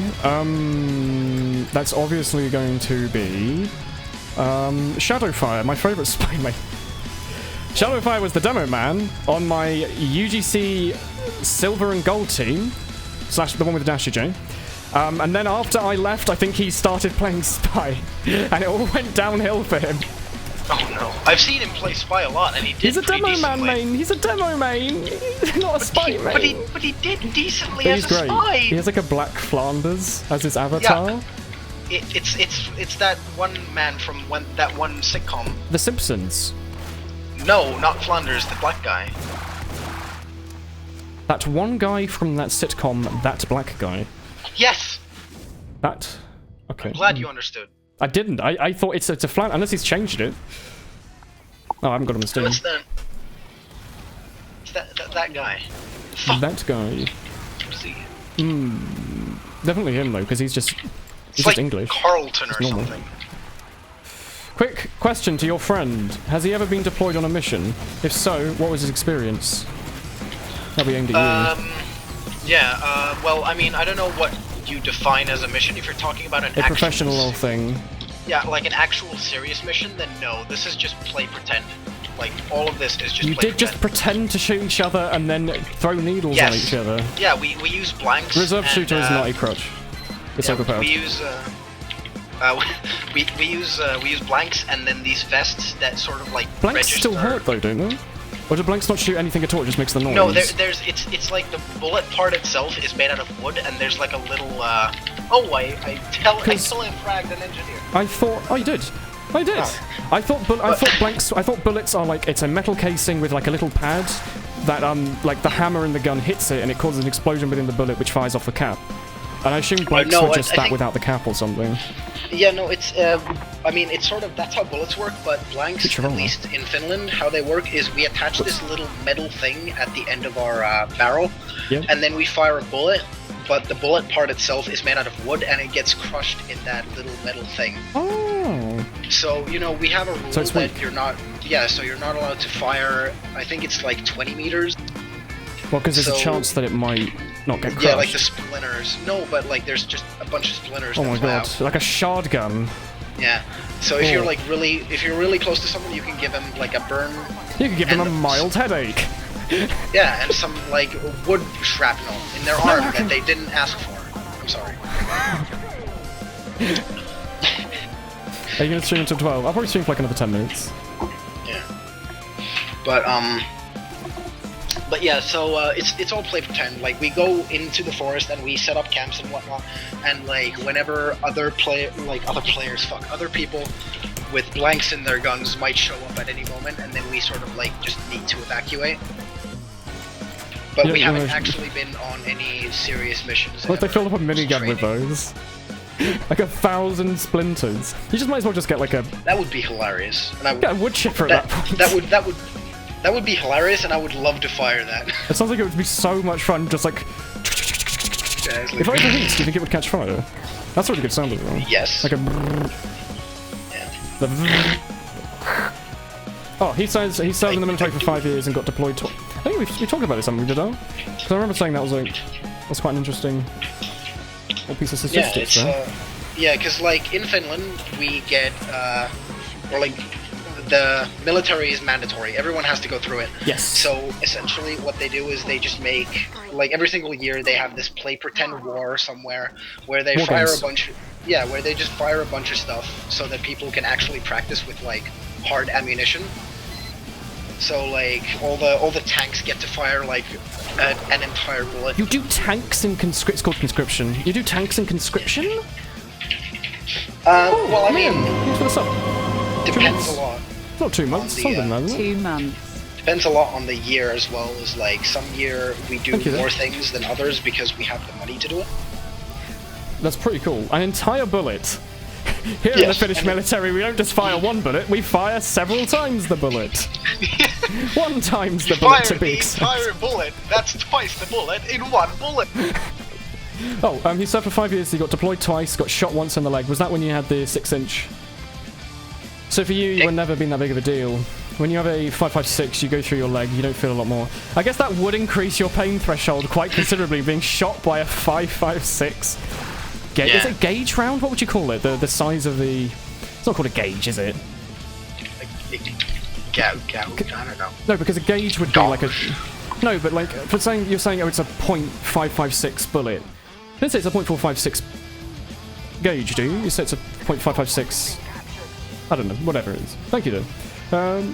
Speaker 1: That's obviously going to be... Shadowfire, my favourite spy mate. Shadowfire was the demo man on my UGC silver and gold team, / the one with the Dash J. And then after I left, I think he started playing Spy, and it all went downhill for him.
Speaker 2: Oh no. I've seen him play Spy a lot, and he did
Speaker 1: He's a demo man main, he's a demo main, not a Spy main.
Speaker 2: But he did decently as a
Speaker 1: great.
Speaker 2: Spy.
Speaker 1: He has like a black Flanders as his avatar.
Speaker 2: Yeah. It's that one man from that one sitcom.
Speaker 1: The Simpsons.
Speaker 2: No, not Flanders, the black guy.
Speaker 1: That one guy from that sitcom, that black guy.
Speaker 2: Yes!
Speaker 1: That... Okay.
Speaker 2: I'm glad you understood.
Speaker 1: I didn't. I thought it's a flat, unless he's changed it. Oh, I haven't got him on Steam.
Speaker 2: What's that? It's that guy. Fuck.
Speaker 1: That guy.
Speaker 2: See.
Speaker 1: Definitely him, though, because he's just
Speaker 2: like
Speaker 1: English.
Speaker 2: Carlton or something.
Speaker 1: Quick question to your friend. Has he ever been deployed on a mission? If so, what was his experience? That'll be aimed at you.
Speaker 2: Yeah, well, I mean, I don't know what you define as a mission. If you're talking about a
Speaker 1: professional thing.
Speaker 2: Yeah, like an actual serious mission, then no. This is just play pretend. Like, all of this is just
Speaker 1: You did just pretend to shoot each other and then throw needles at each other.
Speaker 2: Yeah, we use blanks.
Speaker 1: Reserve shooter is not a crutch. It's overpowered.
Speaker 2: We use we use blanks and then these vests that sort of like
Speaker 1: blanks still hurt though, don't they? Or do blanks not shoot anything at all? It just makes the noise.
Speaker 2: No, it's like the bullet part itself is made out of wood, and there's like a little. I fragged an engineer.
Speaker 1: I thought. Oh, you did. I did. Oh. I thought bullets are like it's a metal casing with like a little pad that like the hammer in the gun hits it and it causes an explosion within the bullet which fires off the cap. And I assume blanks were just that without the cap or something.
Speaker 2: Yeah, no, it's I mean it's sort of that's how bullets work, but blanks at least in Finland how they work is we attach this little metal thing at the end of our barrel, and then we fire a bullet. But the bullet part itself is made out of wood, and it gets crushed in that little metal thing.
Speaker 1: Oh.
Speaker 2: So we have a rule that you're not. Yeah, so you're not allowed to fire. I think it's like 20 meters.
Speaker 1: Well, because there's a chance that it might not get crushed.
Speaker 2: Yeah, like the splinters. No, but like there's just a bunch of splinters.
Speaker 1: Oh my god, like a shard gun.
Speaker 2: Yeah. So if you're if you're really close to someone, you can give them like a burn.
Speaker 1: You can give them a mild headache.
Speaker 2: Yeah, and some like wood shrapnel in their arm that they didn't ask for. I'm sorry.
Speaker 1: Are you gonna stream until 12? I'll probably stream for like another 10 minutes.
Speaker 2: Yeah. But yeah, so it's all play pretend. Like we go into the forest and we set up camps and whatnot, and like whenever other people with blanks in their guns might show up at any moment, and then we sort of like just need to evacuate. But we haven't actually been on any serious missions.
Speaker 1: What if they filled up a minigun with those? Like 1,000 splinters. You just might as well just get like a.
Speaker 2: That would be hilarious. And I would.
Speaker 1: Yeah, a wood chipper at that point.
Speaker 2: That would be hilarious, and I would love to fire that.
Speaker 1: It sounds like it would be so much fun, just like.
Speaker 2: Yeah,
Speaker 1: if I overheat, do you think it would catch fire? That's a really good sound as well.
Speaker 2: Yes.
Speaker 1: Like a. Yeah. Oh, he served in the military for 5 years and got deployed to. I think we talked about this, haven't we, did I? Because I remember saying that was quite an interesting little piece of statistics.
Speaker 2: Yeah, because like in Finland we get or like the military is mandatory. Everyone has to go through it.
Speaker 1: Yes.
Speaker 2: So essentially, what they do is they just make like every single year they have this play pretend war somewhere where they fire a bunch. Yeah, where they just fire a bunch of stuff so that people can actually practice with like hard ammunition. So like all the tanks get to fire like an entire bullet.
Speaker 1: You do tanks in it's called conscription. You do tanks in conscription?
Speaker 2: Well, I mean,
Speaker 1: depends
Speaker 2: a lot.
Speaker 1: It's not 2 months. Something like that.
Speaker 4: 2 months.
Speaker 2: Depends a lot on the year as well. As like some year we do more things than others because we have the money to do it. That's
Speaker 1: pretty cool. An entire bullet. Here in the Finnish military, we don't just fire one bullet, we fire several times the bullet. 1 times the bullet to be exact.
Speaker 2: Entire bullet, that's twice the bullet in 1 bullet.
Speaker 1: Oh, he served for 5 years, he got deployed twice, got shot once in the leg. Was that when you had the 6-inch? So for you, would never been that big of a deal. When you have a 5.56, you go through your leg, you don't feel a lot more. I guess that would increase your pain threshold quite considerably, being shot by a 5.56. Is it gauge round? What would you call it? The size of the... It's not called a gauge, is it?
Speaker 2: I don't know.
Speaker 1: No, because a gauge would be like a... No, but like, you're saying it's a .556 bullet. You don't say it's a .456 gauge, do you? You say it's a .556... I don't know, whatever it is. Thank you, though.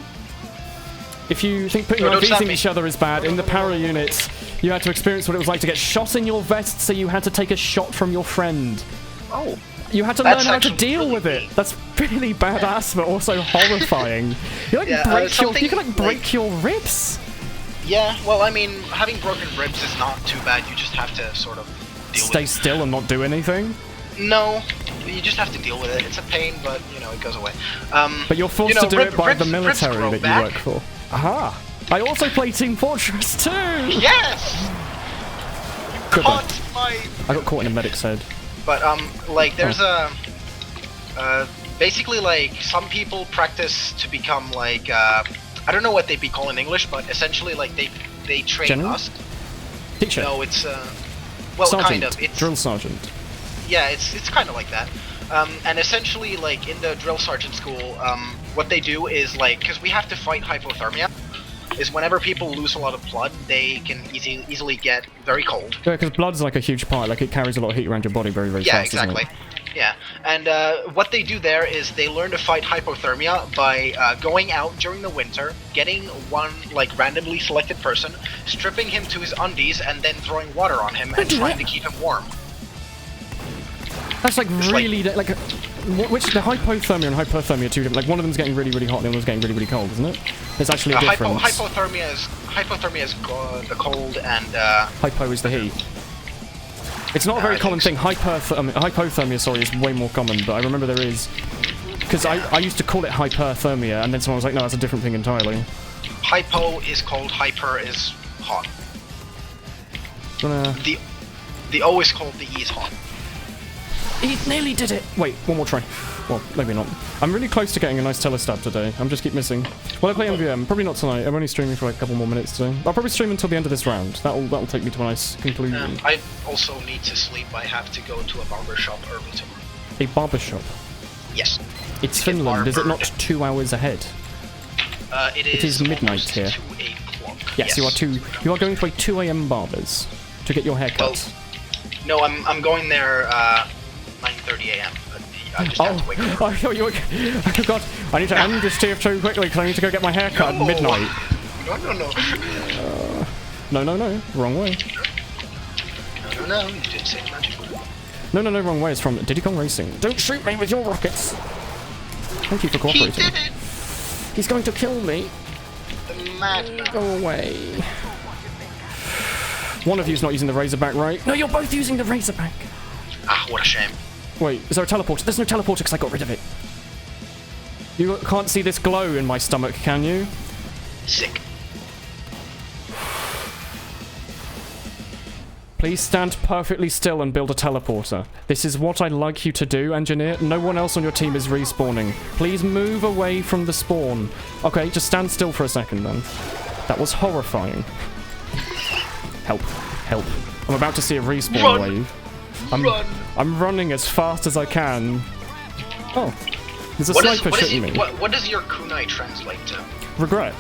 Speaker 1: If you think putting IVs in each other is bad, in the para units, you had to experience what it was like to get shot in your vest, so you had to take a shot from your friend.
Speaker 2: Oh.
Speaker 1: You had to learn how to deal with it. That's really badass, but also horrifying. You can break your ribs.
Speaker 2: Yeah, well, I mean, having broken ribs is not too bad. You just have to sort of deal with it.
Speaker 1: Stay still and not do anything?
Speaker 2: No, you just have to deal with it. It's a pain, but, it goes away.
Speaker 1: But you're forced to do it by the military that you work for. Aha! I also play Team Fortress 2!
Speaker 2: Yes!
Speaker 1: I got caught in a medic's head.
Speaker 2: But, like, there's basically, like, some people practice to become, like, I don't know what they'd be called in English, but essentially, like, they train us.
Speaker 1: Teacher?
Speaker 2: No, it's,
Speaker 1: sergeant.
Speaker 2: kind of. It's,
Speaker 1: drill sergeant.
Speaker 2: Yeah, it's kind of like that. And essentially, like, in the drill sergeant school, what they do is, like, because we have to fight hypothermia, is whenever people lose a lot of blood, they can easily get very cold.
Speaker 1: Yeah, because blood's like a huge part, like it carries a lot of heat around your body very, very fast,
Speaker 2: exactly.
Speaker 1: Isn't it?
Speaker 2: Yeah, And what they do there is they learn to fight hypothermia by going out during the winter, getting one like randomly selected person, stripping him to his undies, and then throwing water on him and trying to keep him warm.
Speaker 1: That's like really which the hypothermia and hyperthermia are two different. Like one of them's getting really really hot, and the other one's getting really really cold, isn't it? There's actually a difference.
Speaker 2: Hypothermia is the cold, and
Speaker 1: hypo is the heat. It's not a very common thing. Hypothermia, sorry, is way more common, but I remember there is. Because I used to call it hyperthermia, and then someone was like, no, that's a different thing entirely.
Speaker 2: Hypo is cold, hyper is hot. The O is cold, the E is hot.
Speaker 1: He nearly did it! Wait, one more try. Well, maybe not. I'm really close to getting a nice telestab today. I'm just keep missing. Will I play MVM? Probably not tonight. I'm only streaming for like a couple more minutes today. I'll probably stream until the end of this round. That'll take me to a nice conclusion.
Speaker 2: I also need to sleep. I have to go to a barber shop early tomorrow.
Speaker 1: A barber shop?
Speaker 2: Yes.
Speaker 1: It's Finland. Is it not 2 hours ahead?
Speaker 2: It is
Speaker 1: midnight here.
Speaker 2: 2 o'clock.
Speaker 1: Yes, you are going to a 2 AM barbers to get your hair cut.
Speaker 2: Well, no, I'm going there 9:30 AM. I just have to wake up.
Speaker 1: Oh god, I need to end this TF2 quickly because I need to go get my hair cut at midnight. No, wrong way.
Speaker 2: No, you did say magic.
Speaker 1: No, wrong way. It's from Diddy Kong Racing. Don't shoot me with your rockets. Thank you for cooperating.
Speaker 2: He did it.
Speaker 1: He's going to kill me.
Speaker 2: The madman.
Speaker 1: Go away. One of you's not using the Razorback, right? No, you're both using the Razorback.
Speaker 2: Ah, what a shame.
Speaker 1: Wait, is there a teleporter? There's no teleporter because I got rid of it. You can't see this glow in my stomach, can you?
Speaker 2: Sick.
Speaker 1: Please stand perfectly still and build a teleporter. This is what I'd like you to do, engineer. No one else on your team is respawning. Please move away from the spawn. Okay, just stand still for a second then. That was horrifying. Help. Help. I'm about to see a respawn wave. I'm running as fast as I can. Oh, there's a sniper shooting me.
Speaker 2: What does your kunai translate to?
Speaker 1: Regret.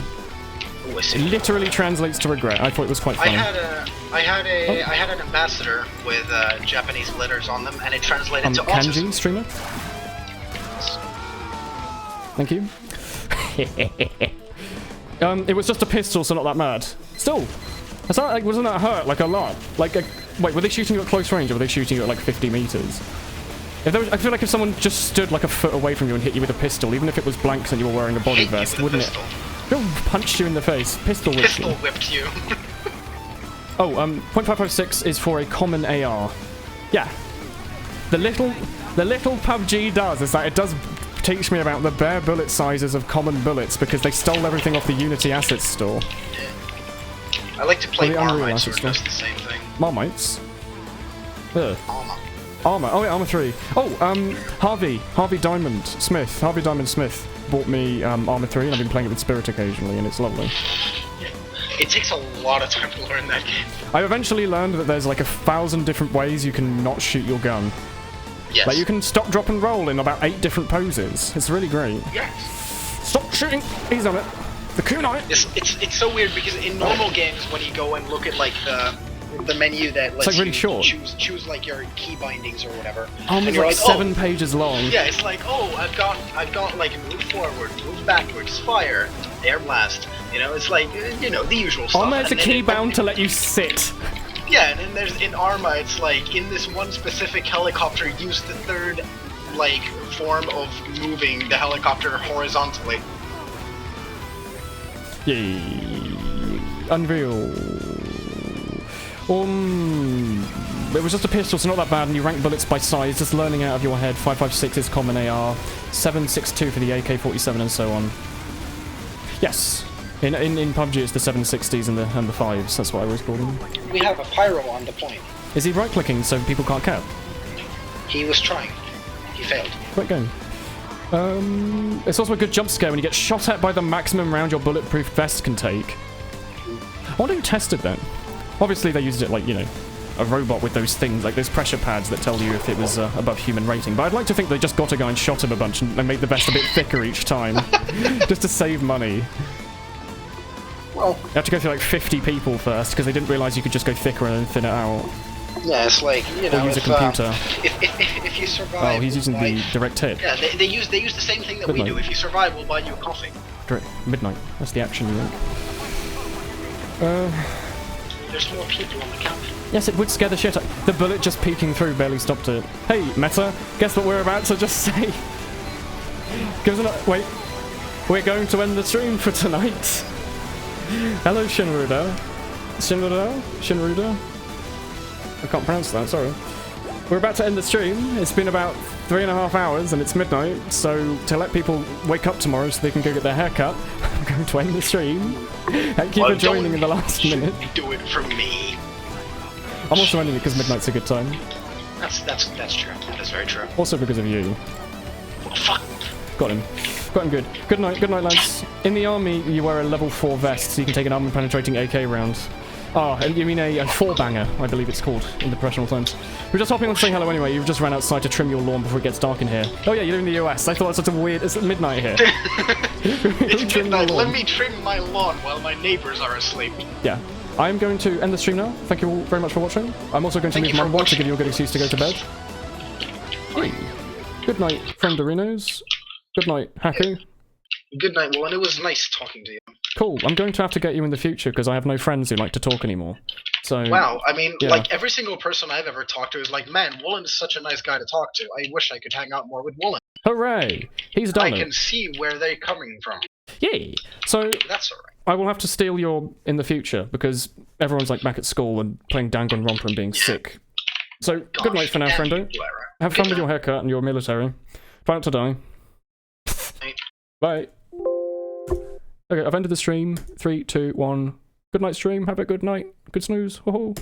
Speaker 2: Ooh,
Speaker 1: it literally translates to regret. I thought it was quite funny.
Speaker 2: I had an ambassador with Japanese letters on them, and it translated to
Speaker 1: Kanji
Speaker 2: autism.
Speaker 1: streamer. Thank you. It was just a pistol, so not that mad. Still, wasn't that hurt like a lot? Wait, were they shooting you at close range, or were they shooting you at like 50 meters? I feel like if someone just stood like a foot away from you and hit you with a pistol, even if it was blanks and you were wearing a body vest, wouldn't it? Punched you in the face. Pistol
Speaker 2: whipped you.
Speaker 1: Oh, .556 is for a common AR. Yeah. The little PUBG does is that it does teach me about the bare bullet sizes of common bullets because they stole everything off the Unity Assets store.
Speaker 2: I like to play Marmites, or just the same thing.
Speaker 1: Marmites?
Speaker 2: Armor.
Speaker 1: Oh, yeah, Armor 3. Oh, Harvey Diamond Smith bought me Armor 3, and I've been playing it with Spirit occasionally, and it's lovely.
Speaker 2: It takes a lot of time to learn that game.
Speaker 1: I eventually learned that there's like 1,000 different ways you can not shoot your gun.
Speaker 2: Yes.
Speaker 1: Like you can stop, drop, and roll in about 8 different poses. It's really great.
Speaker 2: Yes.
Speaker 1: Stop shooting! He's on it. The kunai.
Speaker 2: It's so weird because in normal games when you go and look at like the menu that lets
Speaker 1: really short.
Speaker 2: choose like your key bindings or whatever.
Speaker 1: Oh, it's like 7 pages long.
Speaker 2: Yeah, it's like, oh, I've got like move forward, move backwards, fire, air blast. You know, it's like the usual stuff.
Speaker 1: Arma is a key bound to let you sit.
Speaker 2: Yeah, and then there's in Arma, it's like in this one specific helicopter, use the third like form of moving the helicopter horizontally.
Speaker 1: Yay! Unreal. It was just a pistol, so not that bad, and you rank bullets by size, just learning out of your head. 5.56 is common AR, 7.62 for the AK-47 and so on. Yes, in PUBG it's the 7.60s and the 5s, that's what I always call them.
Speaker 2: We have a pyro on the point.
Speaker 1: Is he right-clicking so people can't cap?
Speaker 2: He was trying. He failed.
Speaker 1: Great game. It's also a good jump scare when you get shot at by the maximum round your bulletproof vest can take. I wonder who tested that. Obviously they used it like, a robot with those things, like those pressure pads that tell you if it was above human rating. But I'd like to think they just got a guy and shot him a bunch and made the vest a bit thicker each time. Just to save money.
Speaker 2: Well,
Speaker 1: You have to go through like 50 people first, because they didn't realise you could just go thicker and then thin it out.
Speaker 2: Yeah, it's like, you know,
Speaker 1: use a computer.
Speaker 2: If you survive...
Speaker 1: Oh, he's using the direct hit.
Speaker 2: Yeah, they use the same thing that we do. If you survive, we'll buy you a coffee.
Speaker 1: Midnight. That's the action link.
Speaker 2: There's more people on the camp.
Speaker 1: Yes, it would scare the shit out. The bullet just peeking through barely stopped it. Hey, Meta, guess what we're about to just say? Wait. We're going to end the stream for tonight. Hello, Shinruda. Shinruda? I can't pronounce that, sorry. We're about to end the stream. It's been about 3.5 hours and it's midnight, so to let people wake up tomorrow so they can go get their hair cut, I'm going to end the stream. Thank you for joining in the last minute.
Speaker 2: Do it for me.
Speaker 1: I'm also ending it because midnight's a good time.
Speaker 2: That's true. That is very true.
Speaker 1: Also because of you.
Speaker 2: Oh, fuck.
Speaker 1: Got him. Got him good. Good night, lads. In the army, you wear a level 4 vest, so you can take an armor-penetrating AK round. Oh, you mean a 4-banger, I believe it's called, in the professional terms. We're just hopping on to say hello anyway. You've just ran outside to trim your lawn before it gets dark in here. Oh yeah, you're in the US. I thought it was such a weird... It's midnight here.
Speaker 2: It's midnight. Let me trim my lawn while my neighbors are asleep.
Speaker 1: Yeah. I'm going to end the stream now. Thank you all very much for watching. I'm also going to leave my watch to give you a good excuse to go to bed. Hey. Good night, friend Dorinos. Good night, Haku.
Speaker 2: Good night, Woolen. It was nice talking to you.
Speaker 1: Cool. I'm going to have to get you in the future because I have no friends who like to talk anymore. So.
Speaker 2: Wow. I mean, like every single person I've ever talked to is like, man, Woolen is such a nice guy to talk to. I wish I could hang out more with Woolen.
Speaker 1: Hooray! He's done it.
Speaker 2: I can see where they're coming from.
Speaker 1: Yay! So.
Speaker 2: That's alright.
Speaker 1: I will have to steal your in the future because everyone's like back at school and playing Danganronpa and being sick. So good night for now, friendo. Have fun with your haircut and your military. About to die. Bye. Okay, I've ended the stream. 3, 2, 1. Good night, stream. Have a good night. Good snooze. Ho ho.